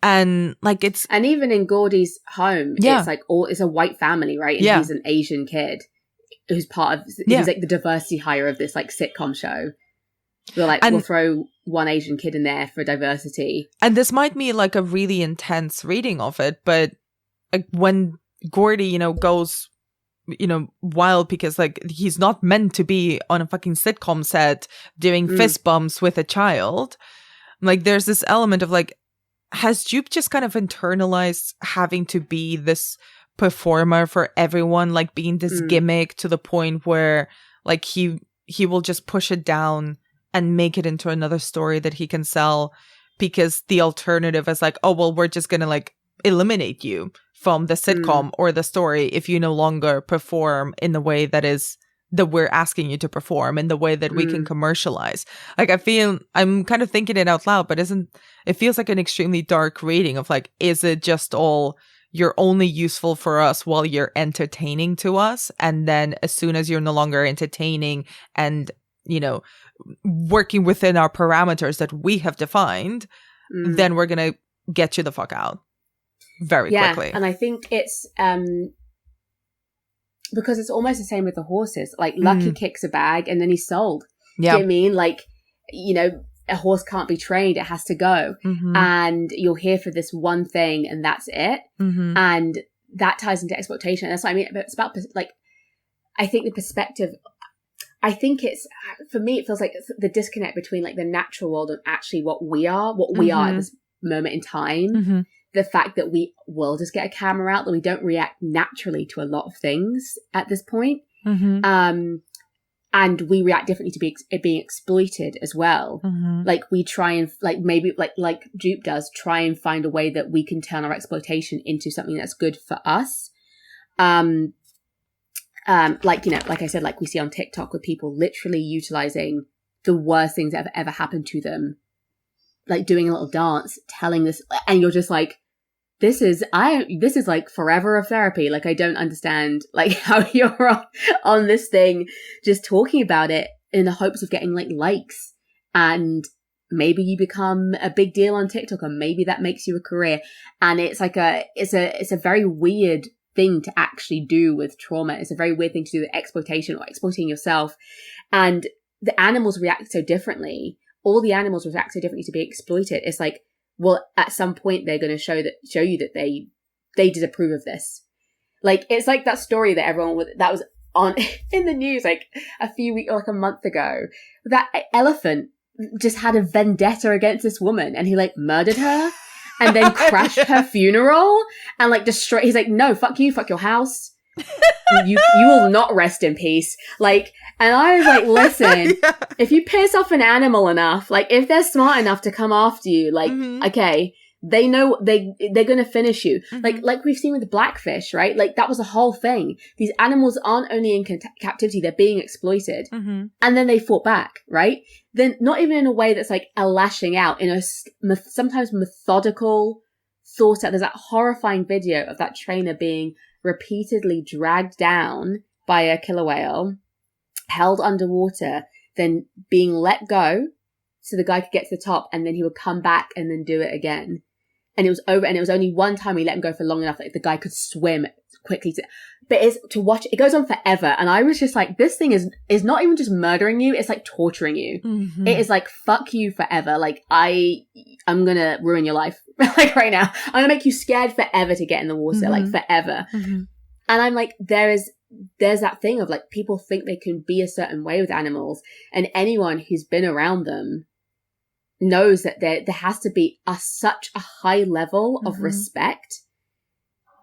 And like and even in Gordy's home, it's like it's a white family, right? And he's an Asian kid who's part of he's like the diversity hire of this like sitcom show. We'll throw one Asian kid in there for diversity. And this might be like a really intense reading of it, but like when Gordy, you know, goes, you know, wild because like he's not meant to be on a fucking sitcom set doing fist bumps with a child. Like there's this element of like, has Jupe just kind of internalized having to be this performer for everyone, like being this gimmick to the point where like he will just push it down and make it into another story that he can sell, because the alternative is like, oh well, we're just gonna like eliminate you from the sitcom or the story if you no longer perform in the way that we're asking you to perform, in the way that we can commercialize. Like, I'm kind of thinking it out loud, but it feels like an extremely dark reading of like, is it just all you're only useful for us while you're entertaining to us, and then as soon as you're no longer entertaining and, you know, working within our parameters that we have defined, then we're gonna get you the fuck out very quickly. And I think it's because it's almost the same with the horses. Like, Lucky kicks a bag and then he's sold. Do you know what I mean? Like, you know, a horse can't be trained, it has to go. And you're here for this one thing and that's it. And that ties into exploitation. That's what I mean. It's about, like, I think the perspective, I think it's, for me, it feels like it's the disconnect between like the natural world and actually what we are at this moment in time. The fact that we will just get a camera out, that we don't react naturally to a lot of things at this point. And we react differently to being exploited as well. Like, we try and, like, maybe like Jupe does, try and find a way that we can turn our exploitation into something that's good for us. Like, you know, like I said, like we see on TikTok with people literally utilizing the worst things that have ever happened to them, like doing a little dance, telling this, and you're just like, this is like forever of therapy. Like, I don't understand like how you're on this thing just talking about it in the hopes of getting like likes, and maybe you become a big deal on TikTok, and maybe that makes you a career. And it's like it's a very weird thing to actually do with trauma. It's a very weird thing to do with exploitation or exploiting yourself. And the animals react so differently. All the animals react so differently to be exploited. It's like, well, at some point they're going to show you that they disapprove of this. Like, it's like that story that that was on in the news like a few weeks or like a month ago. That elephant just had a vendetta against this woman, and he like murdered her and then crashed her funeral and like destroyed. He's like, no, fuck you, fuck your house. You will not rest in peace. Like, and I was like, listen, if you piss off an animal enough, like if they're smart enough to come after you, like, okay, they know they're going to finish you. Like we've seen with the blackfish, right? Like, that was the whole thing. These animals aren't only in captivity, they're being exploited. And then they fought back, right? Then not even in a way that's like a lashing out, in a sometimes methodical thought out. There's that horrifying video of that trainer being repeatedly dragged down by a killer whale, held underwater, then being let go so the guy could get to the top, and then he would come back and then do it again. And it was over, and it was only one time he let him go for long enough that the guy could swim quickly. But it's to watch, it goes on forever. And I was just like, this thing is not even just murdering you, it's like torturing you. It is like, fuck you forever. Like, I'm gonna ruin your life. Like, right now. I'm gonna make you scared forever to get in the water, like forever. And I'm like, there's that thing of like, people think they can be a certain way with animals, and anyone who's been around them knows that there has to be such a high level of respect.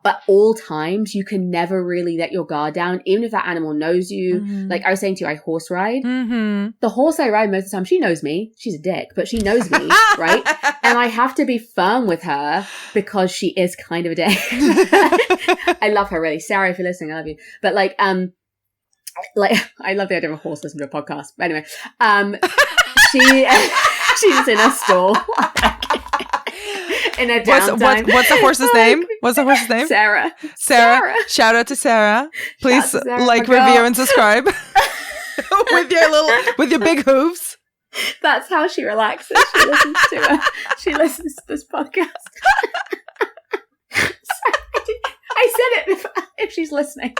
But all times, you can never really let your guard down, even if that animal knows you. Like I was saying to you, I horse ride. The horse I ride most of the time, she knows me. She's a dick, but she knows me, right? And I have to be firm with her because she is kind of a dick. I love her, really. Sarah, if you're listening, I love you. But like I love the idea of a horse listening to a podcast. But anyway, she's in a stall. In a downtime. What's the horse's name? What's the horse's name? Sarah. Shout out to Sarah. Please Sarah, like, review, and subscribe. with your big hooves. That's how she relaxes. She listens to this podcast. I said it if she's listening.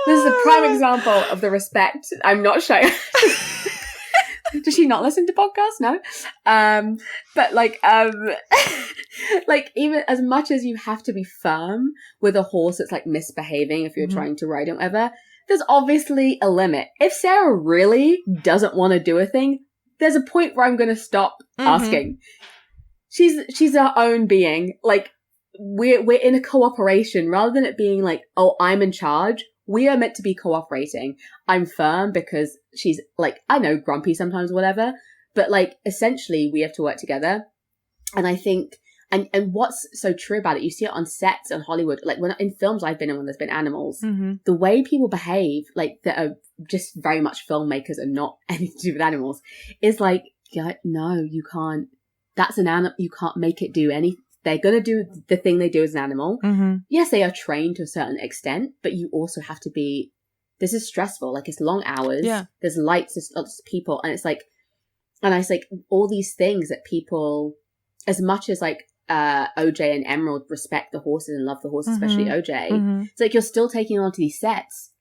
This is a prime example of the respect I'm not showing. Does she not listen to podcasts? No. But like even as much as you have to be firm with a horse that's like misbehaving if you're trying to ride it, whatever, there's obviously a limit. If Sarah really doesn't want to do a thing, there's a point where I'm going to stop asking. She's her own being. Like, we're in a cooperation rather than it being like, oh, I'm in charge. We are meant to be cooperating. I'm firm because she's like, I know, grumpy sometimes, whatever. But like, essentially, we have to work together. And I think, and what's so true about it, you see it on sets in Hollywood, like when in films I've been in when there's been animals, the way people behave, like that are just very much filmmakers and not anything to do with animals, is like, yeah, no, you can't. That's an animal. You can't make it do anything. They're going to do the thing they do as an animal. Yes, they are trained to a certain extent, but you also have to be, this is stressful. Like, it's long hours. Yeah. There's lights, there's lots of people. And it's like all these things that people, as much as like OJ and Emerald respect the horses and love the horses, especially OJ, it's like you're still taking on to these sets.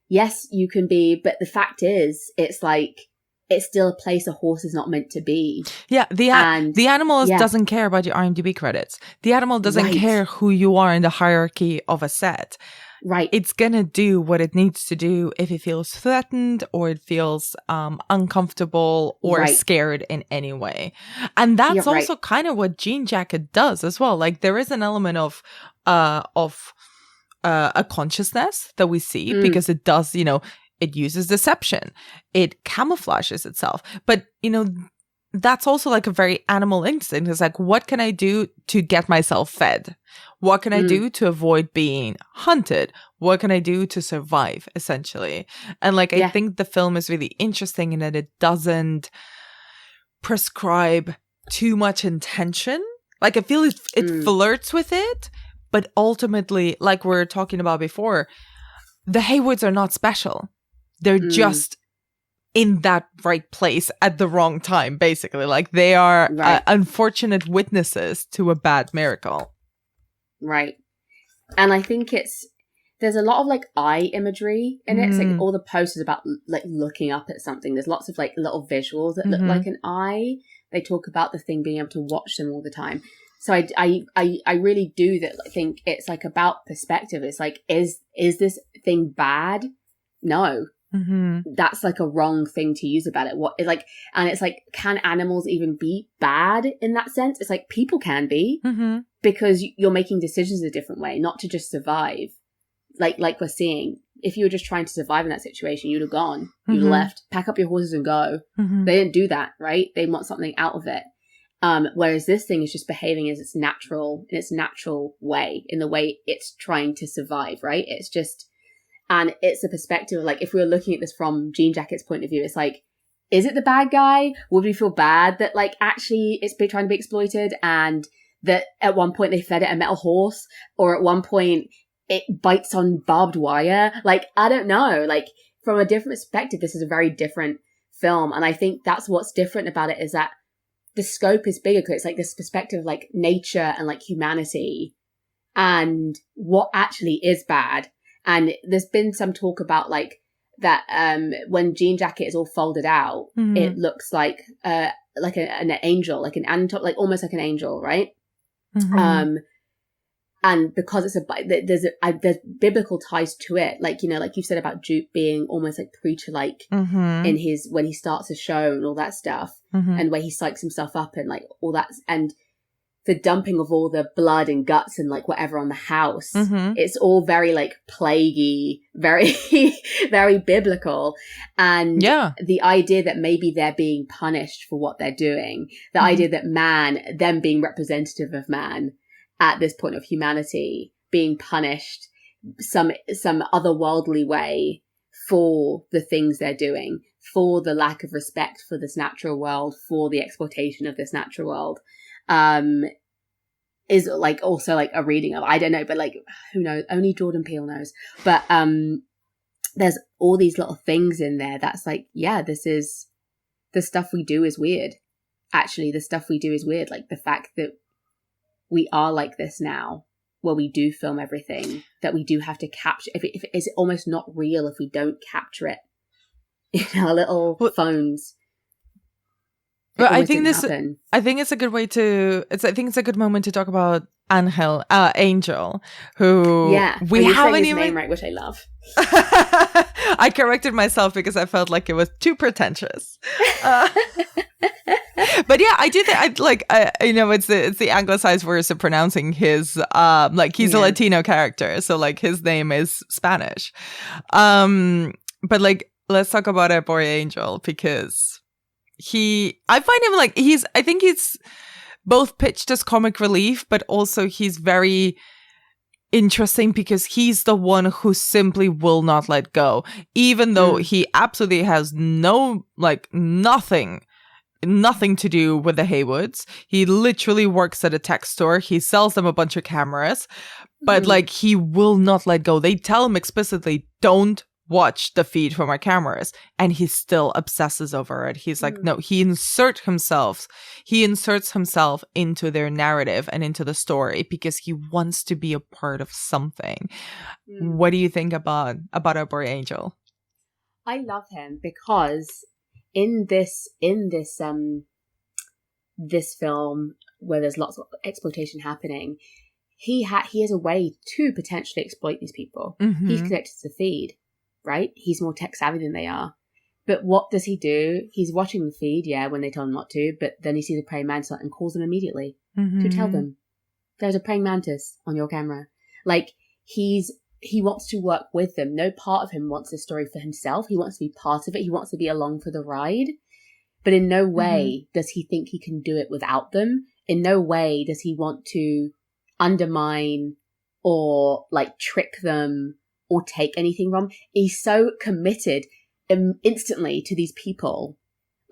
Yes, you can be, but the fact is, it's like, it's still a place a horse is not meant to be. Yeah, the animal doesn't care about your IMDb credits. The animal doesn't care who you are in the hierarchy of a set. Right. It's going to do what it needs to do if it feels threatened or it feels uncomfortable or scared in any way. And that's also kind of what Jean Jacket does as well. Like, there is an element of a consciousness that we see because it does, you know, it uses deception. It camouflages itself. But, you know, that's also like a very animal instinct. It's like, what can I do to get myself fed? What can I do to avoid being hunted? What can I do to survive, essentially? And like, I think the film is really interesting in that it doesn't prescribe too much intention. Like, I feel it flirts with it, but ultimately, like we were talking about before, the Haywoods are not special. They're just in that right place at the wrong time, basically. Like, they are unfortunate witnesses to a bad miracle. Right. And I think there's a lot of like eye imagery in it. It's like all the posters about like looking up at something. There's lots of like little visuals that look like an eye. They talk about the thing being able to watch them all the time. So I really do that. I think it's like about perspective. It's like, is this thing bad? No. That's like a wrong thing to use about it. And it's like, can animals even be bad in that sense? It's like, people can be because you're making decisions a different way, not to just survive. Like we're seeing, if you were just trying to survive in that situation, you'd have gone, you'd have left, pack up your horses and go. They didn't do that, right? They want something out of it. Whereas this thing is just behaving as in its natural way, in the way it's trying to survive, right? It's just, and it's a perspective of like, if we were looking at this from Jean Jacket's point of view, it's like, is it the bad guy? Would we feel bad that like actually it's trying to be exploited and that at one point they fed it a metal horse, or at one point it bites on barbed wire? Like, I don't know. Like, from a different perspective, this is a very different film. And I think that's what's different about it, is that the scope is bigger, because it's like this perspective of like nature and like humanity and what actually is bad. And there's been some talk about like that when Jean Jacket is all folded out, it looks like an angel, like like almost like an angel, right? And because it's there's biblical ties to it, like, you know, like you said about Jupe being almost like preacher-like in his, when he starts a show and all that stuff, and where he psychs himself up and like all that, and the dumping of all the blood and guts and like whatever on the house. It's all very like plaguey, very, very biblical. And the idea that maybe they're being punished for what they're doing, the idea that them being representative of man at this point of humanity, being punished some otherworldly way for the things they're doing, for the lack of respect for this natural world, for the exploitation of this natural world, is like also like a reading of, I don't know, but like, who knows? Only Jordan Peele knows. But there's all these little things in there that's like, yeah, this is, the stuff we do is weird. Actually, the stuff we do is weird. Like the fact that we are like this now, where we do film everything, that we do have to capture. If it is almost not real if we don't capture it in our little phones. But I think it's a good way to. I think it's a good moment to talk about Angel, who we haven't even name right, which I love. I corrected myself because I felt like it was too pretentious. But yeah, I do think you know, it's the anglicized version of pronouncing his like he's a Latino character, so like his name is Spanish. But like, let's talk about our boy Angel, because I find him like, I think he's both pitched as comic relief, but also he's very interesting because he's the one who simply will not let go, even though he absolutely has nothing to do with the Haywoods. He literally works at a tech store. He sells them a bunch of cameras, but like he will not let go. They tell him explicitly, don't watch the feed from our cameras, and he still obsesses over it. He's like, no, he inserts himself into their narrative and into the story because he wants to be a part of something. What do you think about our boy Angel? I love him because in this film where there's lots of exploitation happening, he has a way to potentially exploit these people. He's connected to the feed, right? He's more tech savvy than they are. But what does he do? He's watching the feed, when they tell him not to, but then he sees a praying mantis and calls them immediately to tell them there's a praying mantis on your camera. Like, he wants to work with them. No part of him wants this story for himself. He wants to be part of it. He wants to be along for the ride. But in no way does he think he can do it without them. In no way does he want to undermine or like trick them or take anything from. He's so committed instantly to these people,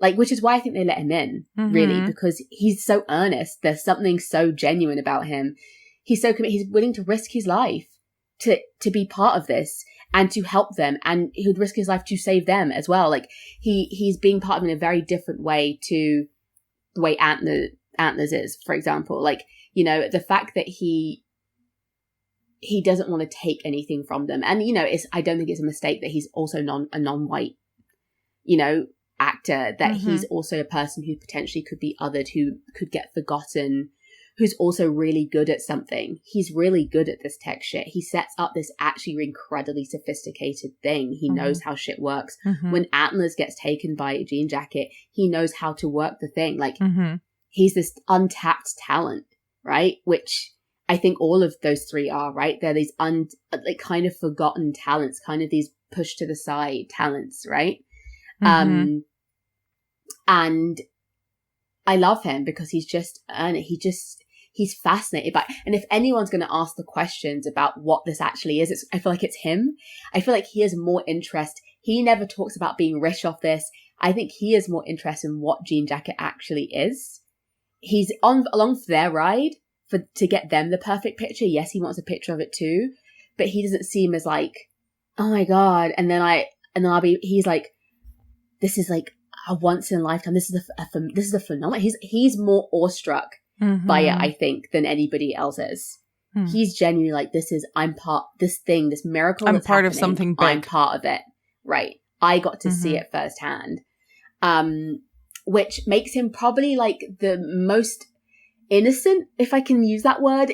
like, which is why I think they let him in, really, because he's so earnest. There's something so genuine about him. He's so committed. He's willing to risk his life to be part of this and to help them, and he would risk his life to save them as well. Like, he's being part of it in a very different way to the way Antlers is, for example. Like, you know, the fact that he doesn't want to take anything from them. And, you know, I don't think it's a mistake that he's also a non-white, you know, actor, that he's also a person who potentially could be othered, who could get forgotten, who's also really good at something. He's really good at this tech shit. He sets up this actually incredibly sophisticated thing. He knows how shit works. When Antlers gets taken by a jean jacket, he knows how to work the thing. Like, he's this untapped talent, right? Which I think all of those three are, right? They're these like kind of forgotten talents, kind of these pushed to the side talents, right? And I love him because he's just earned it. He's fascinated by, and if anyone's going to ask the questions about what this actually is, I feel like it's him. I feel like he has more interest. He never talks about being rich off this. I think he has more interest in what Jean Jacket actually is. He's along for their ride to get them the perfect picture. Yes, he wants a picture of it too, but he doesn't seem as like, oh my God. And then he's like, this is like a once in a lifetime. This is a phenomenon. He's more awestruck by it, I think, than anybody else is. He's genuinely like, this miracle. I'm part of something big. I'm part of it. Right. I got to see it firsthand. Which makes him probably like the most innocent, if I can use that word,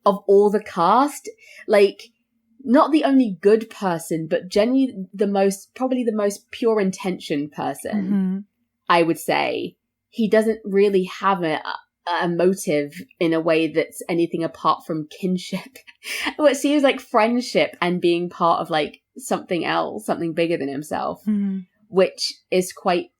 of all the cast. Like, not the only good person, but genuinely probably the most pure intention person, I would say. He doesn't really have a motive in a way that's anything apart from kinship. What seems like friendship and being part of like something else, something bigger than himself, which is quite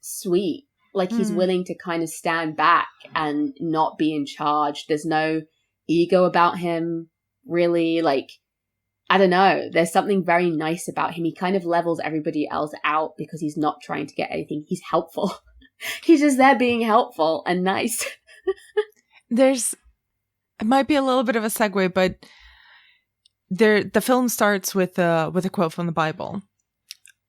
sweet. Like, he's willing to kind of stand back and not be in charge. There's no ego about him, really. Like, I don't know. There's something very nice about him. He kind of levels everybody else out because he's not trying to get anything. He's helpful. He's just there being helpful and nice. It might be a little bit of a segue, but the film starts with a quote from the Bible.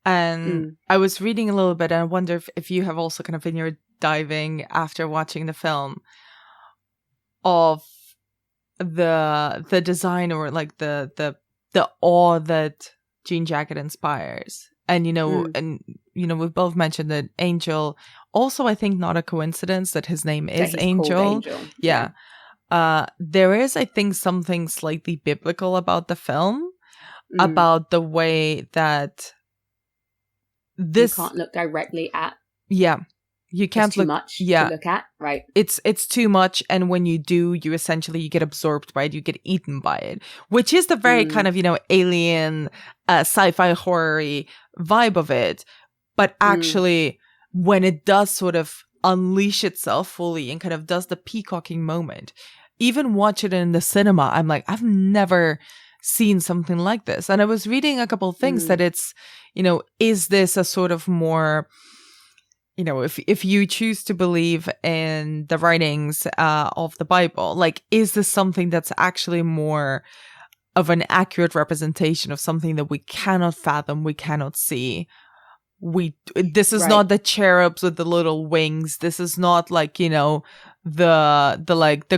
And I was reading a little bit, and I wonder if you have also kind of in your diving after watching the film of the design, or like the awe that Jean Jacket inspires. And we've both mentioned that Angel, also I think not a coincidence that his name is Angel. Yeah. There is, I think, something slightly biblical about the film, about the way that you can't look directly at. Yeah. You can't too much to look at, right? It's too much, and when you do, you get absorbed by it, you get eaten by it, which is the very kind of, alien, sci-fi horror-y vibe of it. But actually, when it does sort of unleash itself fully and kind of does the peacocking moment. Even watch it in the cinema, I'm like, I've never seen something like this. And I was reading a couple of things that it's, is this a sort of more, if you choose to believe in the writings of the Bible, like, is this something that's actually more of an accurate representation of something that we cannot fathom, we cannot see? This is not the cherubs with the little wings. This is not like, the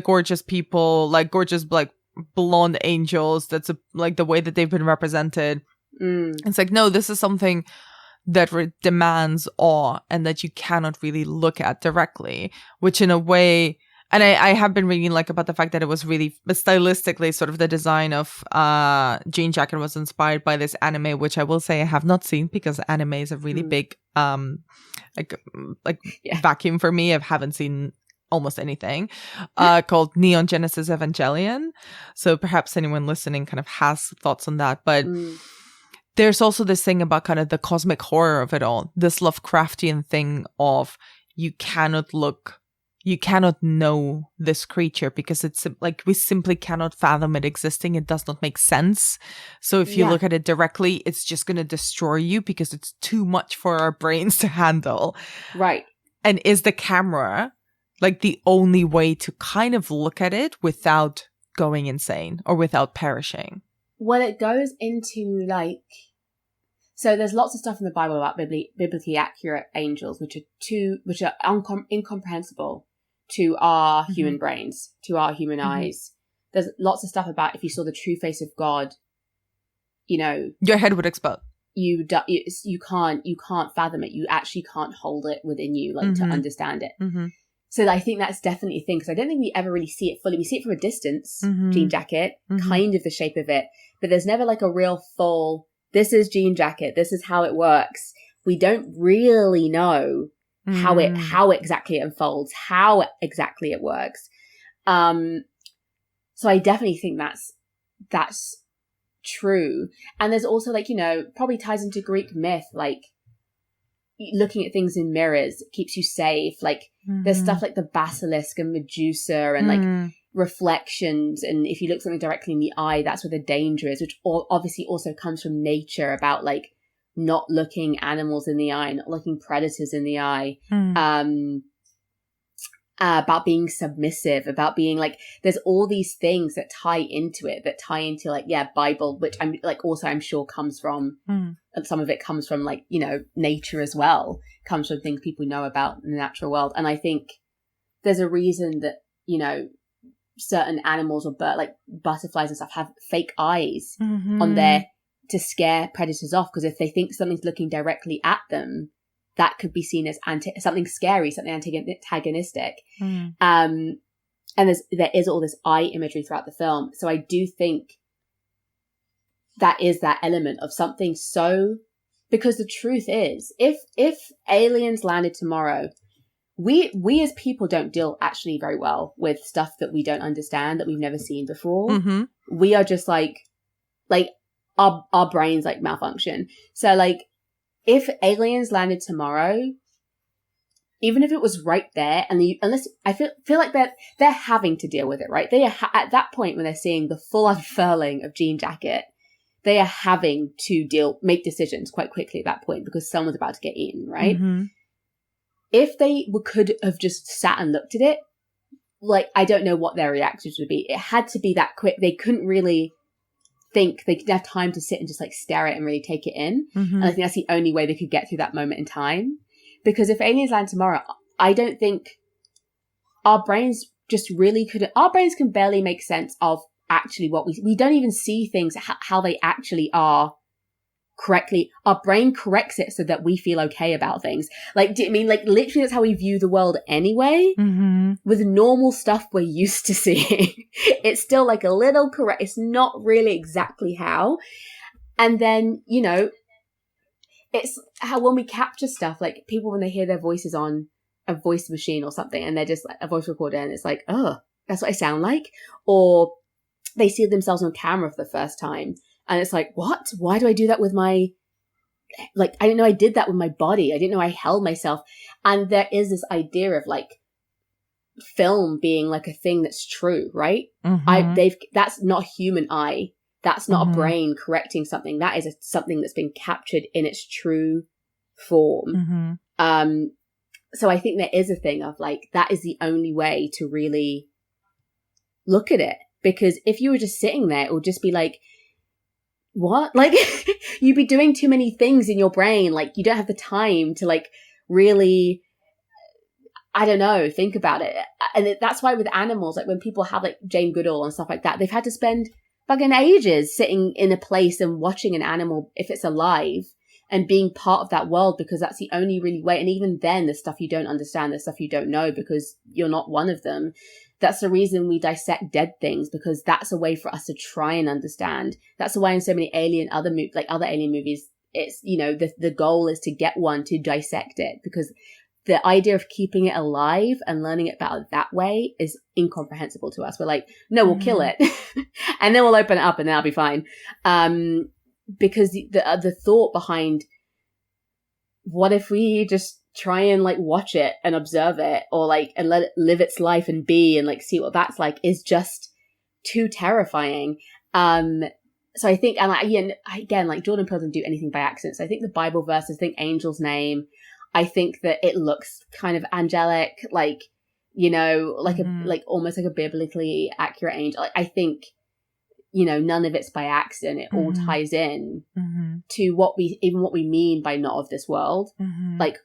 gorgeous people, like gorgeous, like blonde angels. That's like the way that they've been represented. It's like, no, this is something that demands awe and that you cannot really look at directly, which in a way, and I have been reading like about the fact that it was really stylistically sort of the design of Jean Jacket was inspired by this anime, which I will say I have not seen because anime is a really big vacuum for me. I haven't seen almost anything called Neon Genesis Evangelion. So perhaps anyone listening kind of has thoughts on that. But there's also this thing about kind of the cosmic horror of it all. This Lovecraftian thing of you cannot know this creature because it's like we simply cannot fathom it existing. It does not make sense. So if you look at it directly, it's just going to destroy you because it's too much for our brains to handle. Right. And is the camera like the only way to kind of look at it without going insane or without perishing? Well, it goes into like, so there's lots of stuff in the Bible about biblically accurate angels, which are incomprehensible to our human brains, to our human eyes. There's lots of stuff about if you saw the true face of God, your head would explode. You can't fathom it. You actually can't hold it within you, like to understand it. So I think that's definitely a thing, because I don't think we ever really see it fully. We see it from a distance, Jean Jacket, kind of the shape of it, but there's never like a real full, this is Jean Jacket, this is how it works. We don't really know how exactly it unfolds, how exactly it works. So I definitely think that's true. And there's also like, probably ties into Greek myth, like looking at things in mirrors keeps you safe. Like there's stuff like the basilisk and Medusa and like reflections. And if you look something directly in the eye, that's where the danger is, which obviously also comes from nature, about like not looking animals in the eye, not looking predators in the eye, about being submissive, about being like, there's all these things that tie into like, Bible, which I'm sure comes from, and some of it comes from like, nature as well, comes from things people know about in the natural world. And I think there's a reason that, certain animals or like butterflies and stuff have fake eyes on there to scare predators off, because if they think something's looking directly at them, that could be seen as something scary, something antagonistic. And there is all this eye imagery throughout the film. So I do think that is that element of something so, because the truth is, if aliens landed tomorrow, we as people don't deal actually very well with stuff that we don't understand, that we've never seen before. We are just like our brains like malfunction. So like, if aliens landed tomorrow, even if it was right there, unless I feel like they're having to deal with it, right? They are at that point when they're seeing the full unfurling of Jean Jacket, they are having to make decisions quite quickly at that point, because someone's about to get eaten, right? If they could have just sat and looked at it, like, I don't know what their reactions would be. It had to be that quick. They couldn't really think, they didn't have time to sit and just like stare at it and really take it in. And I think that's the only way they could get through that moment in time. Because if aliens land tomorrow, I don't think our brains our brains can barely make sense of actually what we don't even see things how they actually are correctly. Our brain corrects it so that we feel okay about things. Like, do you mean like literally that's how we view the world anyway? With normal stuff we're used to seeing, it's still like a little correct. It's not really exactly how. And then, it's how when we capture stuff, like people, when they hear their voices on a voice machine or something, and they're just like a voice recorder, and it's like, oh, that's what I sound like. Or they see themselves on camera for the first time, and it's like, what? Why do I do that with my like, I didn't know I did that with my body. I didn't know I held myself. And there is this idea of like film being like a thing that's true, right? That's not a human eye. That's not a brain correcting something. That is something that's been captured in its true form. So I think there is a thing of like, that is the only way to really look at it. Because if you were just sitting there, it would just be like, what? Like, you'd be doing too many things in your brain. Like, you don't have the time to like really, I don't know, think about it. And that's why with animals, like when people have like Jane Goodall and stuff like that, they've had to spend fucking ages sitting in a place and watching an animal, if it's alive, and being part of that world, because that's the only really way. And even then, there's stuff you don't understand, there's stuff you don't know because you're not one of them. That's the reason we dissect dead things, because that's a way for us to try and understand. That's why in so many other alien movies, it's, you know, the goal is to get one to dissect it, because the idea of keeping it alive and learning about it that way is incomprehensible to us. We're like, no, we'll kill it and then we'll open it up and then I'll be fine. Because the thought behind, what if we just try and like watch it and observe it, or like, and let it live its life and be, and like see what that's like, is just too terrifying. So I think, and again, like Jordan Peele doesn't do anything by accident. So I think the Bible verses, I think Angel's Name, I think that it looks kind of angelic, like, you know, like like almost like a biblically accurate angel. I think, you know, none of it's by accident. It all ties in to what we mean by not of this world. Like,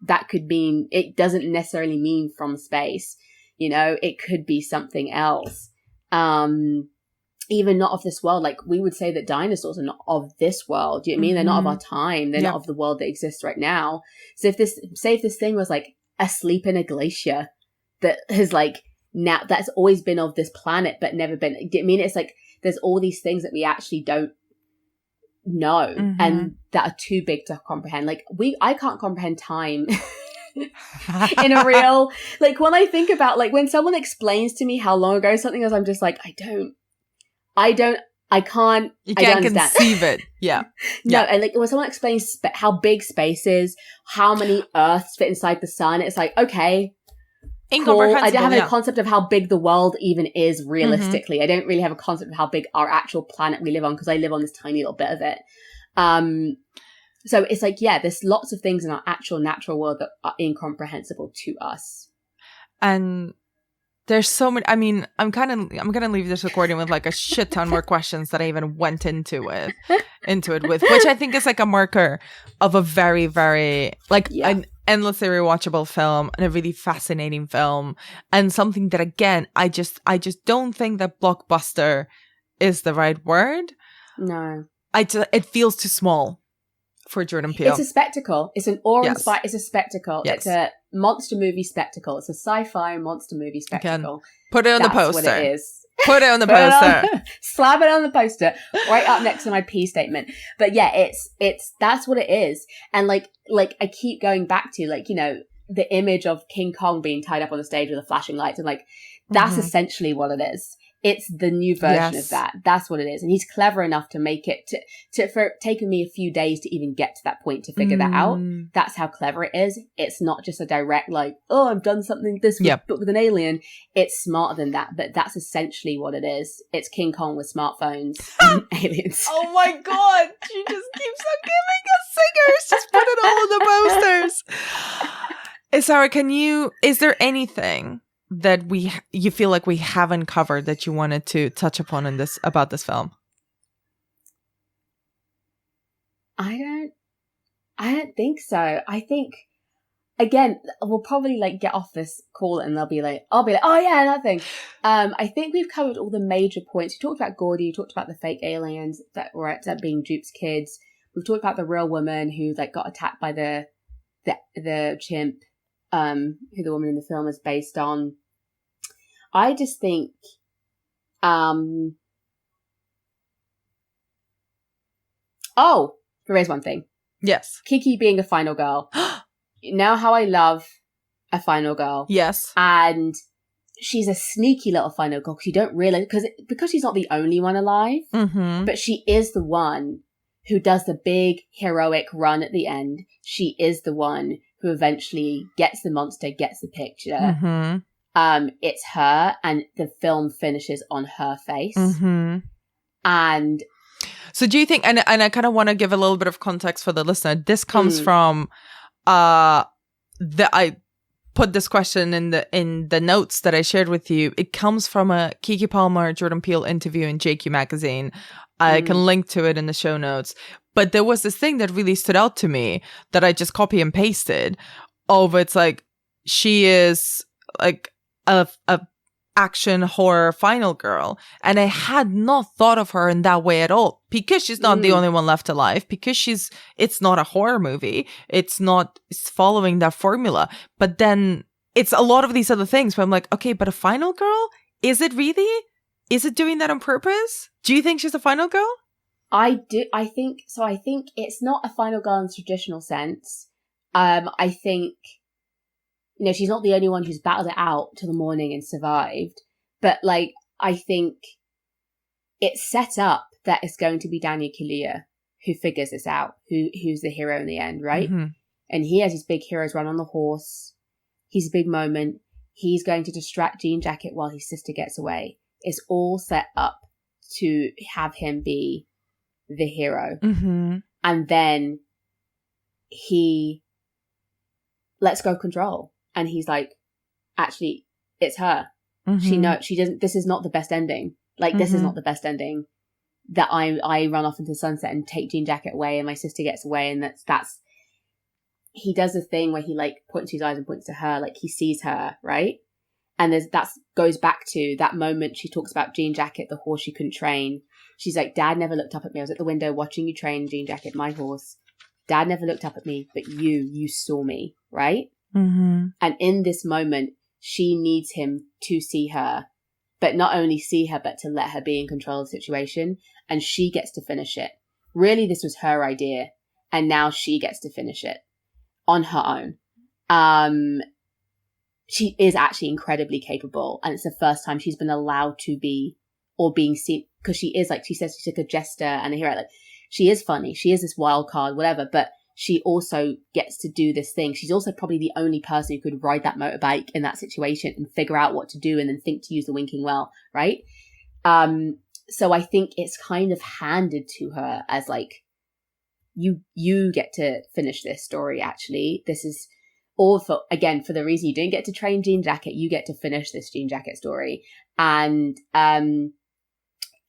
that could mean, it doesn't necessarily mean from space, you know, it could be something else. Even not of this world. Like, we would say that dinosaurs are not of this world. Do you know what I mean? They're not of our time. They're not of the world that exists right now. So if this thing was like asleep in a glacier that has like, now that's always been of this planet but never been, do you know what I mean? It's like, there's all these things that we actually don't know and that are too big to comprehend. Like, I can't comprehend time in a real, like, when I think about, like, when someone explains to me how long ago something is, I'm just like, I can't conceive it. Yeah. No, and like when someone explains how big space is, how many Earths fit inside the sun, it's like, okay, cool. I don't have any concept of how big the world even is realistically. I don't really have a concept of how big our actual planet we live on, because I live on this tiny little bit of it. So it's like, yeah, there's lots of things in our actual natural world that are incomprehensible to us. And there's so many. I mean, I'm gonna leave this recording with like a shit ton more questions that I even went into it with, which I think is like a marker of a very, very an endlessly rewatchable film and a really fascinating film, and something that, again, I just don't think that blockbuster is the right word. No, it feels too small for Jordan Peele. It's a spectacle. It's an awe-inspiring. It's a spectacle. Yes. It's a monster movie spectacle. It's a sci-fi monster movie spectacle. Put it on the poster. That's what it is. Put it on the poster. Slap it on the poster right up next to my P statement. But yeah, it's that's what it is. And like I keep going back to, like, you know, the image of King Kong being tied up on the stage with the flashing lights, and like, that's essentially what it is. It's the new version of that. That's what it is. And he's clever enough to make it for taking me a few days to even get to that point to figure that out. That's how clever it is. It's not just a direct, like, oh, I've done something but with an alien. It's smarter than that, but that's essentially what it is. It's King Kong with smartphones and aliens. Oh my God. She just keeps on giving us singers. Just put it all on the posters. Sarah, is there anything that you feel like we haven't covered that you wanted to touch upon about this film? I don't think so. I think, again, we'll probably like get off this call and I'll be like, oh yeah, that thing. I think we've covered all the major points. We talked about Gordy, we talked about the fake aliens that were being Dupe's kids. We've talked about the real woman who like got attacked by the chimp, who the woman in the film is based on. I just think, there is one thing. Yes. Kiki being a final girl. Now how I love a final girl. Yes. And she's a sneaky little final girl, because you don't realize, because she's not the only one alive, but she is the one who does the big heroic run at the end. She is the one who eventually gets the monster, gets the picture. Mm-hmm. It's her, and the film finishes on her face. Mm-hmm. And so do you think, and I kind of want to give a little bit of context for the listener. This comes from I put this question in the notes that I shared with you. It comes from a Keke Palmer, Jordan Peele interview in JQ magazine. I can link to it in the show notes. But there was this thing that really stood out to me that I just copy and pasted over. It's like, she is like a action horror final girl. And I had not thought of her in that way at all, because she's not the only one left alive, because it's not a horror movie. It's following that formula. But then it's a lot of these other things where I'm like, okay, but a final girl? Is it really? Is it doing that on purpose? Do you think she's a final girl? I do. I think it's not a final girl in the traditional sense. I think, she's not the only one who's battled it out to the morning and survived. But like, I think it's set up that it's going to be Daniel Kaluuya who figures this out, who's the hero in the end, right? Mm-hmm. And he has his big heroes run on the horse. He's a big moment. He's going to distract Jean Jacket while his sister gets away. It's all set up to have him be the hero. Mm-hmm. And then he lets go of control. And he's like, actually, it's her. Mm-hmm. She doesn't, this is not the best ending. Like, this is not the best ending. That I run off into the sunset and take Jean Jacket away and my sister gets away. And that's, he does the thing where he like points to his eyes and points to her, like he sees her, right? And that goes back to that moment she talks about Jean Jacket, the horse she couldn't train. She's like, Dad never looked up at me. I was at the window watching you train Jean Jacket, my horse. Dad never looked up at me, but you saw me, right? Mm-hmm. And in this moment, she needs him to see her, but not only see her, but to let her be in control of the situation. And she gets to finish it. Really, this was her idea. And now she gets to finish it on her own. She is actually incredibly capable. And it's the first time she's been allowed to be, or being seen, because she is, like she says, she's like a jester and a hero. Like, she is funny. She is this wild card, whatever, but she also gets to do this thing. She's also probably the only person who could ride that motorbike in that situation and figure out what to do and then think to use the winking well, right? So I think it's kind of handed to her as like, you get to finish this story, actually. This is all for the reason you didn't get to train Jean Jacket, you get to finish this Jean Jacket story. And,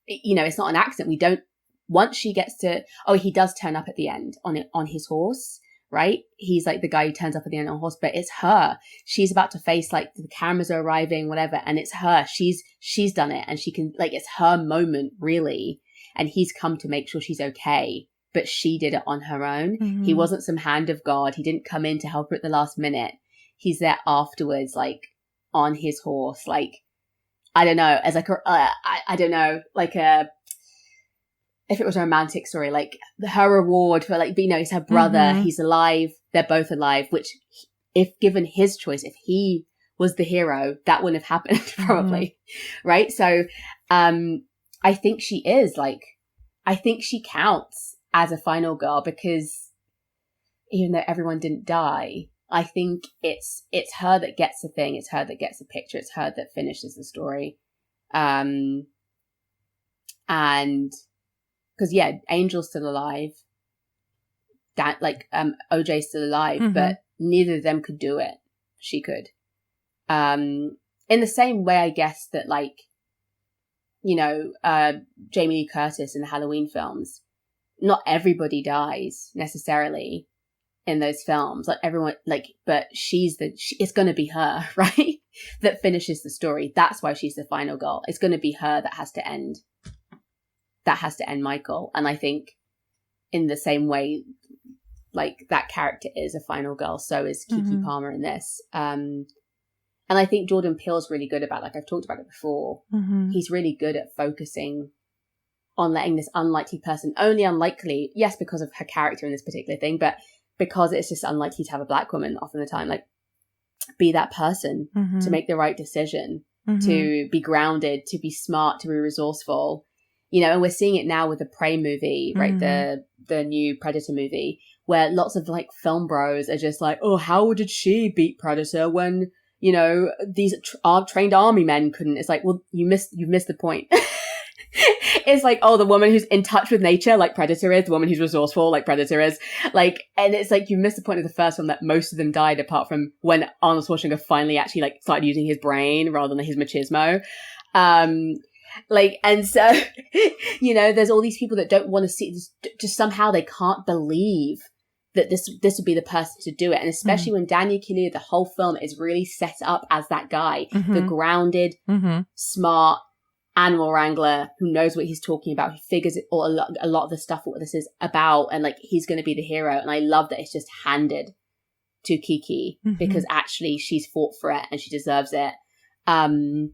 it's not an accident. Once she gets to, he does turn up at the end on his horse, right? He's like the guy who turns up at the end on a horse, but it's her. She's about to face, like, the cameras are arriving, whatever, and it's her. She's done it, and she can, like, it's her moment, really. And he's come to make sure she's okay, but she did it on her own. Mm-hmm. He wasn't some hand of God. He didn't come in to help her at the last minute. He's there afterwards, like, on his horse, like, I don't know, as like I don't know, like if it was a romantic story, like her reward for, like, it's her brother, Mm-hmm. he's alive, they're both alive, which if given his choice, if he was the hero, that wouldn't have happened probably. Mm-hmm. Right. So, I think she is I think she counts as a final girl, because even though everyone didn't die, I think it's her that gets the thing. It's her that gets the picture. It's her that finishes the story. And because, Angel's still alive. OJ's still alive, mm-hmm. but neither of them could do it. She could. In the same way, I guess, that, like, Jamie Lee Curtis in the Halloween films, not everybody dies necessarily in those films. Like, everyone, like, but it's going to be her, right? That finishes the story. That's why she's the final girl. It's going to be her that has to end Michael. And I think in the same way, like, that character is a final girl, so is Keke Mm-hmm. Palmer in this. And I think Jordan Peele's really good about, like, I've talked about it before. Mm-hmm. He's really good at focusing on letting this unlikely person, only unlikely, yes, because of her character in this particular thing, but because it's just unlikely to have a black woman often the time, like, be that person Mm-hmm. to make the right decision, Mm-hmm. to be grounded, to be smart, to be resourceful. and we're seeing it now with the Prey movie, right? The new Predator movie, where lots of like film bros are just like, oh, how did she beat Predator when, these trained army men couldn't? It's like, well, you've missed the point. It's like, oh, the woman who's in touch with nature, like Predator is, the woman who's resourceful, like Predator is, like, and it's like, you missed the point of the first one that most of them died, apart from when Arnold Schwarzenegger finally actually like started using his brain rather than his machismo. And so, there's all these people that don't want to see this, just somehow they can't believe that this would be the person to do it. And especially when Daniel Kaluuya, the whole film is really set up as that guy, the grounded, smart animal wrangler who knows what he's talking about, who figures it all, a lot of the stuff, what this is about, and like he's going to be the hero. And I love that it's just handed to Kiki because actually she's fought for it and she deserves it. And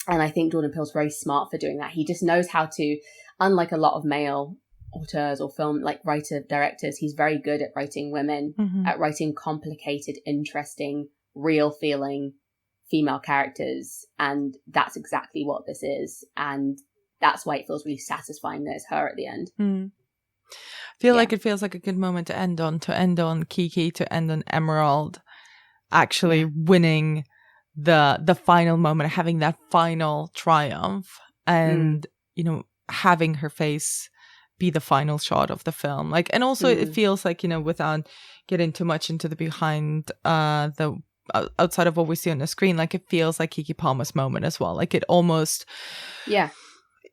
I think Jordan Peele's very smart for doing that. He just knows how to, unlike a lot of male auteurs or film like directors, he's very good at writing women, at writing complicated, interesting, real feeling female characters, and that's exactly what this is, and that's why it feels really satisfying that it's her at the end. I feel like it feels like a good moment to end on Kiki, to end on Emerald actually winning the final moment, having that final triumph, and having her face be the final shot of the film. Like, and also it feels like, without getting too much into the behind the outside of what we see on the screen, like it feels like Keke Palmer's moment as well. Like it almost,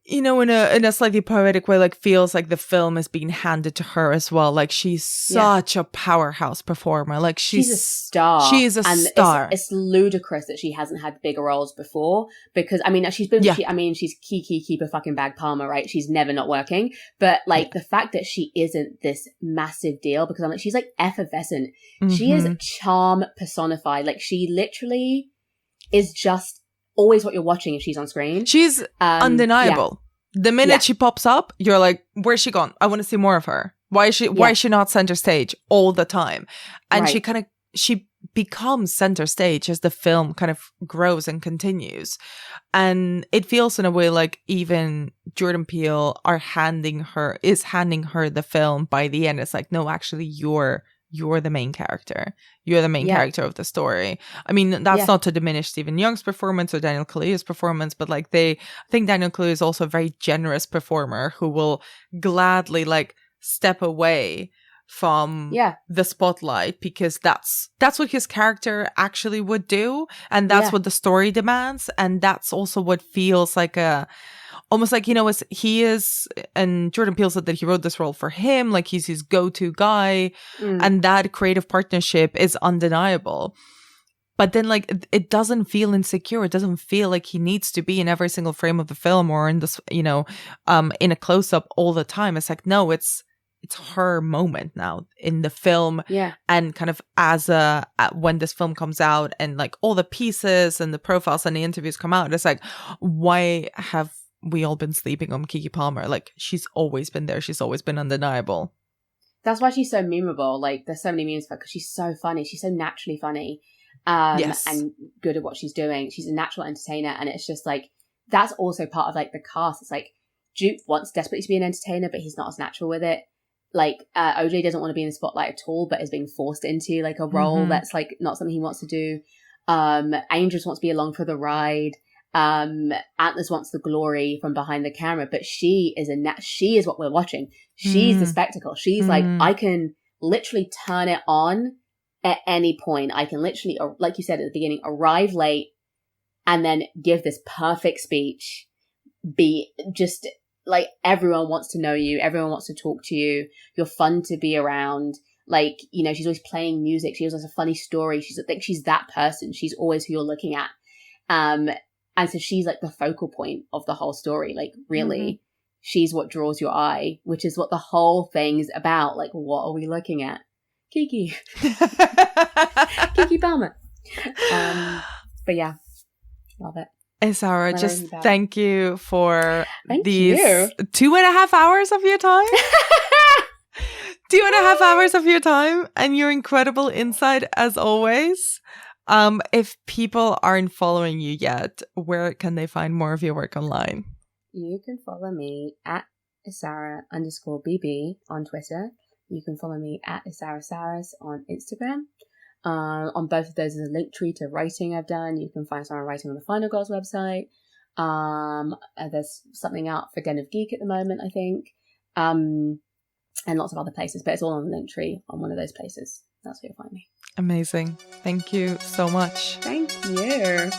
in a slightly poetic way, like feels like the film is being handed to her as well. Like she's such a powerhouse performer. Like she's a star. She is a star. It's ludicrous that she hasn't had bigger roles before, because I mean she's been she's Kiki keep a fucking bag Palmer, right? She's never not working. But like the fact that she isn't this massive deal, because I'm like, she's like effervescent. She is charm personified. Like she literally is just always what you're watching if she's on screen. She's undeniable. The minute she pops up, you're like, where's she gone? I want to see more of her. Why is she not center stage all the time? And she becomes center stage as the film kind of grows and continues. And it feels in a way like even Jordan Peele is handing her the film by the end. It's like, no, actually you're the main character. You're the main character of the story. I mean, that's not to diminish Stephen Young's performance or Daniel Kaluuya's performance, but like I think Daniel Kaluuya is also a very generous performer who will gladly like step away from the spotlight, because that's what his character actually would do, and that's what the story demands, and that's also what feels like almost like, as he is, and Jordan Peele said that he wrote this role for him, like he's his go-to guy, and that creative partnership is undeniable. But then like it doesn't feel insecure. It doesn't feel like he needs to be in every single frame of the film or in this, in a close-up all the time. It's like, no, it's her moment now in the film, and kind of as when this film comes out and like all the pieces and the profiles and the interviews come out, it's like, why have we all been sleeping on Keke Palmer? Like she's always been there. She's always been undeniable. That's why she's so memeable. Like there's so many memes for her because she's so funny. She's so naturally funny, and good at what she's doing. She's a natural entertainer, and it's just like that's also part of like the cast. It's like Duke wants desperately to be an entertainer, but he's not as natural with it. Like OJ doesn't want to be in the spotlight at all, but is being forced into like a role that's like not something he wants to do. Angels wants to be along for the ride. Atlas wants the glory from behind the camera, but she is what we're watching. She's the spectacle. She's like, I can literally turn it on at any point. I can literally, like you said at the beginning, arrive late and then give this perfect speech. Be just like, everyone wants to know you. Everyone wants to talk to you. You're fun to be around. Like, she's always playing music. She always has a funny story. She's that person. She's always who you're looking at. And so she's like the focal point of the whole story. Like really, she's what draws your eye, which is what the whole thing's about. Like, what are we looking at? Kiki. Keke Palmer. But yeah, love it. Isara, just thank you for these 2.5 hours of your time. 2.5 hours of your time and your incredible insight as always. If people aren't following you yet, where can they find more of your work online? You can follow me at Isara_BB on Twitter. You can follow me at IsaraSaris on Instagram. On both of those is a link tree to writing I've done. You can find some writing on the Final Girls website. There's something out for Den of Geek at the moment, I think. And lots of other places, but it's all on the link tree on one of those places. That's where you'll find me. Amazing. Thank you so much. Thank you.